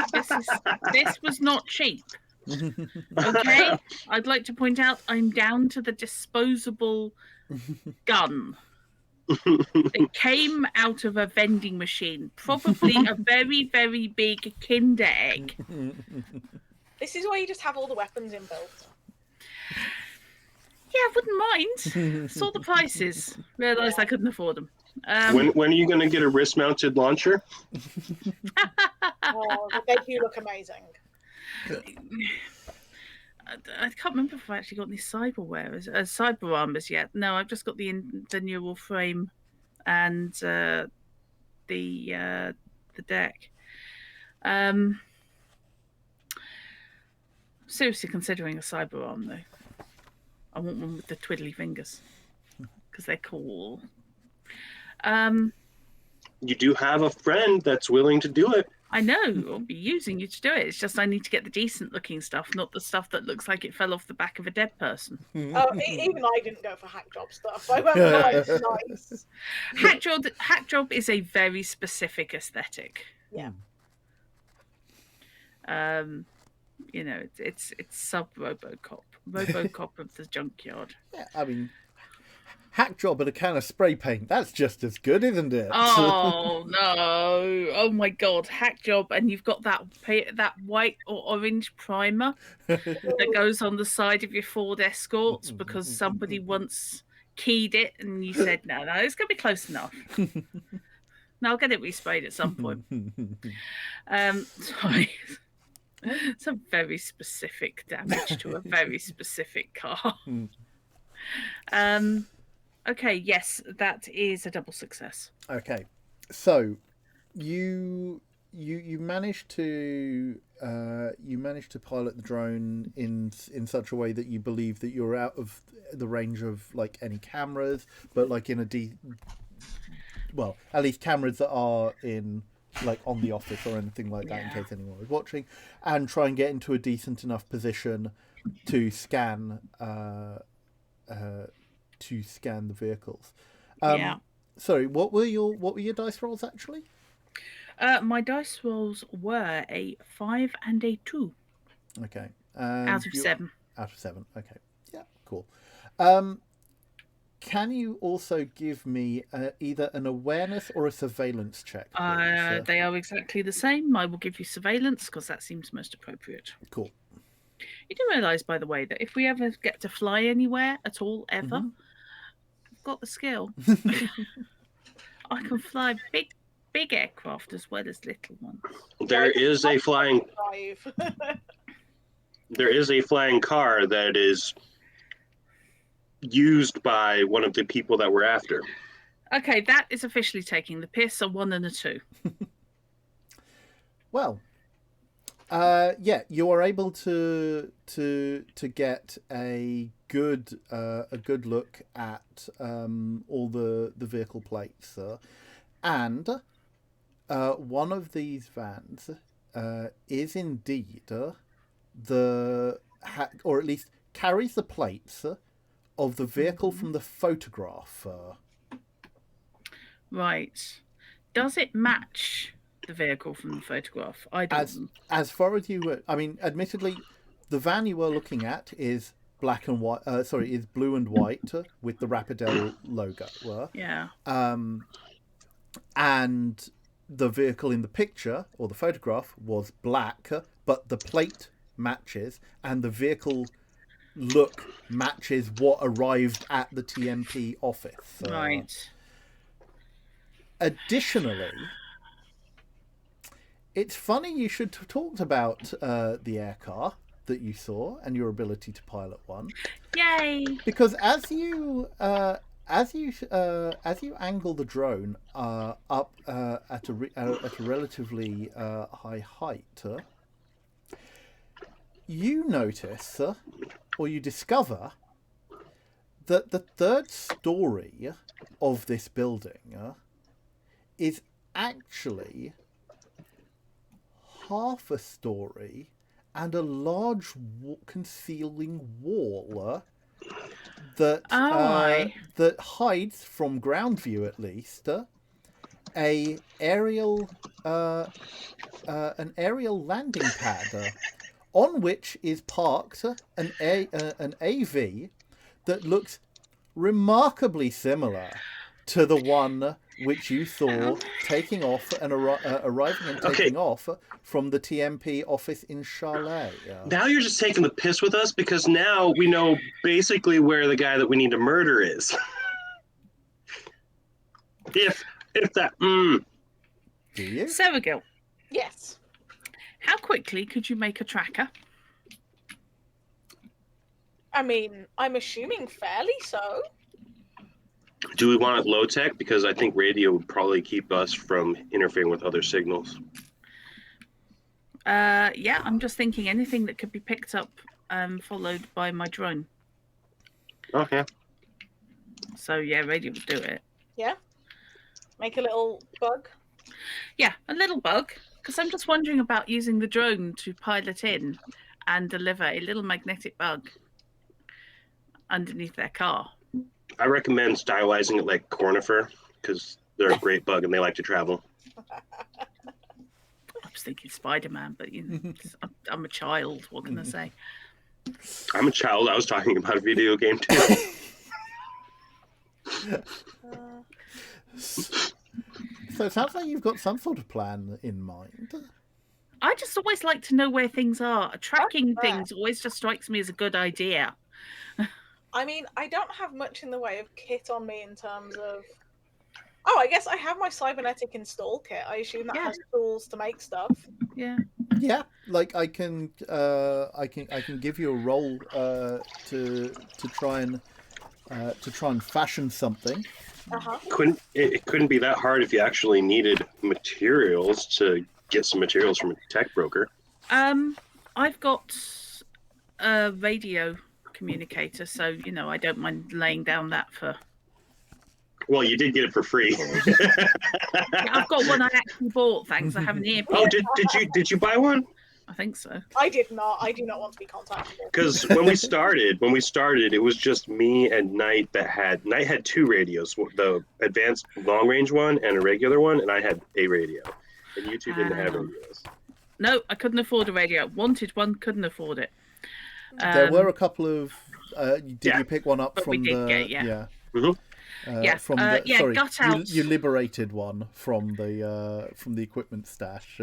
this was not cheap. Okay? I'd like to point out I'm down to the disposable gun. It came out of a vending machine, probably a very, very big Kinder egg. This is why you just have all the weapons inbuilt. Yeah, I wouldn't mind. Saw the prices. Realised I couldn't afford them. When are you going to get a wrist-mounted launcher? Oh, they do look amazing. I can't remember if I actually got any cyber armors yet. No, I've just got the neural frame and the deck. Seriously considering a cyber arm though. I want one with the twiddly fingers because they're cool. You do have a friend that's willing to do it. I know. I'll be using you to do it. It's just I need to get the decent looking stuff, not the stuff that looks like it fell off the back of a dead person. Even I didn't go for hack job stuff. I went for like nice. Hack job is a very specific aesthetic. Yeah. You know, it's sub RoboCop of the junkyard. Yeah, I mean, hack job and a can of spray paint, that's just as good, isn't it? Oh no! Oh my god, hack job, and you've got that white or orange primer that goes on the side of your Ford Escorts because somebody once keyed it and you said no, it's gonna be close enough. No, I'll get it resprayed at some point. Sorry. It's a very specific damage to a very specific car. Okay, yes, that is a double success. Okay, so you managed to pilot the drone in such a way that you believe that you're out of the range of like any cameras, but like in well, at least cameras that are in like on the office or anything like that, in case anyone was watching, and try and get into a decent enough position to scan the vehicles. Sorry, what were your dice rolls actually? My dice rolls were a 5 and a 2. Okay. Out of 7. Out of 7. Okay. Yeah. Cool. Can you also give me either an awareness or a surveillance check? They are exactly the same. I will give you surveillance because that seems most appropriate. Cool. You do realise, by the way, that if we ever get to fly anywhere at all, ever, I've got the skill. I can fly big aircraft as well as little ones. There is a flying car that is used by one of the people that we're after. Okay, that is officially taking the piss. A 1 and a 2. Well, yeah, you are able to get a good look at all the vehicle plates, and one of these vans is indeed or at least carries the plates of the vehicle from the photograph. Right. Does it match the vehicle from the photograph? I don't. As far as you were, I mean, admittedly, the van you were looking at is black and white. Is blue and white with the Rapidail logo. Yeah. And the vehicle in the picture or the photograph was black, but the plate matches, and the vehicle look matches what arrived at the TMP office. Right. Additionally, it's funny you should have talked about the air car that you saw and your ability to pilot one. Yay! Because as you angle the drone up at a relatively high height, you notice or you discover that the third story of this building is actually half a story and a large concealing wall that that hides, from ground view at least, an aerial landing pad on which is parked an AV that looks remarkably similar to the one which you saw taking off and arriving and taking off from the TMP office in Charlotte. Now you're just taking the piss with us, because now we know basically where the guy that we need to murder is. if that. Do you? Seragil, Yes. how quickly could you make a tracker? I mean, I'm assuming fairly so. Do we want it low tech? Because I think radio would probably keep us from interfering with other signals. Yeah, I'm just thinking anything that could be picked up, followed by my drone. Okay. So yeah, radio will do it. Yeah. Make a little bug. Yeah, a little bug, because I'm just wondering about using the drone to pilot in and deliver a little magnetic bug underneath their car. I recommend stylizing it like conifer because they're a great bug and they like to travel. I was thinking Spider-Man, but you know, I'm a child. What can I say? I'm a child. I was talking about a video game too. So it sounds like you've got some sort of plan in mind. I just always like to know where things are. Tracking fair. things always just strikes me as a good idea. I mean, I don't have much in the way of kit on me in terms of. Oh, I guess I have my cybernetic install kit. I assume that Yeah. has tools to make stuff. Yeah. Yeah, like I can give you a roll to try and fashion something. It couldn't be that hard if you actually needed materials to get some materials from a tech broker. I've got a radio communicator, so you know I don't mind laying down that for. Well, you did get it for free. Yeah, I've got one I actually bought. Thanks, I have an earpiece. Oh, did you buy one? I think so. I did not. I do not want to be contactable. Because when we started, it was just me and Knight had two radios, the advanced long range one and a regular one, and I had a radio, and you two didn't have radios. No, I couldn't afford a radio. Wanted one, couldn't afford it. There were a couple of. Did you pick one up but from we did the? get, yeah. Yeah. From the, sorry, gut out. you liberated one from the equipment stash.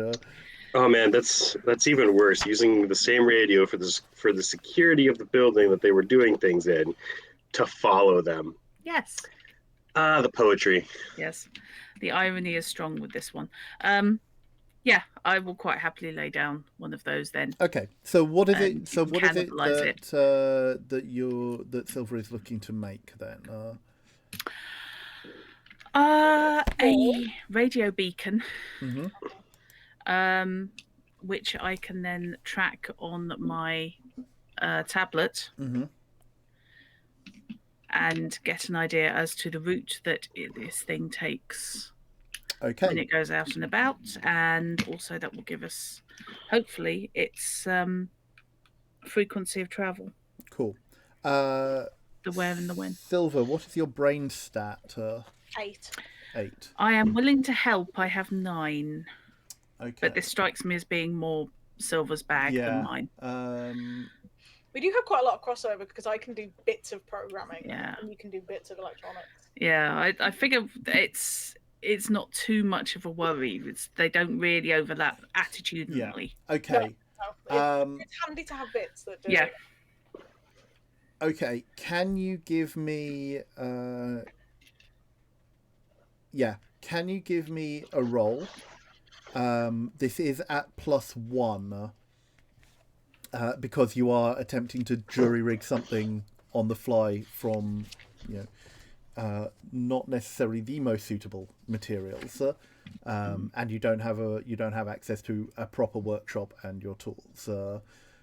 Oh man, that's even worse. Using the same radio for the security of the building that they were doing things in, to follow them. Yes. The poetry. Yes, the irony is strong with this one. Yeah, I will quite happily lay down one of those then. Okay, so what is And it? So you what can is it cannibalize that that Silver is looking to make then? A radio beacon, Mm-hmm. which I can then track on my tablet Mm-hmm. and get an idea as to the route that this thing takes when Okay. it goes out and about, and also that will give us, hopefully, its frequency of travel, Cool. the where and the when. Silver, what is your brain stat? 8. 8. I am willing to help. I have 9, Okay. but this strikes me as being more Silver's bag than mine. We do have quite a lot of crossover because I can do bits of programming. Yeah. And you can do bits of electronics. Yeah, I figure it's not too much of a worry. They don't really overlap attitudinally. Okay. No, it's handy to have bits that do Yeah. it. Okay. Can you give me? Can you give me a roll? This is at +1 because you are attempting to jury rig something on the fly from, not necessarily the most suitable materials, and you don't have access to a proper workshop and your tools.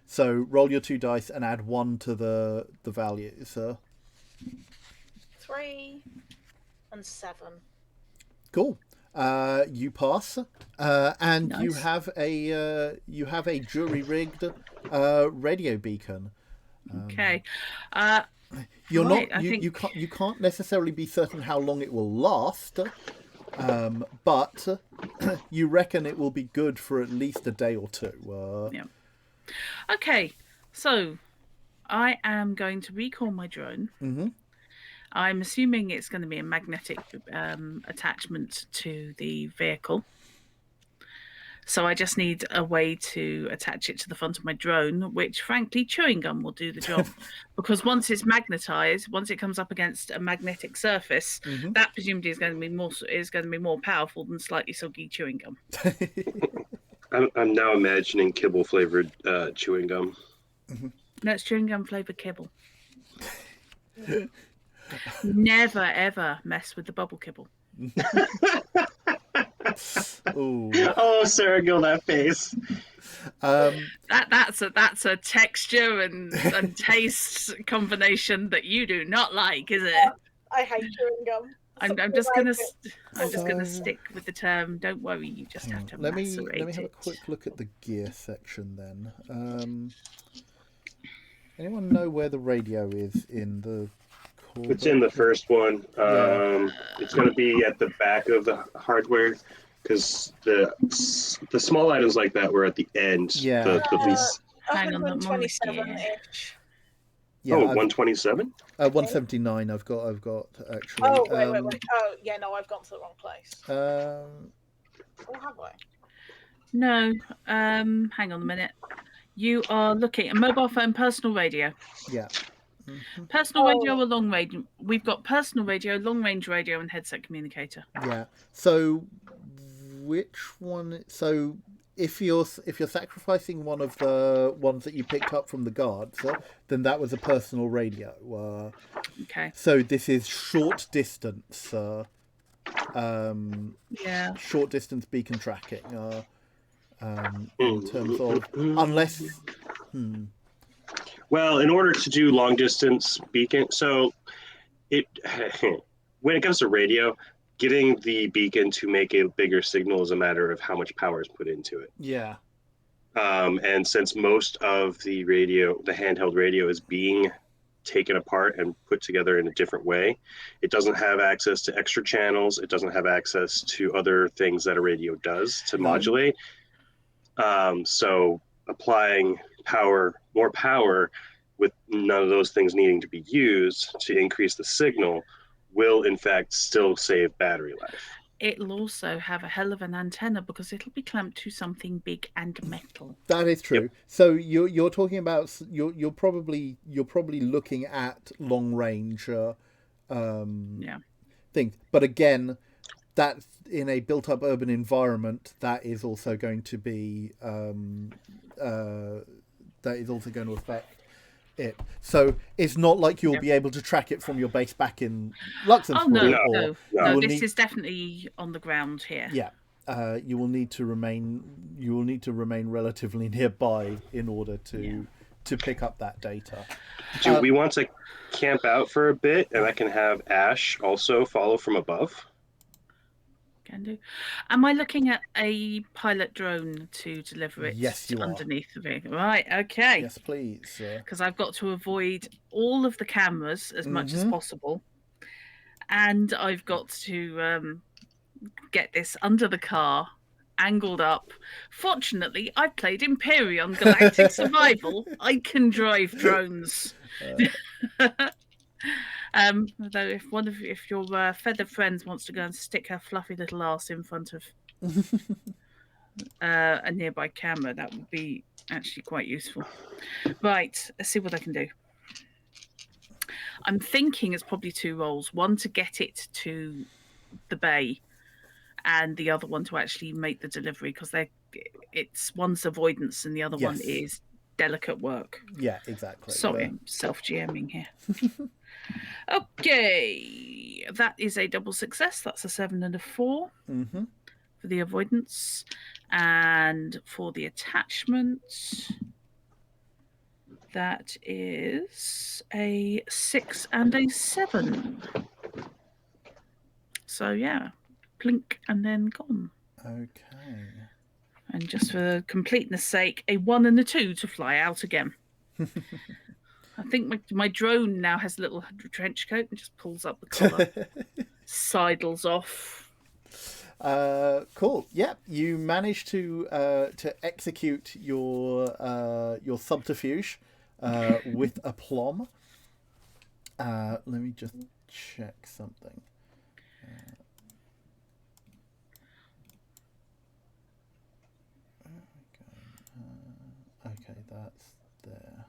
So roll your 2 dice and add 1 to the values. 3 and 7. Cool. You pass, and Nice. you have a jury rigged radio beacon. Okay. You're Right, not I think- you can't necessarily be certain how long it will last, but you reckon it will be good for at least a day or 2. Yeah. Okay. So I am going to recall my drone. Mhm. I'm assuming it's going to be a magnetic attachment to the vehicle. So I just need a way to attach it to the front of my drone, which frankly chewing gum will do the job. Because once it's magnetized, once it comes up against a magnetic surface, that presumably is going to be more powerful than slightly soggy chewing gum. I'm now imagining kibble flavored chewing gum. No, it's chewing gum flavored kibble. Never ever mess with the bubble kibble. Ooh. Oh, Sarah Gill, that face. That's a texture and taste combination that you do not like, is it? I hate chewing gum. I'm just gonna So- stick with the term. Don't worry, you just have to Let me macerate have a it. quick look at the gear section then. Anyone know where the radio is in the core? It's in the first one. Yeah. It's going to be at the back of the hardware because the small items like that were at the end. Yeah. The least. Hang on, I'm on the 127-ish. Yeah, Oh, I've- 127? 179. I've got actually. Oh, wait. Oh, yeah, no, I've gone to the wrong place. Or have I? No, hang on a minute. You are looking at mobile phone, personal radio. Yeah. Personal radio or long range? We've got personal radio, long range radio, and headset communicator. Yeah. So, which one? So, if you're sacrificing one of the ones that you picked up from the guards, then that was a personal radio. Okay. So this is short distance. Yeah. Short distance beacon tracking. In terms of unless. Well, in order to do long distance beacon, so it when it comes to radio, getting the beacon to make a bigger signal is a matter of how much power is put into it. Yeah. And since most of the handheld radio is being taken apart and put together in a different way, it doesn't have access to extra channels. It doesn't have access to other things that a radio does to modulate. So applying more power with none of those things needing to be used to increase the signal will in fact still save battery life. It'll also have a hell of an antenna because it'll be clamped to something big and metal. That is true. Yep. So you're talking about you're probably looking at long range things, but again, that's in a built up urban environment. That is also going to be affect it. So it's not like you'll be able to track it from your base back in Luxembourg. Oh no, you will this is definitely on the ground here. Yeah. You will need to remain relatively nearby in order to pick up that data. Do we want to camp out for a bit, and I can have Ash also follow from above? Can do. Am I looking at a pilot drone to deliver it Yes, you are. underneath the vehicle? Right, okay. Yes, please. Because I've got to avoid all of the cameras as much as possible. And I've got to get this under the car, angled up. Fortunately, I played Imperion Galactic Survival. I can drive drones. Although if your feathered friends wants to go and stick her fluffy little ass in front of a nearby camera, that would be actually quite useful. Right, let's see what I can do. I'm thinking it's probably two roles: one to get it to the bay, and the other one to actually make the delivery, because it's one's avoidance and the other one is delicate work. Yeah, exactly. Sorry, I'm self-GMing here. Okay, that is a double success. That's a 7 and a 4 for the avoidance. And for the attachment, that is a 6 and a 7. So yeah, plink and then gone. Okay. And just for completeness sake, a 1 and a 2 to fly out again. I think my drone now has a little trench coat and just pulls up the collar, sidles off. Cool. Yeah, you managed to execute your subterfuge with aplomb. Let me just check something. Okay, that's there.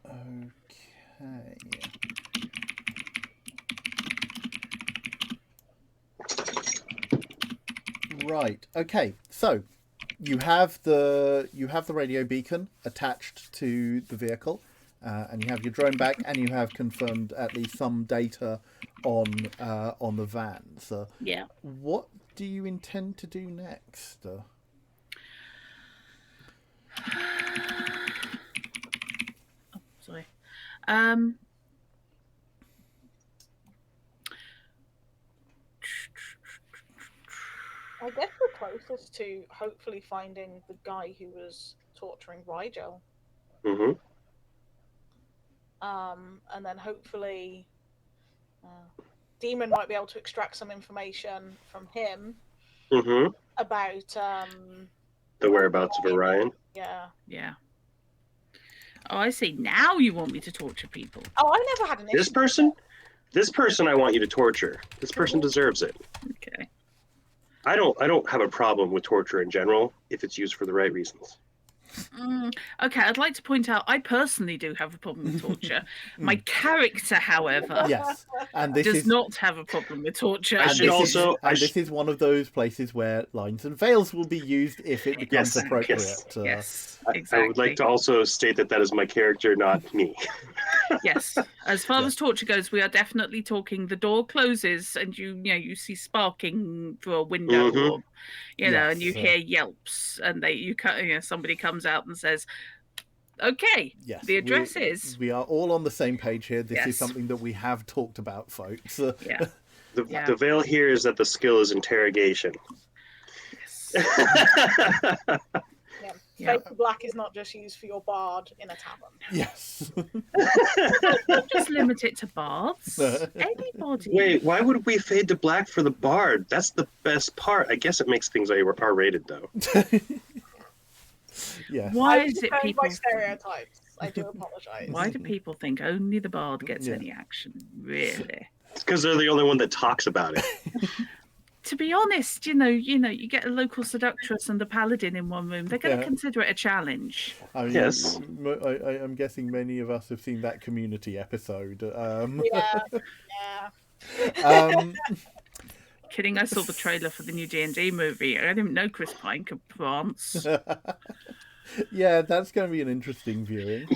Okay. Right. Okay. So you have the radio beacon attached to the vehicle, and you have your drone back, and you have confirmed at least some data on the van. So, Yeah. what do you intend to do next? Oh, sorry. I guess we're closest to hopefully finding the guy who was torturing Rigel. Mm-hmm. And then hopefully Demon might be able to extract some information from him Mm-hmm. about The whereabouts of Orion. Yeah. Yeah. Oh, I see. Now you want me to torture people. Oh, I never had an issue. This person I want you to torture. This person deserves it. Okay. I don't have a problem with torture in general if it's used for the right reasons. Okay, I'd like to point out I personally do have a problem with torture. My character, however, Yes, and this does is not have a problem with torture. this is one of those places where lines and veils will be used if it becomes Yes, appropriate. Yes, I exactly. would like to also state that is my character, not me. Yes, as far as torture goes, we are definitely talking. The door closes, and you see sparking through a window, or and you hear yelps, and somebody comes out and says, "Okay, yes, the address is." We are all on the same page here. This is Yes. something that we have talked about, folks. Yeah. The veil here is that the skill is interrogation. Yes. Yeah. Fake black is not just used for your bard in a tavern. Yes. Don't just limit it to bards. Anybody. Wait, why would we fade to black for the bard? That's the best part. I guess it makes things R-rated, though. Yes. Why I is it defend people? my stereotypes. I do apologize. Why do people think only the bard gets Yeah. any action? Really? It's because they're the only one that talks about it. To be honest, you get a local seductress and a paladin in one room. They're going to consider it a challenge. I mean, Yes. I'm guessing many of us have seen that Community episode. Yeah. Kidding, I saw the trailer for the new D&D movie. I didn't know Chris Pine could prance. Yeah, that's going to be an interesting viewing.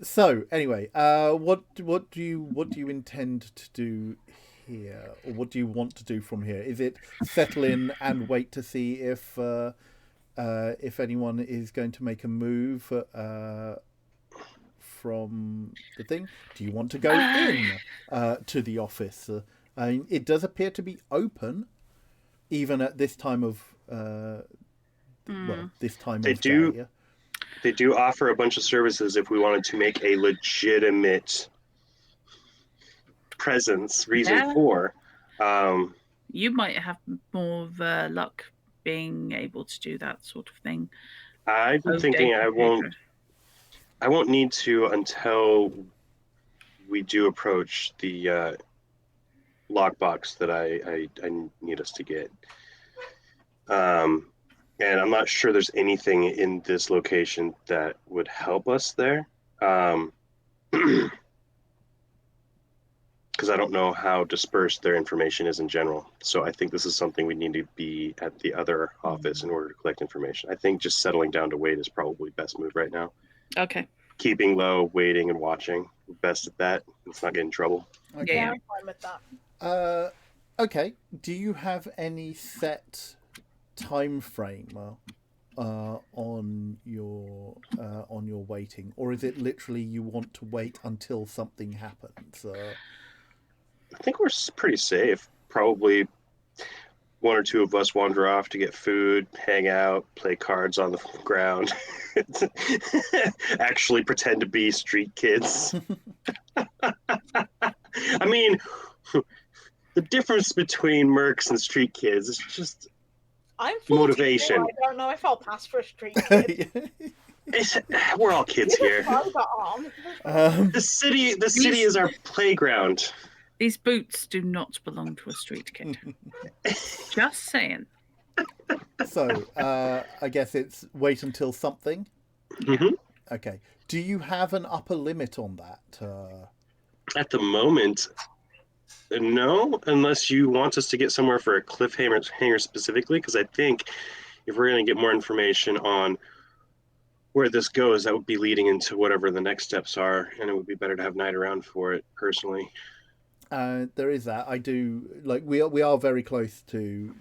So anyway, what do you intend to do here, or what do you want to do from here? Is it settle in and wait to see if anyone is going to make a move from the thing? Do you want to go in to the office? I mean, it does appear to be open, even at this time of this time They of do- day. They do offer a bunch of services if we wanted to make a legitimate reason for. You might have more luck being able to do that sort of thing. I'm thinking I won't need to until we do approach the lockbox that I need us to get. And I'm not sure there's anything in this location that would help us there. Because I don't know how dispersed their information is in general. So I think this is something we need to be at the other office in order to collect information. I think just settling down to wait is probably best move right now. Okay. Keeping low, waiting, and watching. Best at that. Let's not get in trouble. Okay. Yeah, I'm fine with that. Okay. Do you have any set time frame on your waiting, or is it literally you want to wait until something happens? I think we're pretty safe. Probably one or two of us wander off to get food, hang out, play cards on the ground, actually pretend to be street kids. I mean, the difference between mercs and street kids is just I'm 42, motivation. I don't know if I'll pass for a street kid. We're all kids here. The city is our playground. These boots do not belong to a street kid. Just saying. So, I guess it's wait until something. Mm-hmm. Okay. Do you have an upper limit on that? At the moment, no, unless you want us to get somewhere for a cliffhanger specifically, because I think if we're going to get more information on where this goes, that would be leading into whatever the next steps are, and it would be better to have night around for it personally. There is that. I do like we are very close to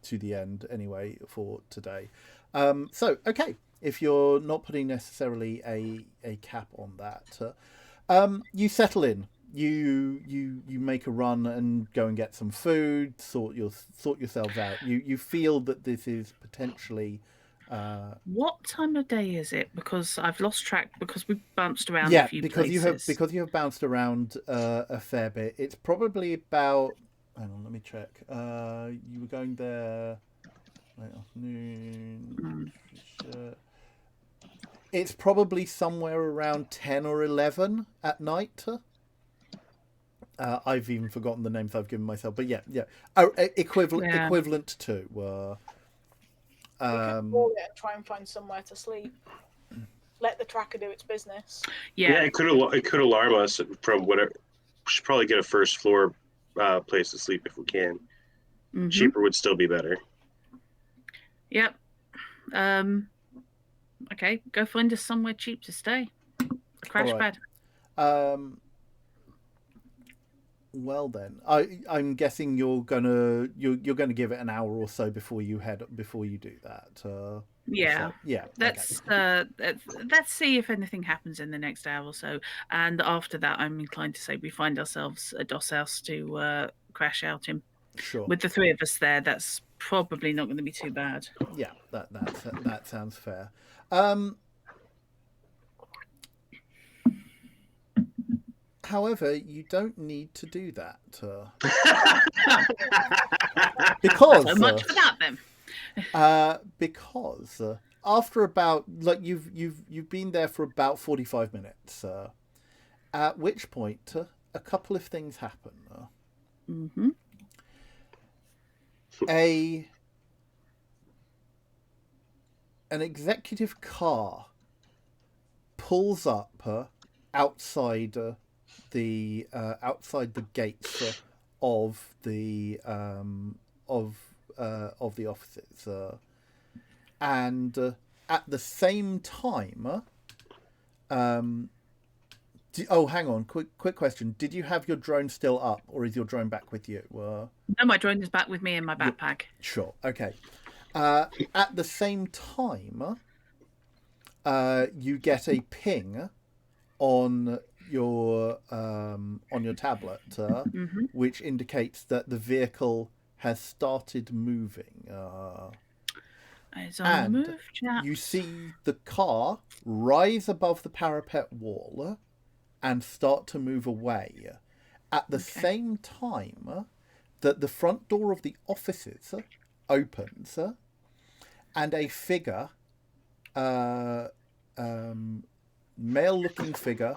the end anyway for today. So okay, if you're not putting necessarily a cap on that, you settle in. You make a run and go and get some food. Sort yourselves out. You feel that this is potentially. What time of day is it? Because I've lost track because we bounced around Yeah, a few because places. you have bounced around a fair bit. It's probably about. Hang on, let me check. You were going there late afternoon. It's probably somewhere around 10 or 11 at night. I've even forgotten the names I've given myself, but yeah. Oh, equivalent to. We can call it and try and find somewhere to sleep. Let the tracker do its business. Yeah, it could alarm us from whatever. We should probably get a first floor place to sleep if we can. Mhm. Cheaper would still be better. Yep. Okay, go find us somewhere cheap to stay. A crash Alright. pad. Well then, I'm guessing you're gonna give it an hour or so before you do that. Yeah. So, yeah. Let's see if anything happens in the next hour or so, and after that, I'm inclined to say we find ourselves a DOS house to crash out in. Sure. With the three of us there, that's probably not going to be too bad. Yeah, that sounds fair. However, you don't need to do that because So much for that then. Because after about you've been there for about 45 minutes, at which point a couple of things happen. Mm-hmm. An executive car pulls up outside the gates of the offices, and at the same time, hang on, quick question: did you have your drone still up, or is your drone back with you? No, my drone is back with me in my backpack. Sure. Okay. At the same time, you get a ping on your tablet, Mm-hmm. which indicates that the vehicle has started moving. It's on the And move, chaps. you see the car rise above the parapet wall and start to move away. At the same time that the front door of the offices opens and a figure, male-looking figure,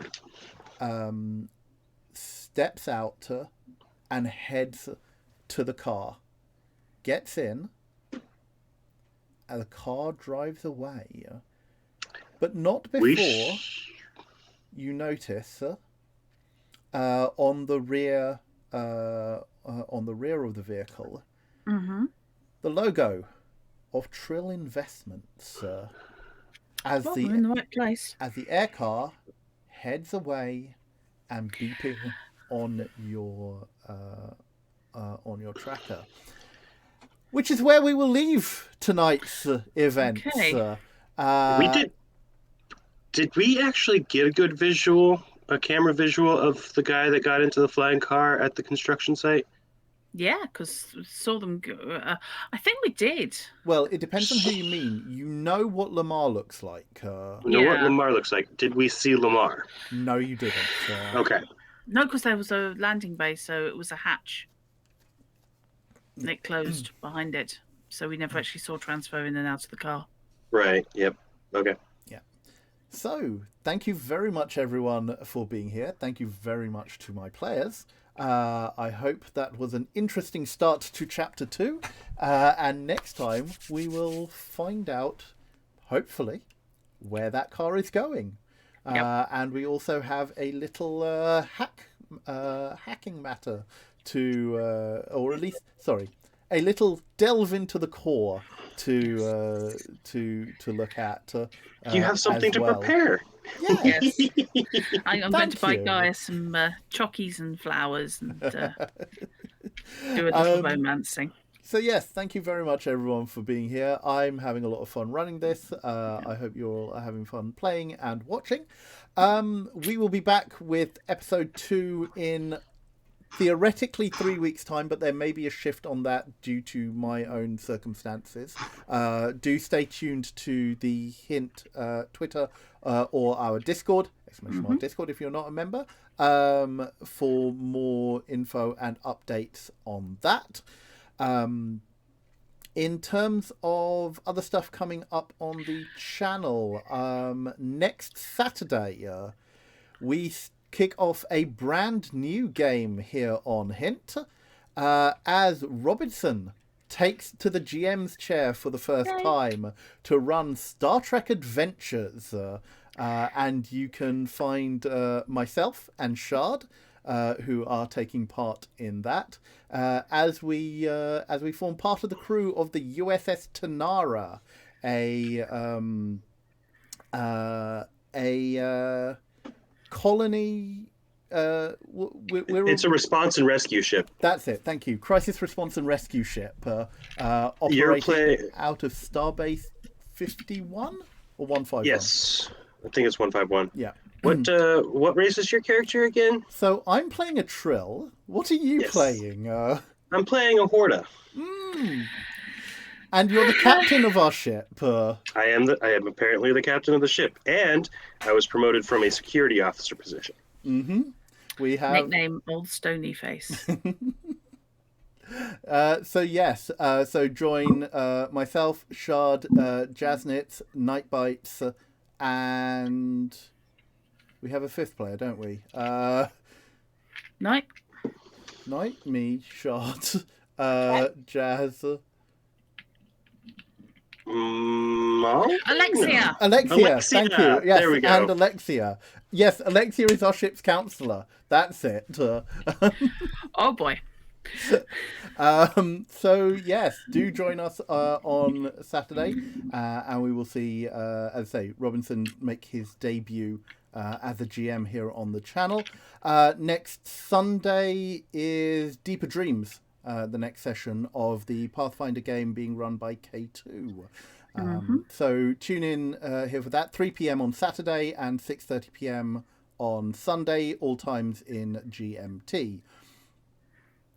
steps out and heads to the car, gets in, and the car drives away. But not before you notice on the rear of the vehicle, Mm-hmm. the logo of Trill Investments. As We're in the right place. As the air car heads away and beeping on your tracker, which is where we will leave tonight's events. Okay. We did. Did we actually get a good camera visual of the guy that got into the flying car at the construction site? Yeah, because we saw them go. I think we did. Well, it depends on who you mean. You know what Lamar looks like. You know what Lamar looks like. Did we see Lamar? No, you didn't. Okay. No, because there was a landing bay, so it was a hatch. And it closed behind it. So we never actually saw transfer in and out of the car. Right. Yep. Okay. Yeah. So, thank you very much, everyone, for being here. Thank you very much to my players. I hope that was an interesting start to Chapter 2. And next time, we will find out, hopefully, where that car is going. And we also have a little hacking matter to, or at least, sorry, a little delve into the core to look at. You have something as to well. prepare. Yes. I'm going Thank to buy you. Gaia some chockies and flowers and do a little romancing. So yes, thank you very much everyone for being here. I'm having a lot of fun running this. I hope you're all having fun playing and watching. We will be back with episode 2 in theoretically 3 weeks' time, but there may be a shift on that due to my own circumstances. Do stay tuned to the Hint Twitter or our Discord, ! Discord if you're not a member, for more info and updates on that. In terms of other stuff coming up on the channel, next Saturday we kick off a brand new game here on Hint as Robinson takes to the GM's chair for the first time to run Star Trek Adventures. And you can find myself and Shard, who are taking part in that, as we form part of the crew of the USS Tanara, a colony. It's a response and rescue ship. That's it. Thank you. Crisis response and rescue ship, operating out of Starbase 51 or 151. Yes, I think it's 151. Yeah. What race is your character again? So I'm playing a Trill. What are you playing? I'm playing a Horda. And you're the captain of our ship. I am apparently the captain of the ship, and I was promoted from a security officer position. Mm-hmm. We have nickname Old Stony Face. So yes, so join myself, Shard, Jasnitz, Nightbites, and we have a 5th player, don't we? Night, me, Shard, Jazz. Alexia, thank you. Yes, there we go. And Alexia. Yes, Alexia is our ship's counselor. That's it. Oh boy. So yes, do join us on Saturday, and we will see, as I say, Robinson make his debut as a GM here on the channel. Next Sunday is Deeper Dreams, the next session of the Pathfinder game being run by K2. So tune in here for that, 3 p.m. on Saturday and 6:30 p.m. on Sunday, all times in GMT.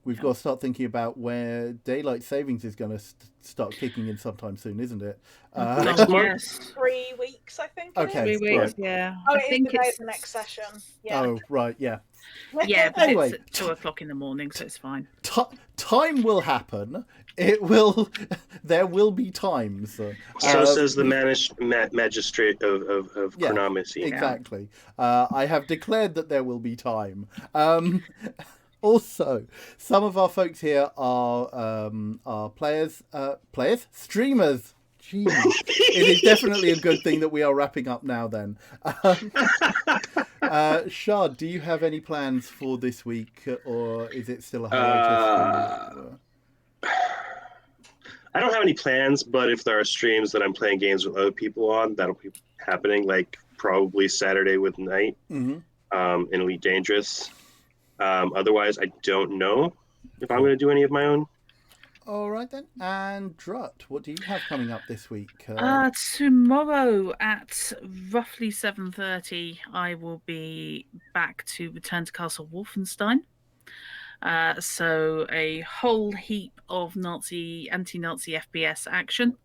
We've got to start thinking about where daylight savings is going to start kicking in sometime soon, isn't it? Yes. 3 weeks, I think. Okay. 3 weeks, right. yeah. Oh, I it is think the day of it's the next session. Yeah. Oh, right, yeah. Yeah, but Anyway. it's at 2 o'clock in the morning, so it's fine. Time will happen. It will. There will be times. So says the magistrate of chronomancy. Exactly. I have declared that there will be time. Also, some of our folks here are streamers. Jeez. It is definitely a good thing that we are wrapping up now then. Shard, do you have any plans for this week, or is it still a hiatus for you? I don't have any plans, but if there are streams that I'm playing games with other people on, that'll be happening, like probably Saturday with Night in Elite Dangerous. Otherwise, I don't know if I'm going to do any of my own. All right then. And Drut, what do you have coming up this week? Tomorrow at roughly 7:30, I will be back to return to Castle Wolfenstein. So a whole heap of anti-Nazi FPS action.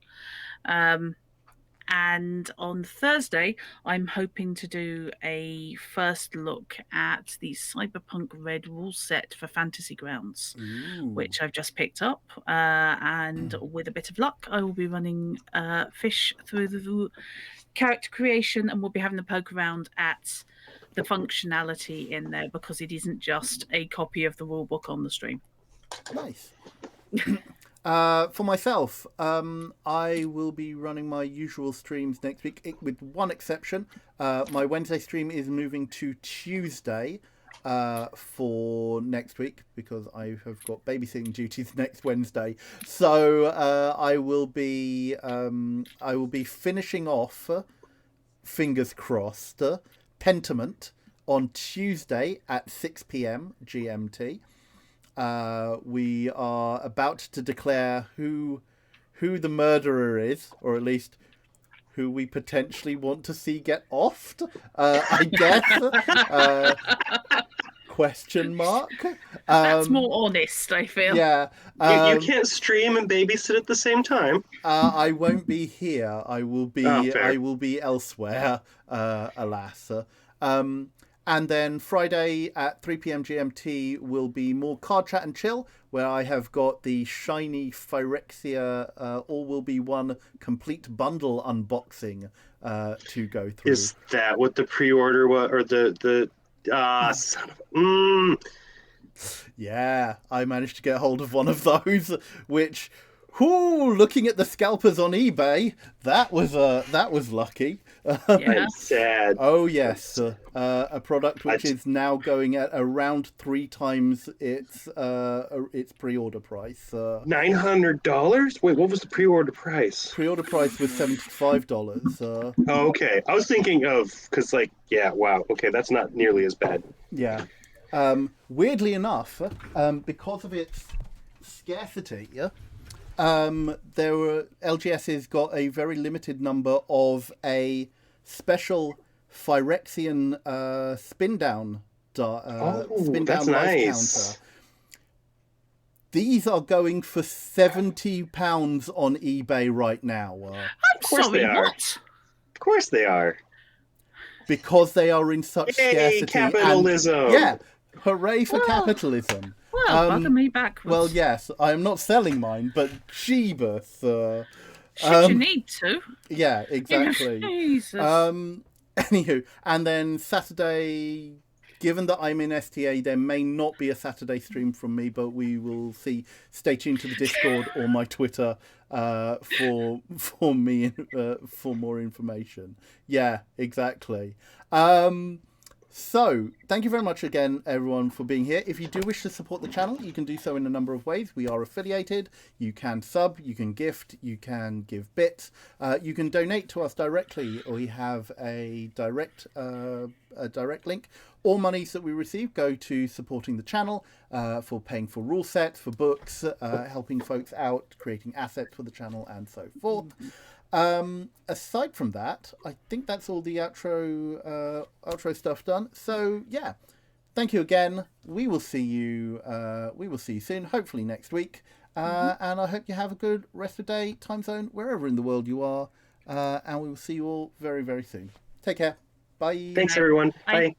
And on Thursday, I'm hoping to do a first look at the Cyberpunk Red rule set for Fantasy Grounds, which I've just picked up. And with a bit of luck, I will be running fish through the character creation, and we'll be having a poke around at the functionality in there, because it isn't just a copy of the rulebook on the stream. Nice. For myself, I will be running my usual streams next week, with one exception. My Wednesday stream is moving to Tuesday, for next week because I have got babysitting duties next Wednesday. So I will be finishing off, fingers crossed, Pentiment on Tuesday at 6 p.m. GMT. We are about to declare who the murderer is, or at least who we potentially want to see get offed, I guess. Question mark. That's more honest, I feel. Yeah. You can't stream and babysit at the same time. I won't be here. I will be. fair. I will be elsewhere. Alas. And then Friday at 3 p.m. GMT will be more card chat and chill, where I have got the shiny Phyrexia All Will Be One complete bundle unboxing to go through. Is that what the pre-order was, or the son of Yeah, I managed to get hold of one of those, which, looking at the scalpers on eBay, that was lucky. Yeah. sad. Oh yes, a product which is now going at around 3 times its pre-order price. $900? Wait, what was the pre-order price? Pre-order price was $75. Oh, okay, I was thinking of because wow, okay, that's not nearly as bad. Yeah. Weirdly enough, because of its scarcity, LGS has got a very limited number of a special Phyrexian spin down that's life nice. counter. These are going for £70 on eBay right now. I'm course sorry, they are. what? Of course they are. Because they are in such Yay, scarcity. capitalism! And, yeah, hooray for capitalism. Well, bugger me backwards. Well, yes, I am not selling mine, but Jeebus. Should you need to? Yeah, exactly. Jesus. Anywho, and then Saturday, given that I'm in STA, there may not be a Saturday stream from me, but we will see. Stay tuned to the Discord or my Twitter for more information. Yeah, exactly. So, thank you very much again, everyone, for being here. If you do wish to support the channel, you can do so in a number of ways. We are affiliated. You can sub, you can gift, you can give bits. You can donate to us directly. We have a direct link. All monies that we receive go to supporting the channel, for paying for rule sets, for books, helping folks out, creating assets for the channel, and so forth. Aside from that, I think that's all the outro stuff done. So yeah, thank you again. We will see you soon, hopefully next week. And I hope you have a good rest of the day, time zone, wherever in the world you are. And we will see you all very, very soon. Take care. Bye. Thanks, everyone. Bye. Bye.